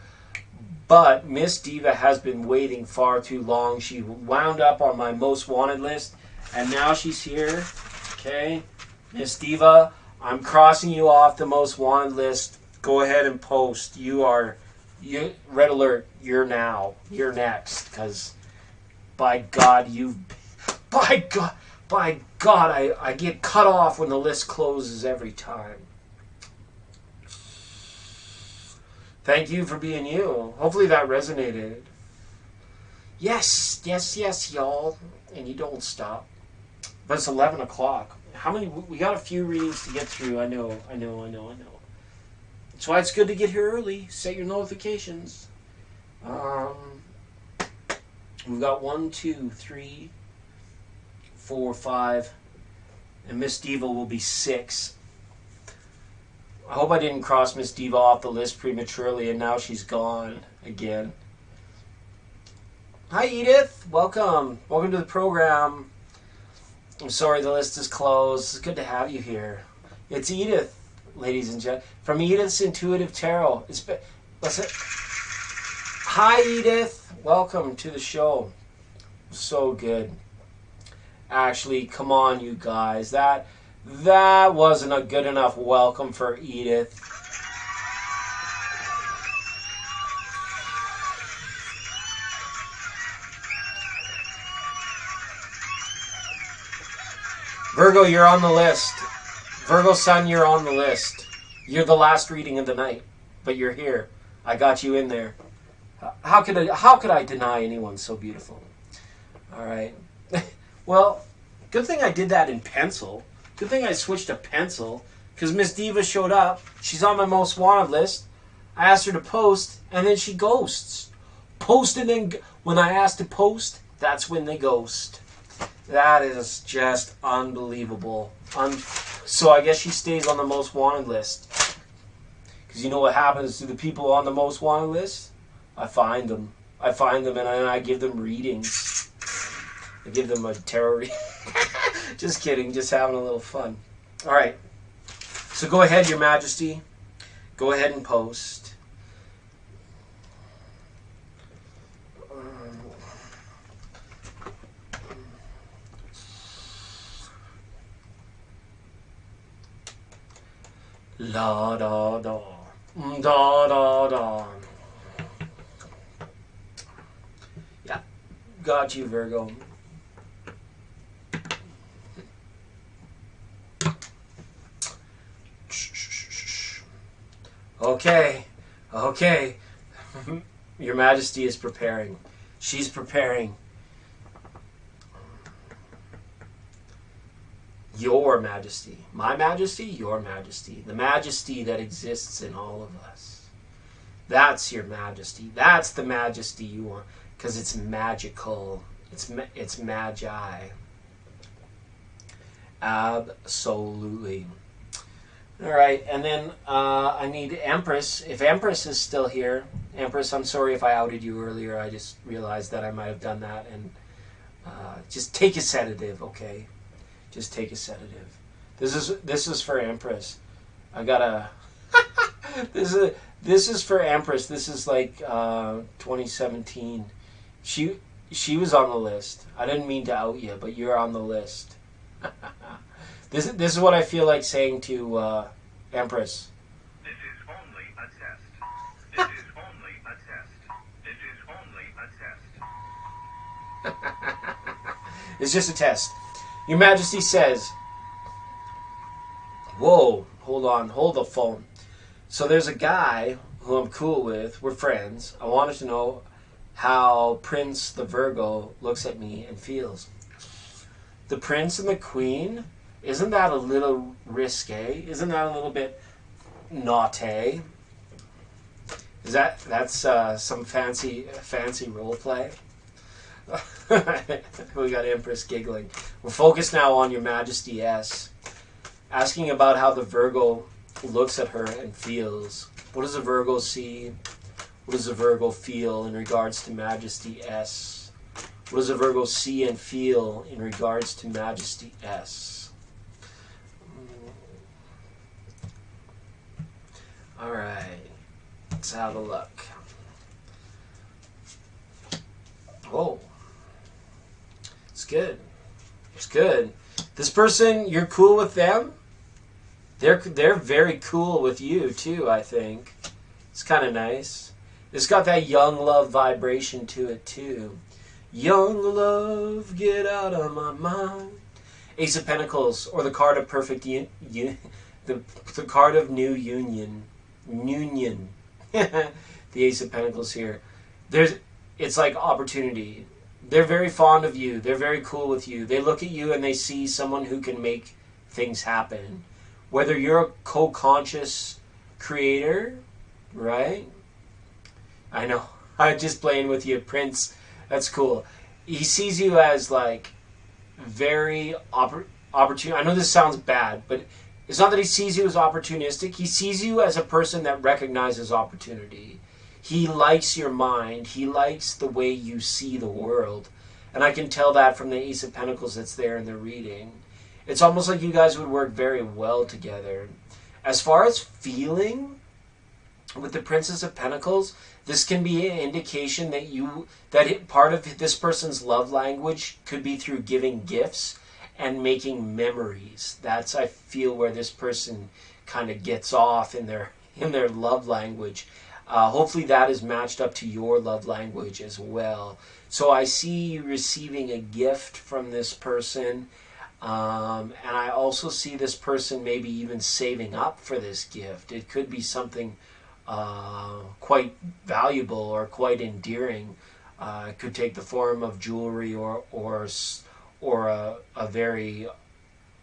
But Miss Diva has been waiting far too long. She wound up on my most wanted list, and now she's here. Okay, Miss Diva, I'm crossing you off the most wanted list. Go ahead and post. Red alert. You're next. Because by God, I get cut off when the list closes every time. Thank you for being you. Hopefully that resonated. Yes, y'all. And you don't stop. But it's 11 o'clock. How many? We got a few readings to get through. I know. That's why it's good to get here early. Set your notifications. We've got 1, 2, 3, 4, 5. And Miss Diva will be 6. I hope I didn't cross Miss Diva off the list prematurely and now she's gone again. Hi Edith, welcome. Welcome to the program. I'm sorry the list is closed. It's good to have you here. It's Edith, ladies and gentlemen. From Edith's Intuitive Tarot. Hi Edith, welcome to the show. So good. Actually, come on you guys. That wasn't a good enough welcome for Edith. Virgo, you're on the list. Virgo sun, you're on the list. You're the last reading of the night, but you're here. I got you in there. How could I deny anyone so beautiful? All right. Well, good thing I did that in pencil. Good thing I switched to pencil, because Miss Diva showed up. She's on my most wanted list. I asked her to post, and then she ghosts. Post, and then when I asked to post, that's when they ghost. That is just unbelievable. So I guess she stays on the most wanted list. Because you know what happens to the people on the most wanted list? I find them. I find them, and I give them readings. I give them a tarot reading. Just kidding. Just having a little fun. All right. So go ahead, Your Majesty. Go ahead and post. La da da. Da da da. Yeah. Got you, Virgo. Okay. Okay. Your Majesty is preparing. She's preparing. Your Majesty. My Majesty, Your Majesty. The Majesty that exists in all of us. That's Your Majesty. That's the Majesty you want. Because it's magical. It's magi. Absolutely. Alright, and then I need Empress. If Empress is still here, Empress, I'm sorry if I outed you earlier. I just realized that I might have done that. And just take a sedative, okay? Just take a sedative. This is for Empress. I gotta. This is for Empress. This is like 2017. She was on the list. I didn't mean to out you, but you're on the list. This is what I feel like saying to Empress. This is only a test. This is only a test. This is only a test. It's just a test. Your Majesty says, whoa, hold on, hold the phone. So there's a guy who I'm cool with. We're friends. I wanted to know how Prince the Virgo looks at me and feels. The Prince and the Queen, isn't that a little risque? Isn't that a little bit naughty? That's some fancy role play? We got Empress giggling. We're focused now on Your Majesty S. Asking about how the Virgo looks at her and feels. What does the Virgo see? What does the Virgo feel in regards to Majesty S? What does the Virgo see and feel in regards to Majesty S? Alright. Let's have a look. Whoa. It's good. It's good. This person, you're cool with them? They're very cool with you too, I think. It's kind of nice. It's got that young love vibration to it too. Young love, get out of my mind. Ace of Pentacles, or the card of perfect the card of new union. Union. The Ace of Pentacles here. It's like opportunity. They're very fond of you. They're very cool with you. They look at you and they see someone who can make things happen. Whether you're a co-conscious creator, right? I know. I'm just playing with you, Prince. That's cool. He sees you as like very opportune. I know this sounds bad, but it's not that he sees you as opportunistic. He sees you as a person that recognizes opportunity. He likes your mind. He likes the way you see the world. And I can tell that from the Ace of Pentacles that's there in the reading. It's almost like you guys would work very well together. As far as feeling with the Princess of Pentacles, this can be an indication that part of this person's love language could be through giving gifts and making memories. That's, I feel, where this person kind of gets off in their love language. Hopefully that is matched up to your love language as well. So I see you receiving a gift from this person. And I also see this person maybe even saving up for this gift. It could be something quite valuable or quite endearing. It could take the form of jewelry or a very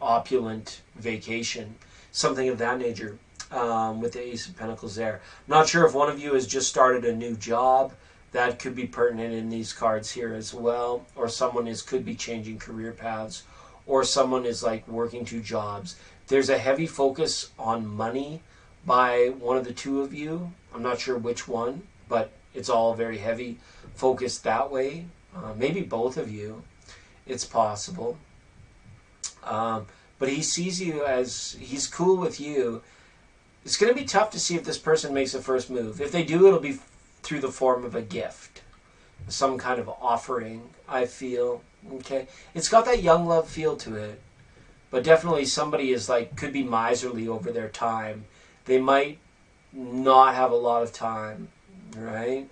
opulent vacation, something of that nature. With the Ace of Pentacles there. Not sure if one of you has just started a new job. That could be pertinent in these cards here as well. Or someone could be changing career paths. Or someone is like working two jobs. There's a heavy focus on money by one of the two of you. I'm not sure which one, but it's all very heavy focused that way. Maybe both of you. It's possible. But he sees you as, he's cool with you. It's going to be tough to see if this person makes a first move. If they do, it'll be through the form of a gift. Some kind of offering, I feel. Okay? It's got that young love feel to it. But definitely somebody is like, could be miserly over their time. They might not have a lot of time, right?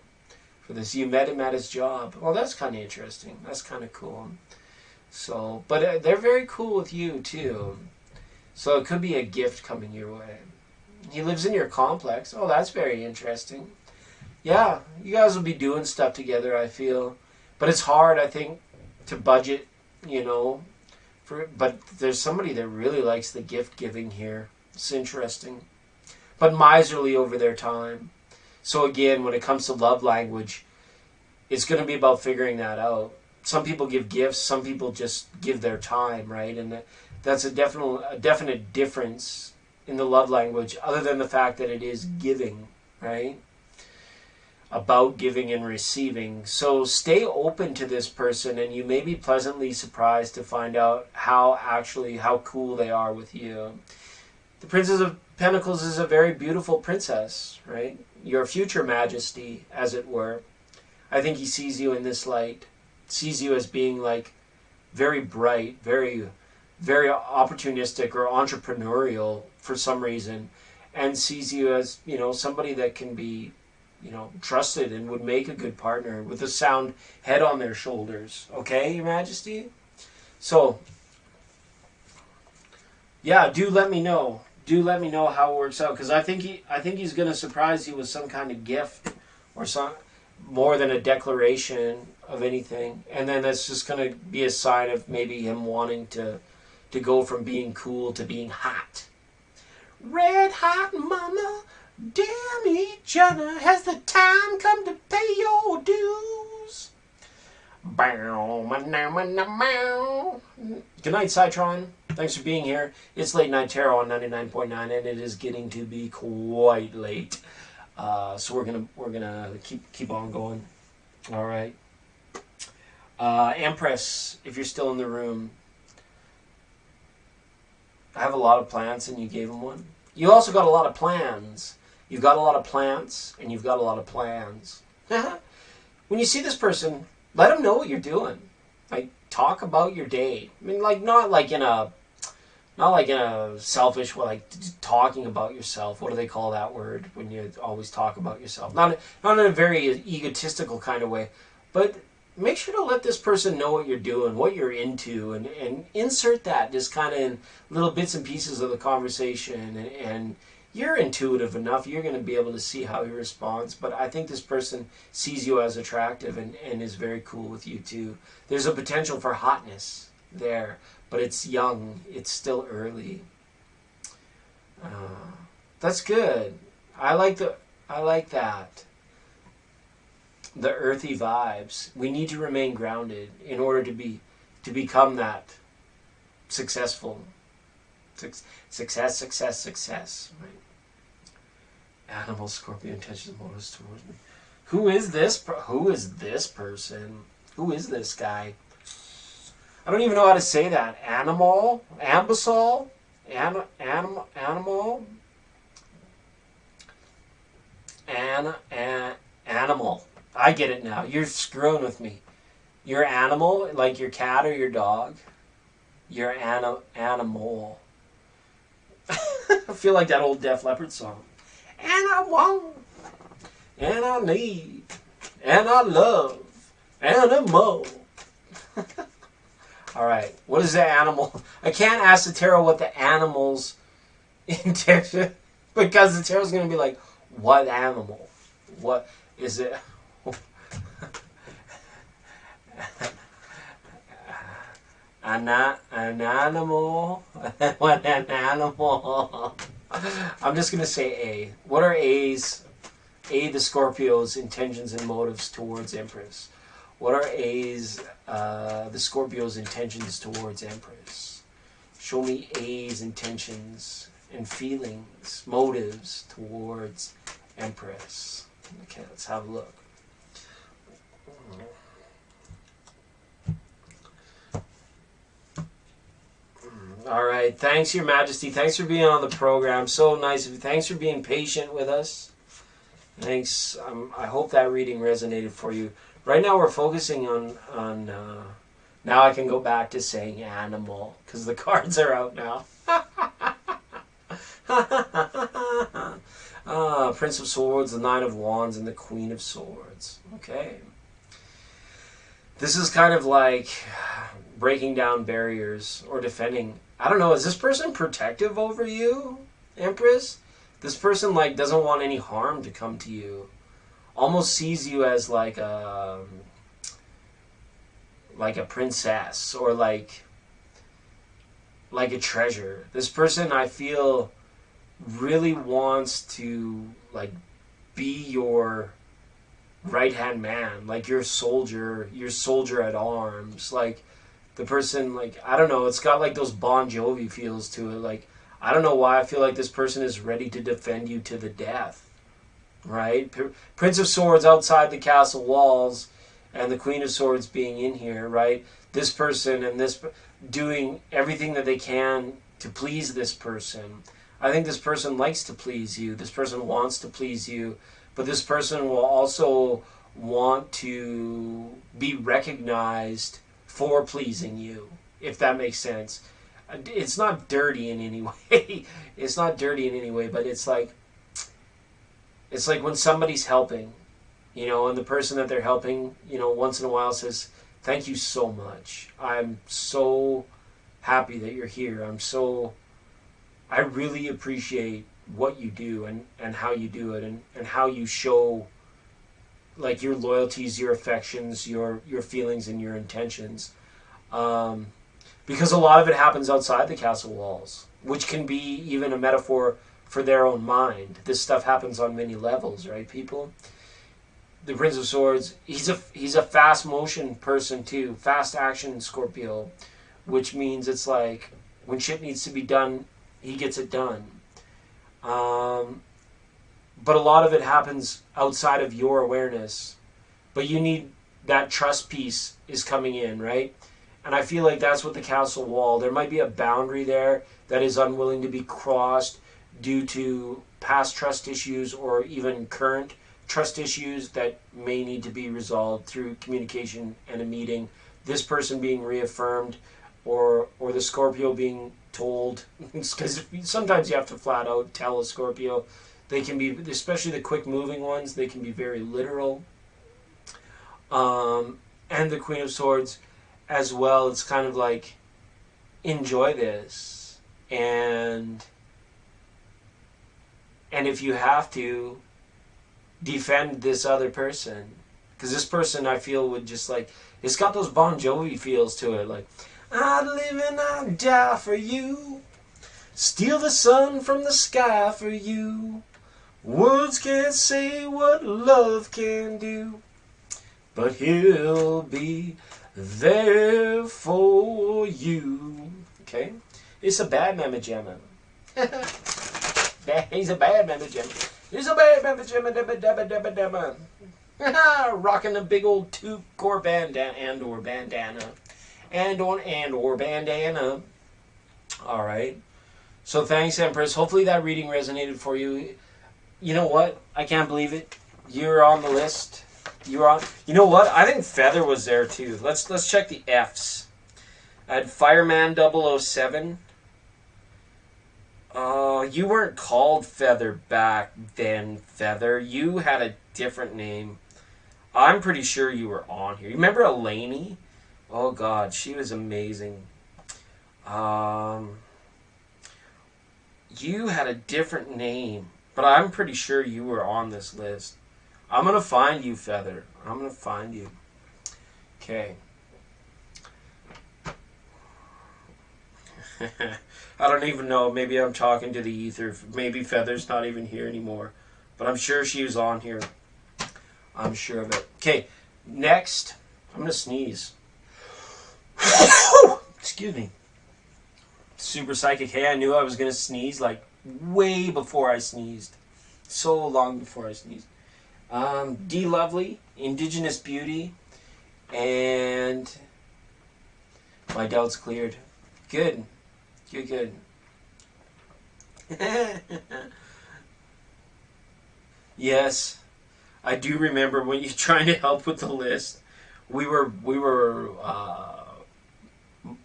For this, you met him at his job. Well, that's kind of interesting. That's kind of cool. So, but they're very cool with you too. So it could be a gift coming your way. He lives in your complex. Oh, that's very interesting. Yeah, you guys will be doing stuff together, I feel. But it's hard, I think, to budget, you know. But there's somebody that really likes the gift giving here. It's interesting. But miserly over their time. So again, when it comes to love language, it's going to be about figuring that out. Some people give gifts, some people just give their time, right? And that's a definite difference in the love language, other than the fact that it is giving, right? About giving and receiving. So stay open to this person, and you may be pleasantly surprised to find out how cool they are with you. The Princess of Pentacles is a very beautiful princess, right? Your future majesty, as it were. I think he sees you in this light, sees you as being like very bright, very opportunistic or entrepreneurial for some reason, and sees you as, you know, somebody that can be, you know, trusted and would make a good partner with a sound head on their shoulders. Okay, Your Majesty? So, yeah, do let me know. Do let me know how it works out, because I think he's going to surprise you with some kind of gift or some more than a declaration of anything, and then that's just going to be a sign of maybe him wanting to go from being cool to being hot. Red hot mama, damn each other, has the time come to pay your dues? Good night, Citron. Thanks for being here. It's Late Night Tarot on 99.9, and it is getting to be quite late. So we're gonna keep on going. All right. Empress, if you're still in the room, I have a lot of plants, and you gave him one. You also got a lot of plans. You've got a lot of plants, and you've got a lot of plans. When you see this person, let them know what you're doing. Like, talk about your day. I mean, like, not like in a selfish way, like talking about yourself. What do they call that word when you always talk about yourself? Not in a very egotistical kind of way, but make sure to let this person know what you're doing, what you're into, and insert that just kind of in little bits and pieces of the conversation. And you're intuitive enough, you're going to be able to see how he responds. But I think this person sees you as attractive and is very cool with you too. There's a potential for hotness there, but it's young, it's still early. That's good. I like that. The earthy vibes. We need to remain grounded in order to become that successful. Success. Right? Animal, Scorpio, intentions, motives towards me. Who is this? Who is this person? Who is this guy? I don't even know how to say that. Animal, ambasol, animal, animal. I get it now. You're screwing with me. Your animal, like your cat or your dog. Your animal. I feel like that old Def Leppard song. And I want, and I need, and I love animal. All right. What is the animal? I can't ask the tarot what the animal's intention, because the tarot's going to be like, what animal? What is it? An animal? What an animal? I'm just going to say A. What are A's? A, the Scorpio's intentions and motives towards Empress. What are A's, the Scorpio's intentions towards Empress? Show me A's intentions and feelings, motives towards Empress. Okay, let's have a look. All right. Thanks, Your Majesty. Thanks for being on the program. So nice of you. Thanks for being patient with us. Thanks. I hope that reading resonated for you. Right now we're focusing on now I can go back to saying animal because the cards are out now. Prince of Swords, the Nine of Wands, and the Queen of Swords. Okay. This is kind of like breaking down barriers or defending. I don't know, is this person protective over you, Empress? This person like doesn't want any harm to come to you. Almost sees you as like a princess or like a treasure. This person, I feel, really wants to like be your right hand man, like your soldier at arms. Like the person, like, I don't know, it's got like those Bon Jovi feels to it. Like, I don't know why I feel like this person is ready to defend you to the death. Right? Prince of Swords outside the castle walls and the Queen of Swords being in here, right? This person and this doing everything that they can to please this person. I think this person likes to please you. This person wants to please you. But this person will also want to be recognized for pleasing you, if that makes sense. It's not dirty in any way. It's not dirty in any way, but it's like when somebody's helping, you know, and the person that they're helping, you know, once in a while says, "Thank you so much. I'm so happy that you're here. I really appreciate what you do and how you do it and how you show like your loyalties, your affections, your feelings and your intentions." Because a lot of it happens outside the castle walls, which can be even a metaphor for their own mind. This stuff happens on many levels, right, people? The Prince of Swords, he's a fast motion person too, fast action Scorpio, which means it's like when shit needs to be done, he gets it done. But a lot of it happens outside of your awareness. But you need that trust piece is coming in, right? And I feel like that's what the castle wall, there might be a boundary there that is unwilling to be crossed due to past trust issues or even current trust issues that may need to be resolved through communication and a meeting. This person being reaffirmed or the Scorpio being told, because sometimes you have to flat out tell a Scorpio. They can be, especially the quick moving ones, they can be very literal. And the Queen of Swords as well, it's kind of like, enjoy this. And if you have to, defend this other person. Because this person, I feel, would just like, it's got those Bon Jovi feels to it. Like, I'd live and I'd die for you. Steal the sun from the sky for you. Words can't say what love can do. But he'll be there for you. Okay? It's a bad Mama Gemma. He's a bad Mama Gemma. He's a bad Mama Gemma. Dabba. Rocking a big old two-core bandana and/or bandana. And/or bandana. All right. So thanks, Empress. Hopefully that reading resonated for you. You know what? I can't believe it. You're on the list. You're on. You know what? I think Feather was there too. Let's check the Fs. I had Fireman 007. You weren't called Feather back then, Feather. You had a different name. I'm pretty sure you were on here. You remember Elaney? Oh God, she was amazing. Um, you had a different name, but I'm pretty sure you were on this list. I'm gonna find you, Feather. I'm gonna find you. Okay. I don't even know. Maybe I'm talking to the ether. Maybe Feather's not even here anymore. But I'm sure she was on here. I'm sure of it. Okay, next. I'm going to sneeze. Excuse me. Super psychic. Hey, I knew I was going to sneeze like way before I sneezed. So long before I sneezed. D Lovely, Indigenous Beauty, and my doubt's cleared. Good. Good. Yes, I do remember when you're trying to help with the list. We were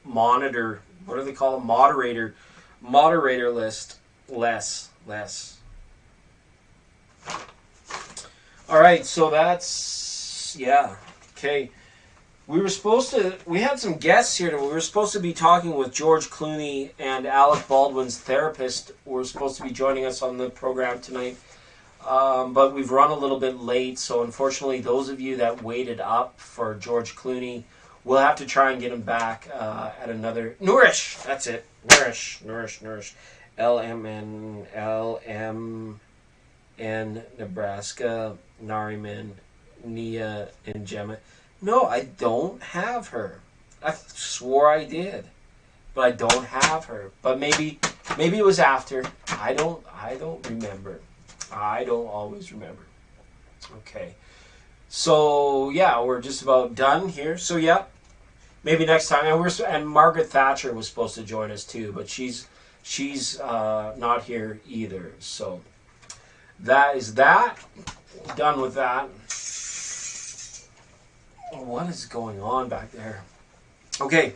monitor. What do they call it? Moderator list. Less. All right, so that's yeah. Okay. We had some guests here. We were supposed to be talking with George Clooney and Alec Baldwin's therapist. Were supposed to be joining us on the program tonight. But we've run a little bit late, so unfortunately those of you that waited up for George Clooney, we'll have to try and get him back at another... Nourish! That's it. Nourish. LMN, Nebraska, Nariman, Nia, and Gemma. No, I don't have her. I swore I did, but I don't have her. But maybe it was after. I don't remember. I don't always remember. Okay, so yeah, we're just about done here. So yeah, maybe next time. And Margaret Thatcher was supposed to join us too, but she's not here either. So that is that. Done with that. What is going on back there? Okay.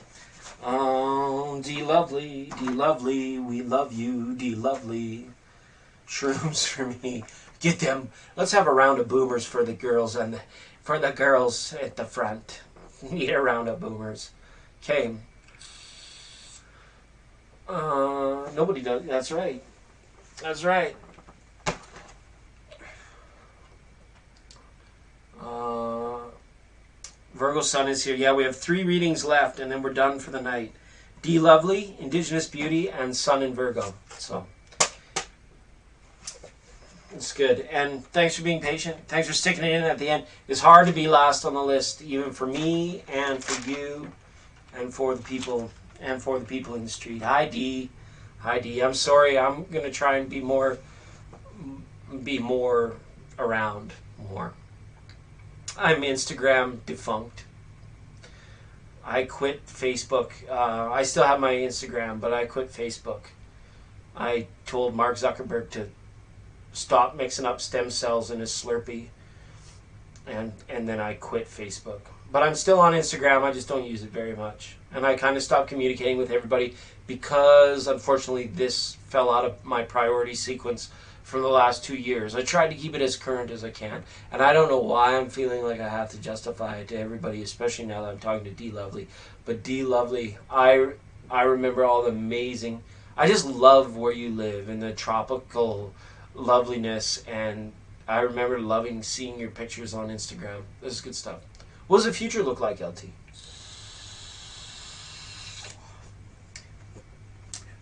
D Lovely, we love you, D Lovely. Shrooms for me. Get them. Let's have a round of boomers for the girls and for the girls at the front. Need a round of boomers. Okay. Nobody does. That's right. Virgo Sun is here. Yeah, we have 3 readings left, and then we're done for the night. D Lovely, Indigenous Beauty, and Sun in Virgo. So it's good. And thanks for being patient. Thanks for sticking it in at the end. It's hard to be last on the list, even for me and for you and for the people in the street. Hi D. I'm sorry. I'm gonna try and be more around more. I'm Instagram defunct. I quit Facebook. I still have my Instagram, but I quit Facebook. I told Mark Zuckerberg to stop mixing up stem cells in his Slurpee, and then I quit Facebook. But I'm still on Instagram. I just don't use it very much, and I kind of stopped communicating with everybody because, unfortunately, this fell out of my priority sequence from the last 2 years. I tried to keep it as current as I can, and I don't know why I'm feeling like I have to justify it to everybody, especially now that I'm talking to D Lovely. But D Lovely, I remember all the amazing... I just love where you live and the tropical loveliness, and I remember loving seeing your pictures on Instagram. This is good stuff. What does the future look like, LT?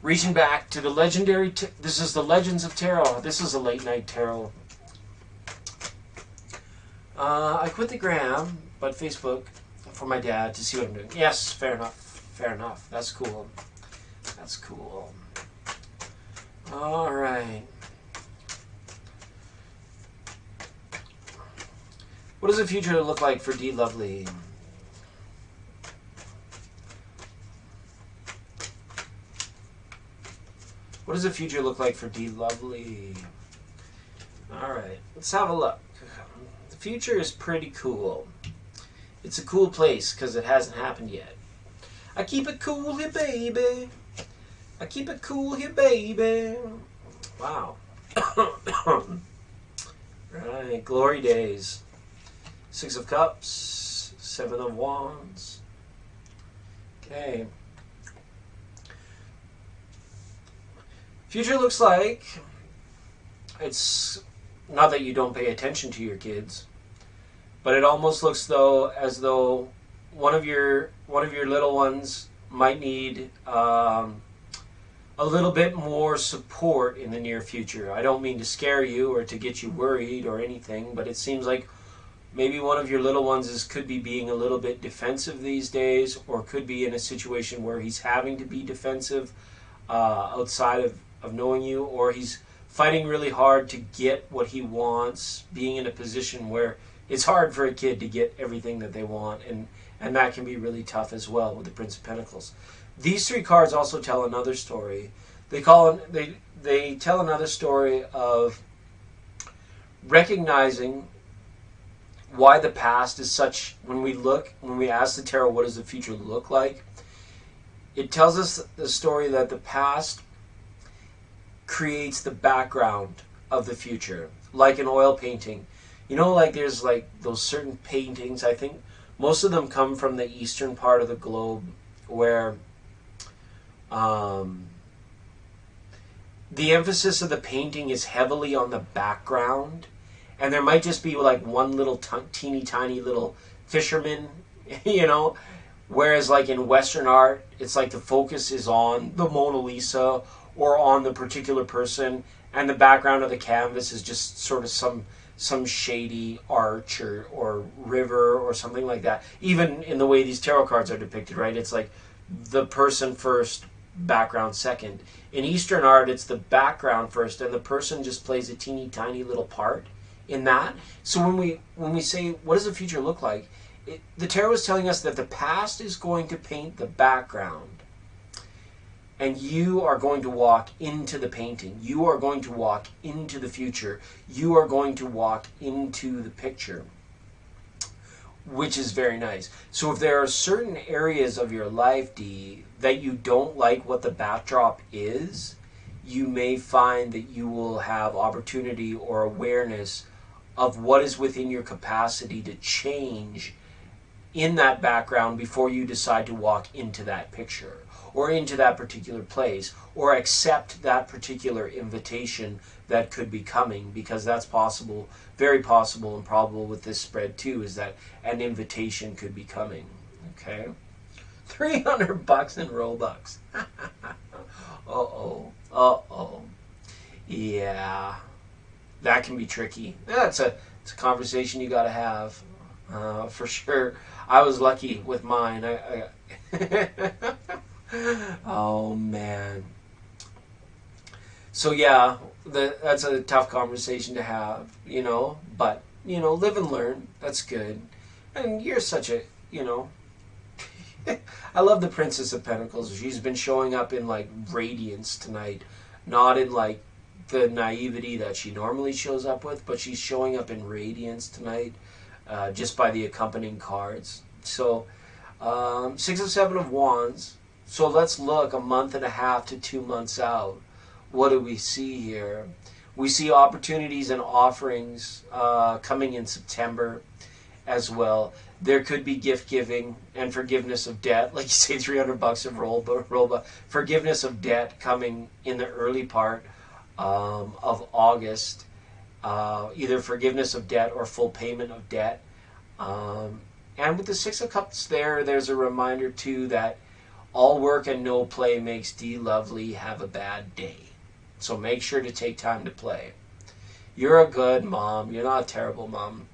Reaching back to the legendary... this is the Legends of Tarot. This is a late night tarot. I quit the gram, but Facebook for my dad to see what I'm doing. Yes, fair enough. That's cool. All right. What does the future look like for D Lovely? What does the future look like for D Lovely? All right, let's have a look. The future is pretty cool. It's a cool place because it hasn't happened yet. I keep it cool here, baby. Wow. Right, glory days. 6 of Cups, 7 of Wands, Okay. Future looks like it's not that you don't pay attention to your kids, but it almost looks as though one of your little ones might need a little bit more support in the near future. I don't mean to scare you or to get you worried or anything, but it seems like maybe one of your little ones could be being a little bit defensive these days, or could be in a situation where he's having to be defensive outside of knowing you, or he's fighting really hard to get what he wants, being in a position where it's hard for a kid to get everything that they want, and that can be really tough as well with the Prince of Pentacles. These three cards also tell another story. They tell another story of recognizing why the past is such. When we ask the tarot, what does the future look like? It tells us the story that the past creates the background of the future, like an oil painting. You know, like there's like those certain paintings, I think most of them come from the eastern part of the globe, where the emphasis of the painting is heavily on the background, and there might just be like one little teeny tiny little fisherman, you know, whereas like in Western art, it's like the focus is on the Mona Lisa or on the particular person, and the background of the canvas is just sort of some shady arch or river or something like that. Even in the way these tarot cards are depicted, right? It's like the person first, background second. In Eastern art, it's the background first, and the person just plays a teeny tiny little part in that. So when we say, what does the future look like? The tarot is telling us that the past is going to paint the background, and you are going to walk into the painting. You are going to walk into the future. You are going to walk into the picture, which is very nice. So if there are certain areas of your life, Dee, that you don't like what the backdrop is, you may find that you will have opportunity or awareness of what is within your capacity to change in that background before you decide to walk into that picture or into that particular place, or accept that particular invitation that could be coming, because that's possible, very possible and probable with this spread too, is that an invitation could be coming. Okay, $300 in Robux. Uh-oh. Yeah, that can be tricky. It's a conversation you got to have, for sure. I was lucky with mine. Oh man. So yeah, that's a tough conversation to have, you know, but, you know, live and learn. That's good. And you're such a, you know, I love the Princess of Pentacles. She's been showing up in like radiance tonight, not in like the naivety that she normally shows up with, but she's showing up in radiance tonight, just by the accompanying cards. So 6 of 7 of Wands. So let's look a month and a half to 2 months out. What do we see here? We see opportunities and offerings coming in September as well. There could be gift giving and forgiveness of debt, like you say, $300 of rollback. Forgiveness of debt coming in the early part of August. Either forgiveness of debt or full payment of debt. And with the 6 of Cups there's a reminder too that all work and no play makes Dee Lovely have a bad day. So make sure to take time to play. You're a good mom. You're not a terrible mom.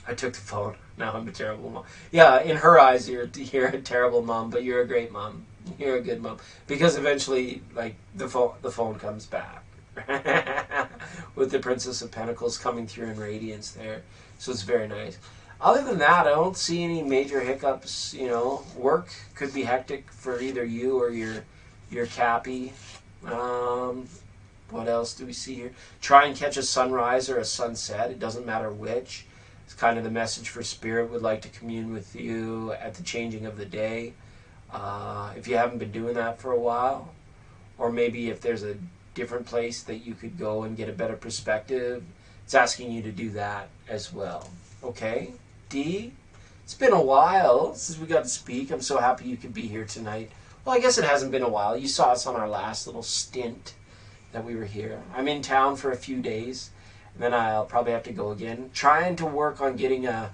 I took the phone. Now I'm a terrible mom. Yeah, in her eyes, you're a terrible mom, but you're a great mom. You're a good mom. Because eventually, like, the phone comes back. With the Princess of Pentacles coming through in radiance there. So it's very nice. Other than that, I don't see any major hiccups. You know, work could be hectic for either you or your Cappy. What else do we see here? Try and catch a sunrise or a sunset. It doesn't matter which. It's kind of the message for Spirit would like to commune with you at the changing of the day. If you haven't been doing that for a while, or maybe if there's a different place that you could go and get a better perspective, it's asking you to do that as well. Okay? D, It's been a while since we got to speak. I'm so happy you could be here tonight. Well, I guess it hasn't been a while. You saw us on our last little stint that we were here. I'm in town for a few days, and then I'll probably have to go again. Trying to work on getting a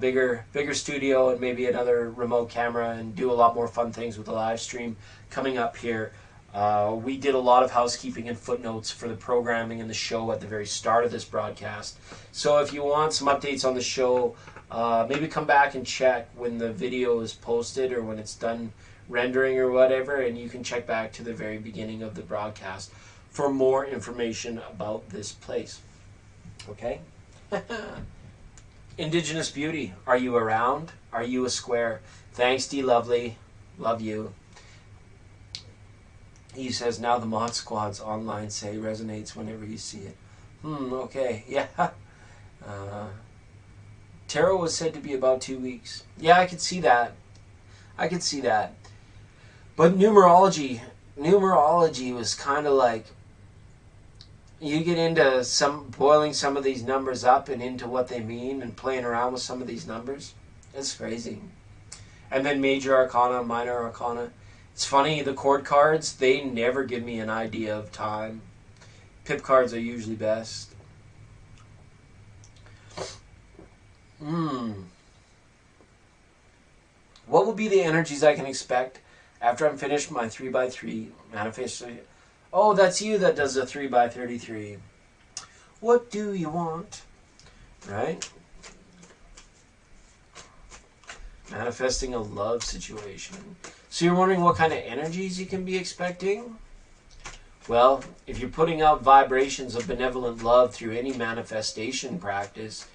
bigger studio and maybe another remote camera and do a lot more fun things with the live stream coming up here. We did a lot of housekeeping and footnotes for the programming and the show at the very start of this broadcast. So if you want some updates on the show, maybe come back and check when the video is posted or when it's done rendering or whatever, and you can check back to the very beginning of the broadcast for more information about this place. Okay? Indigenous Beauty, are you around? Are you a square? Thanks, D. Lovely. Love you. He says, now the Mod Squad's online say resonates whenever you see it. Okay. Yeah. Tarot was said to be about 2 weeks. Yeah, I could see that. I could see that. But numerology was kind of like, you get into boiling some of these numbers up and into what they mean and playing around with some of these numbers. It's crazy. And then major arcana, minor arcana. It's funny, the chord cards, they never give me an idea of time. Pip cards are usually best. What will be the energies I can expect after I'm finished my 3x3 manifestation? Oh, that's you that does the 3x33. What do you want? Right? Manifesting a love situation. So you're wondering what kind of energies you can be expecting? Well, if you're putting out vibrations of benevolent love through any manifestation practice,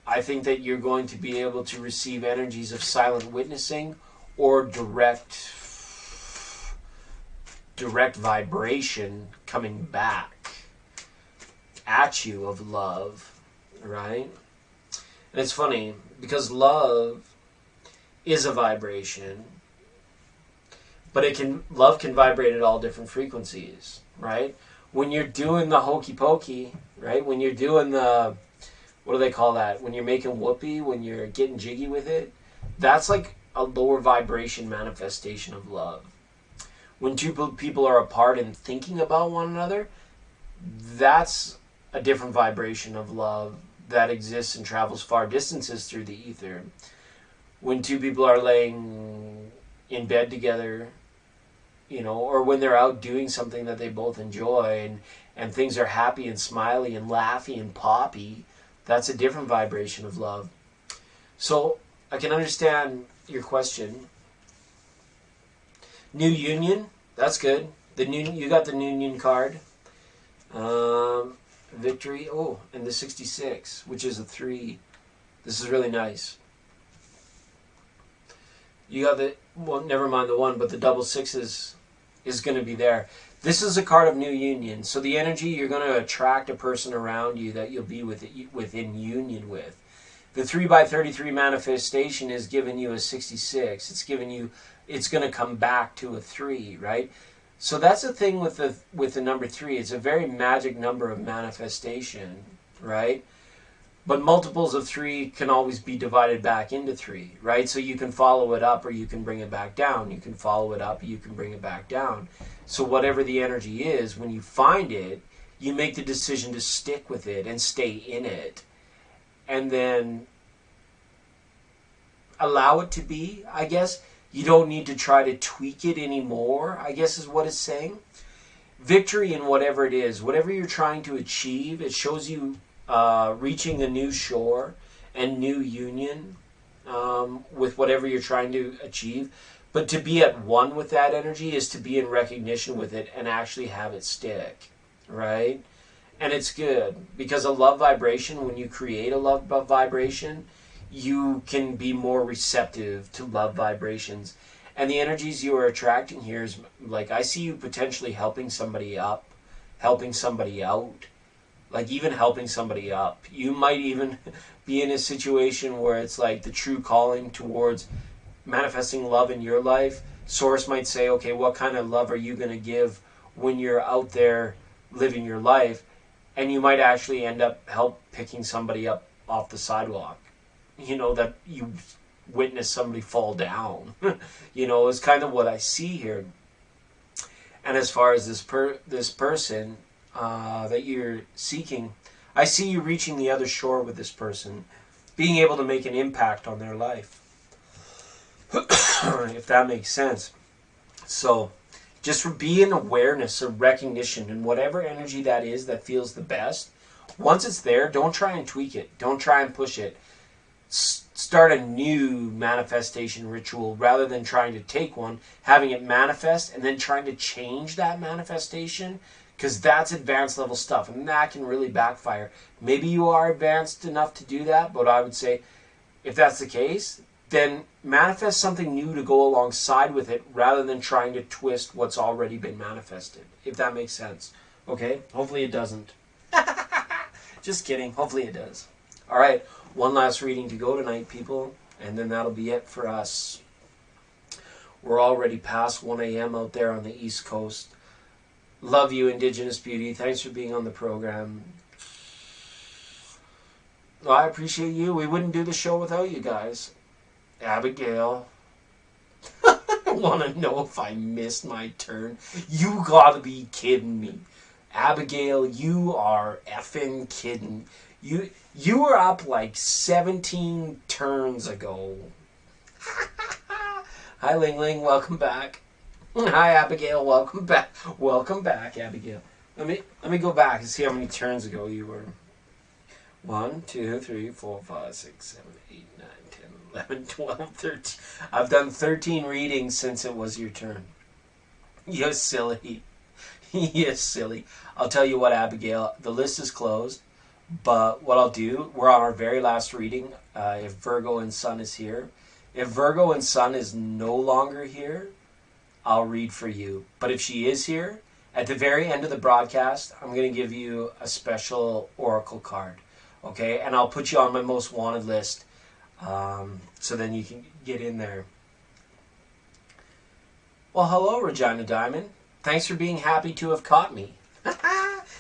I think that you're going to be able to receive energies of silent witnessing or direct vibration coming back at you of love, right? And it's funny because love is a vibration, but love can vibrate at all different frequencies, right? When you're doing the hokey pokey, right? When you're doing the, what do they call that? When you're making whoopee, when you're getting jiggy with it, that's like a lower vibration manifestation of love. When two people are apart and thinking about one another, that's a different vibration of love that exists and travels far distances through the ether. When two people are laying in bed together, or when they're out doing something that they both enjoy and things are happy and smiley and laughy and poppy, that's a different vibration of love. So I can understand your question. New union, that's good. You got the new union card. Victory, and the 66, which is a 3. This is really nice. You got never mind the 1, but the double 6 is going to be there. This is a card of new union. So the energy, you're going to attract a person around you that you'll be within union with. The 3x33 manifestation is giving you a 66. It's going to come back to a 3, right? So that's the thing with the number 3. It's a very magic number of manifestation, right? But multiples of 3 can always be divided back into 3, right? So you can follow it up or you can bring it back down. You can follow it up or you can bring it back down. So whatever the energy is, when you find it, you make the decision to stick with it and stay in it. And then allow it to be, I guess. You don't need to try to tweak it anymore, I guess is what it's saying. Victory in whatever it is, whatever you're trying to achieve, it shows you reaching a new shore and new union with whatever you're trying to achieve. But to be at one with that energy is to be in recognition with it and actually have it stick, right? And it's good because a love vibration, when you create a love vibration, you can be more receptive to love vibrations. And the energies you are attracting here is like, I see you potentially helping somebody up, helping somebody out, like even helping somebody up. You might even be in a situation where it's like the true calling towards manifesting love in your life. Source might say, okay, what kind of love are you going to give when you're out there living your life? And you might actually end up picking somebody up off the sidewalk, that you witness somebody fall down. Is kind of what I see here. And as far as this person that you're seeking, I see you reaching the other shore with this person, being able to make an impact on their life, if that makes sense. So just for being awareness or recognition and whatever energy that is that feels the best, once it's there, don't try and tweak it. Don't try and push it. Start a new manifestation ritual rather than trying to take one, having it manifest, and then trying to change that manifestation, because that's advanced level stuff, and that can really backfire. Maybe you are advanced enough to do that, but I would say if that's the case, then manifest something new to go alongside with it rather than trying to twist what's already been manifested, if that makes sense. Okay? Hopefully it doesn't. Just kidding. Hopefully it does. All right. One last reading to go tonight, people, and then that'll be it for us. We're already past 1 a.m. out there on the East Coast. Love you, Indigenous Beauty. Thanks for being on the program. Well, I appreciate you. We wouldn't do the show without you guys. Abigail. I want to know if I missed my turn. You gotta be kidding me. Abigail, you are effing kidding. You were up like 17 turns ago. Hi, Ling Ling. Welcome back. Hi, Abigail. Welcome back. Welcome back, Abigail. Let me go back and see how many turns ago you were. 1, 2, 3, 4, 5, 6, 7, 8, 9, 10, 11, 12, 13. I've done 13 readings since it was your turn. You're silly. You're silly. I'll tell you what, Abigail. The list is closed. But what I'll do, we're on our very last reading. If Virgo and Sun is here. If Virgo and Sun is no longer here, I'll read for you. But if she is here, at the very end of the broadcast, I'm going to give you a special oracle card. Okay? And I'll put you on my most wanted list. So then you can get in there. Well, hello, Regina Diamond. Thanks for being happy to have caught me.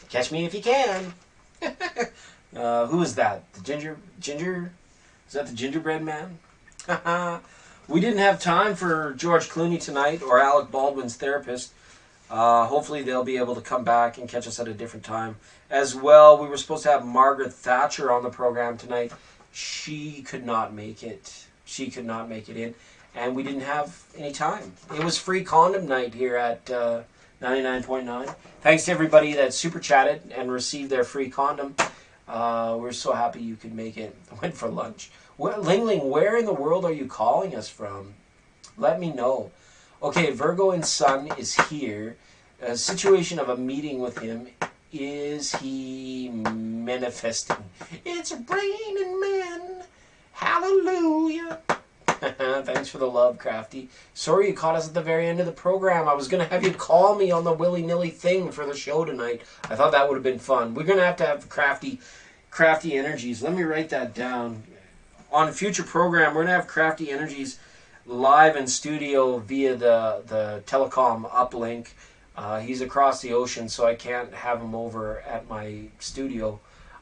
Catch me if you can. Who is that? The ginger? Is that the gingerbread man? We didn't have time for George Clooney tonight or Alec Baldwin's therapist. Hopefully they'll be able to come back and catch us at a different time. As well, we were supposed to have Margaret Thatcher on the program tonight. She could not make it. She could not make it in. And we didn't have any time. It was free condom night here at 99.9. Thanks to everybody that super chatted and received their free condom. We're so happy you could make it. Went for lunch. Ling Ling, where in the world are you calling us from? Let me know. Okay, Virgo and Sun is here. A situation of a meeting with him. Is he manifesting? It's raining men. Hallelujah. Thanks for the love, Crafty. Sorry you caught us at the very end of the program. I was going to have you call me on the willy-nilly thing for the show tonight. I thought that would have been fun. We're going to have crafty energies. Let me write that down. On a future program, we're going to have crafty energies live in studio via the telecom uplink. He's across the ocean, so I can't have him over at my studio.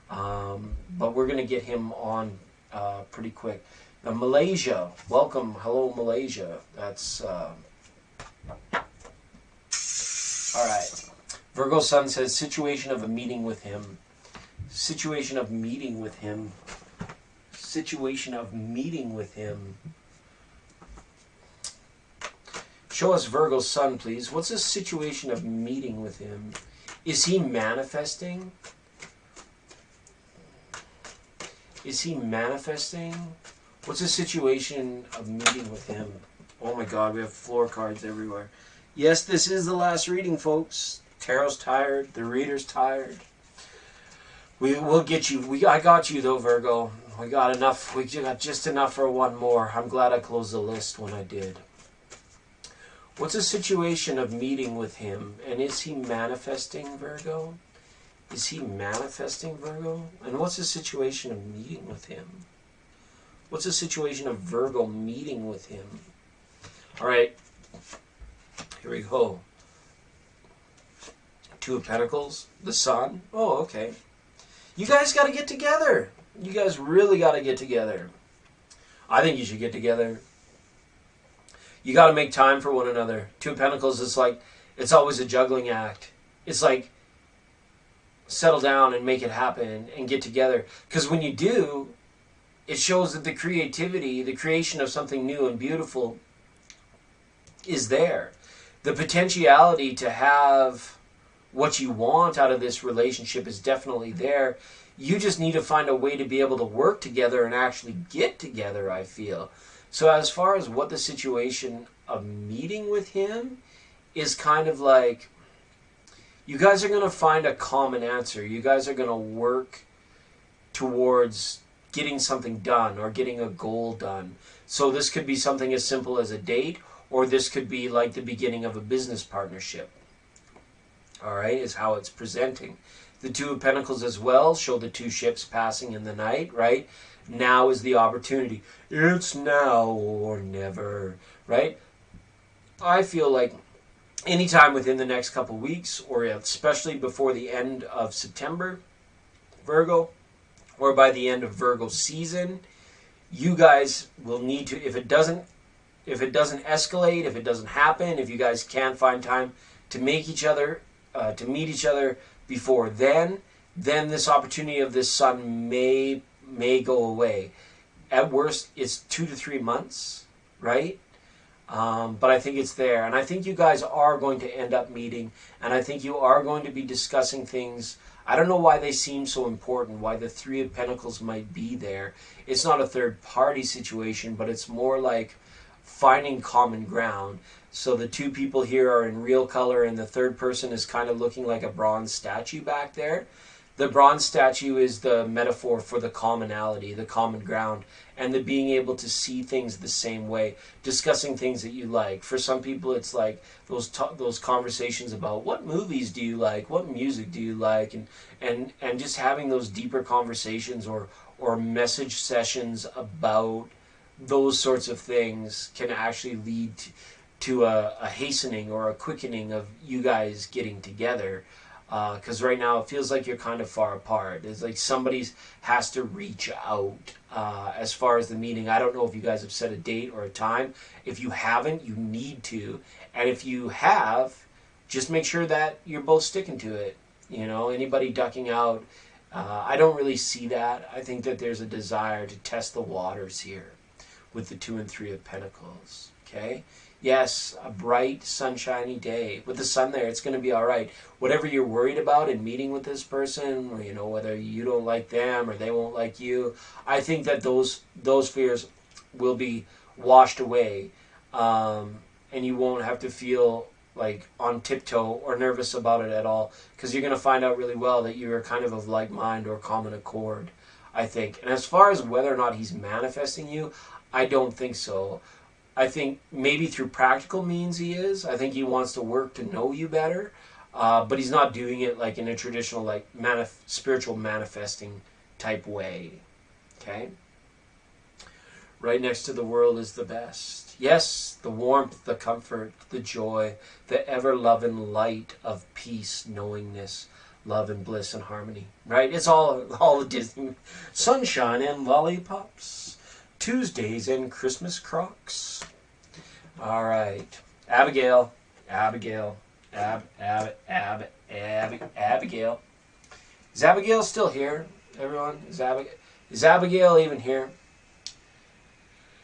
But we're going to get him on pretty quick. Malaysia, welcome. Hello, Malaysia. That's all right. Virgo Sun says situation of a meeting with him. Situation of meeting with him. Situation of meeting with him. Show us Virgo Sun, please. What's the situation of meeting with him? Is he manifesting? Is he manifesting? What's the situation of meeting with him? Oh my God, we have floor cards everywhere. Yes, this is the last reading, folks. Tarot's tired. The reader's tired. We'll get you. I got you though, Virgo. We got enough. We got just enough for one more. I'm glad I closed the list when I did. What's the situation of meeting with him? And is he manifesting, Virgo? Is he manifesting, Virgo? And what's the situation of meeting with him? What's the situation of Virgo meeting with him? All right. Here we go. Two of Pentacles. The Sun. Oh, okay. You guys got to get together. You guys really got to get together. I think you should get together. You got to make time for one another. Two of Pentacles is like, it's always a juggling act. It's like, settle down and make it happen and get together. Because when you do, it shows that the creativity, the creation of something new and beautiful is there. The potentiality to have what you want out of this relationship is definitely there. You just need to find a way to be able to work together and actually get together, I feel. So as far as what the situation of meeting with him is kind of like, you guys are going to find a common answer. You guys are going to work towards getting something done or getting a goal done. So this could be something as simple as a date, or this could be like the beginning of a business partnership. All right, is how it's presenting. The Two of Pentacles as well show the two ships passing in the night, right? Now is the opportunity. It's now or never, right? I feel like anytime within the next couple weeks, or especially before the end of September, Virgo, or by the end of Virgo season, you guys will need to, if it doesn't escalate, if it doesn't happen, if you guys can't find time to make each other, to meet each other before then this opportunity of this sun may go away. At worst, it's 2 to 3 months, right? But I think it's there. And I think you guys are going to end up meeting, and I think you are going to be discussing things. I don't know why they seem so important, why the Three of Pentacles might be there. It's not a third party situation, but it's more like finding common ground. So the two people here are in real color, and the third person is kind of looking like a bronze statue back there. The bronze statue is the metaphor for the commonality, the common ground, and the being able to see things the same way, discussing things that you like. For some people, it's like those conversations about what movies do you like, what music do you like, and just having those deeper conversations or message sessions about those sorts of things can actually lead to a hastening or a quickening of you guys getting together. Because right now it feels like you're kind of far apart. It's like somebody has to reach out as far as the meeting. I don't know if you guys have set a date or a time. If you haven't, you need to. And if you have, just make sure that you're both sticking to it. You know, anybody ducking out, I don't really see that. I think that there's a desire to test the waters here with the Two and Three of Pentacles. Okay? Yes, a bright, sunshiny day. With the sun there, it's going to be all right. Whatever you're worried about in meeting with this person, or, you know, whether you don't like them or they won't like you, I think that those fears will be washed away. And you won't have to feel like on tiptoe or nervous about it at all, because you're going to find out really well that you're kind of like mind or common accord, I think. And as far as whether or not he's manifesting you, I don't think so. I think maybe through practical means he is. I think he wants to work to know you better, but he's not doing it like in a traditional like spiritual manifesting type way. Okay? Right next to the world is the best. Yes, the warmth, the comfort, the joy, the ever-loving light of peace, knowingness, love and bliss and harmony. Right? It's all the Disney. Sunshine and lollipops. Tuesdays and Christmas Crocs. All right. Abigail. Abigail. Abigail. Is Abigail still here, everyone? Is Abigail even here?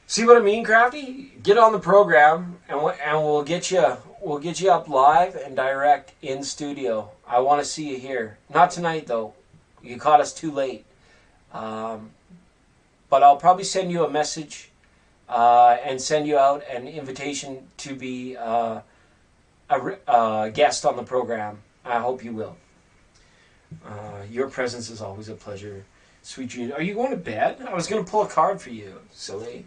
See what I mean, Crafty? Get on the program, and we'll get you up live and direct in studio. I want to see you here. Not tonight, though. You caught us too late. But I'll probably send you a message and send you out an invitation to be a guest on the program. I hope you will. Your presence is always a pleasure. Sweet dreams. Are you going to bed? I was going to pull a card for you, silly.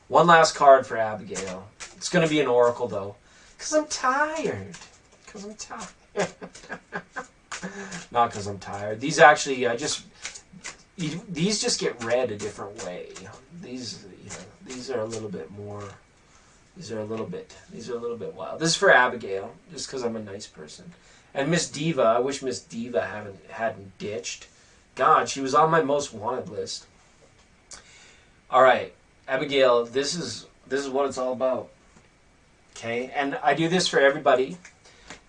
One last card for Abigail. It's going to be an oracle, though. Because I'm tired. Not because I'm tired. These actually, these just get read a different way. These are a little bit more. These are a little bit wild. This is for Abigail, just because I'm a nice person. And Miss Diva, I wish Miss Diva hadn't ditched. God, she was on my most wanted list. All right, Abigail, this is what it's all about. Okay, and I do this for everybody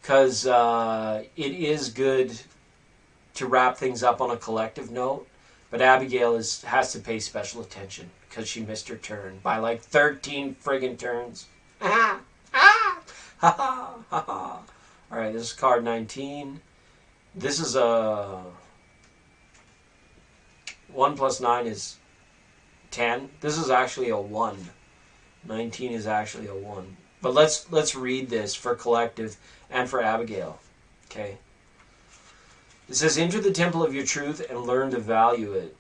because it is good to wrap things up on a collective note. But Abigail has to pay special attention because she missed her turn by like 13 friggin' turns. All right, this is card 19. This is a 1 plus 9 is 10. This is actually a 1. 19 is actually a 1. But let's read this for collective and for Abigail. Okay. It says, enter the temple of your truth and learn to value it.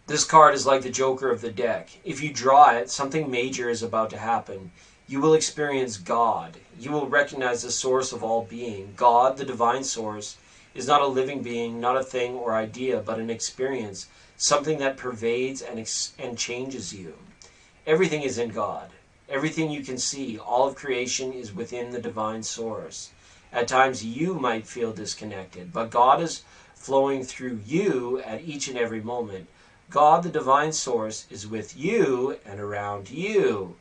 This card is like the Joker of the deck. If you draw it, something major is about to happen. You will experience God. You will recognize the source of all being. God, the divine source, is not a living being, not a thing or idea, but an experience, something that pervades and changes you. Everything is in God. Everything you can see, all of creation is within the divine source. At times you might feel disconnected, but God is flowing through you at each and every moment. God, the divine source, is with you and around you.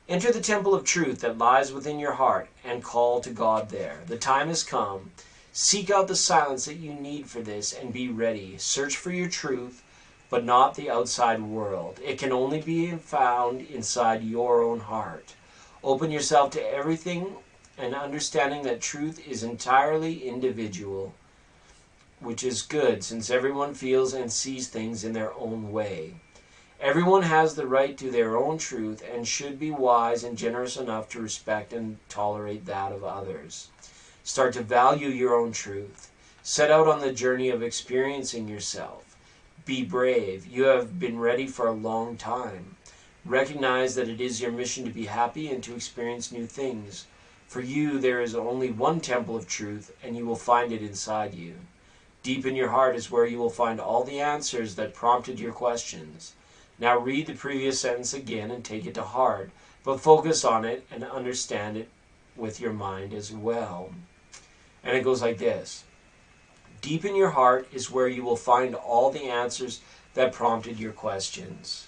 Enter the temple of truth that lies within your heart and call to God there. The time has come. Seek out the silence that you need for this and be ready. Search for your truth, but not the outside world. It can only be found inside your own heart. Open yourself to everything and understanding that truth is entirely individual, which is good since everyone feels and sees things in their own way. Everyone has the right to their own truth and should be wise and generous enough to respect and tolerate that of others. Start to value your own truth. Set out on the journey of experiencing yourself. Be brave. You have been ready for a long time. Recognize that it is your mission to be happy and to experience new things. For you, there is only one temple of truth, and you will find it inside you. Deep in your heart is where you will find all the answers that prompted your questions. Now read the previous sentence again and take it to heart, but focus on it and understand it with your mind as well. And it goes like this. Deep in your heart is where you will find all the answers that prompted your questions.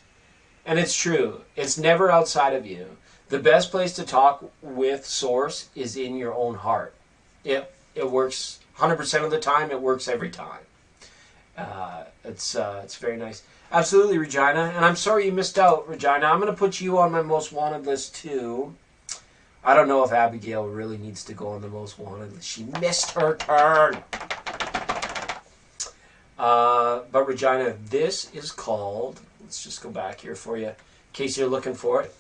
And it's true. It's never outside of you. The best place to talk with Source is in your own heart. It works 100% of the time. It works every time. It's very nice. Absolutely, Regina. And I'm sorry you missed out, Regina. I'm going to put you on my most wanted list too. I don't know if Abigail really needs to go on the most wanted list. She missed her turn. But Regina, this is called, let's just go back here for you in case you're looking for it.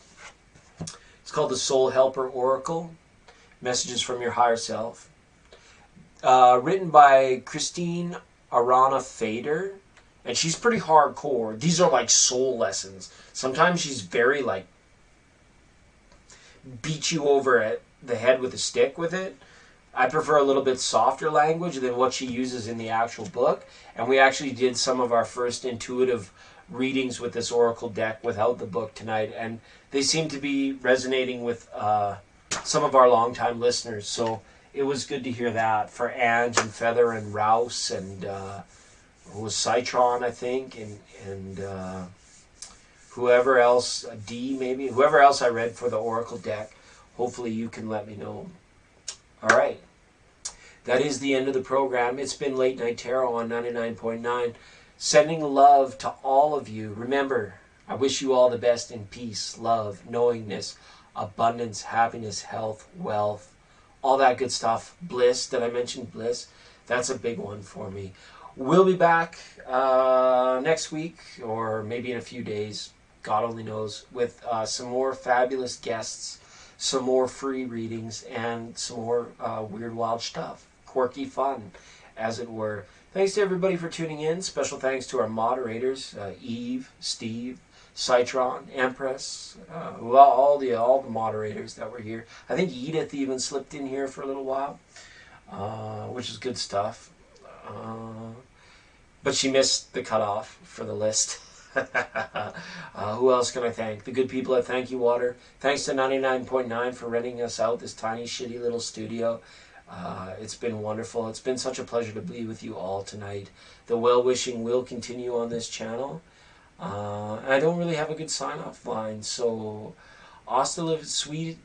It's called the Soul Helper Oracle, Messages from Your Higher Self. Written by Christine Arana Fader, and she's pretty hardcore. These are like soul lessons. Sometimes she's very like, beat you over at the head with a stick with it. I prefer a little bit softer language than what she uses in the actual book. And we actually did some of our first intuitive readings with this Oracle deck without the book tonight. And they seem to be resonating with some of our longtime listeners. So it was good to hear that for Ange and Feather and Rouse and it was Citron, I think, and whoever else, D maybe, whoever else I read for the Oracle deck. Hopefully you can let me know. All right. That is the end of the program. It's been Late Night Tarot on 99.9. Sending love to all of you. Remember, I wish you all the best in peace, love, knowingness, abundance, happiness, health, wealth, all that good stuff. Bliss, did I mention bliss? That's a big one for me. We'll be back next week or maybe in a few days, God only knows, with some more fabulous guests, some more free readings, and some more weird, wild stuff. Quirky fun, as it were. Thanks to everybody for tuning in. Special thanks to our moderators, Eve, Steve, Citron, Empress, all the moderators that were here. I think Edith even slipped in here for a little while, which is good stuff. But she missed the cutoff for the list. Who else can I thank? The good people at Thank You Water. Thanks to 99.9 for renting us out this tiny, shitty little studio. It's been wonderful. It's been such a pleasure to be with you all tonight. The well-wishing will continue on this channel. And I don't really have a good sign-off line, so hasta la sweet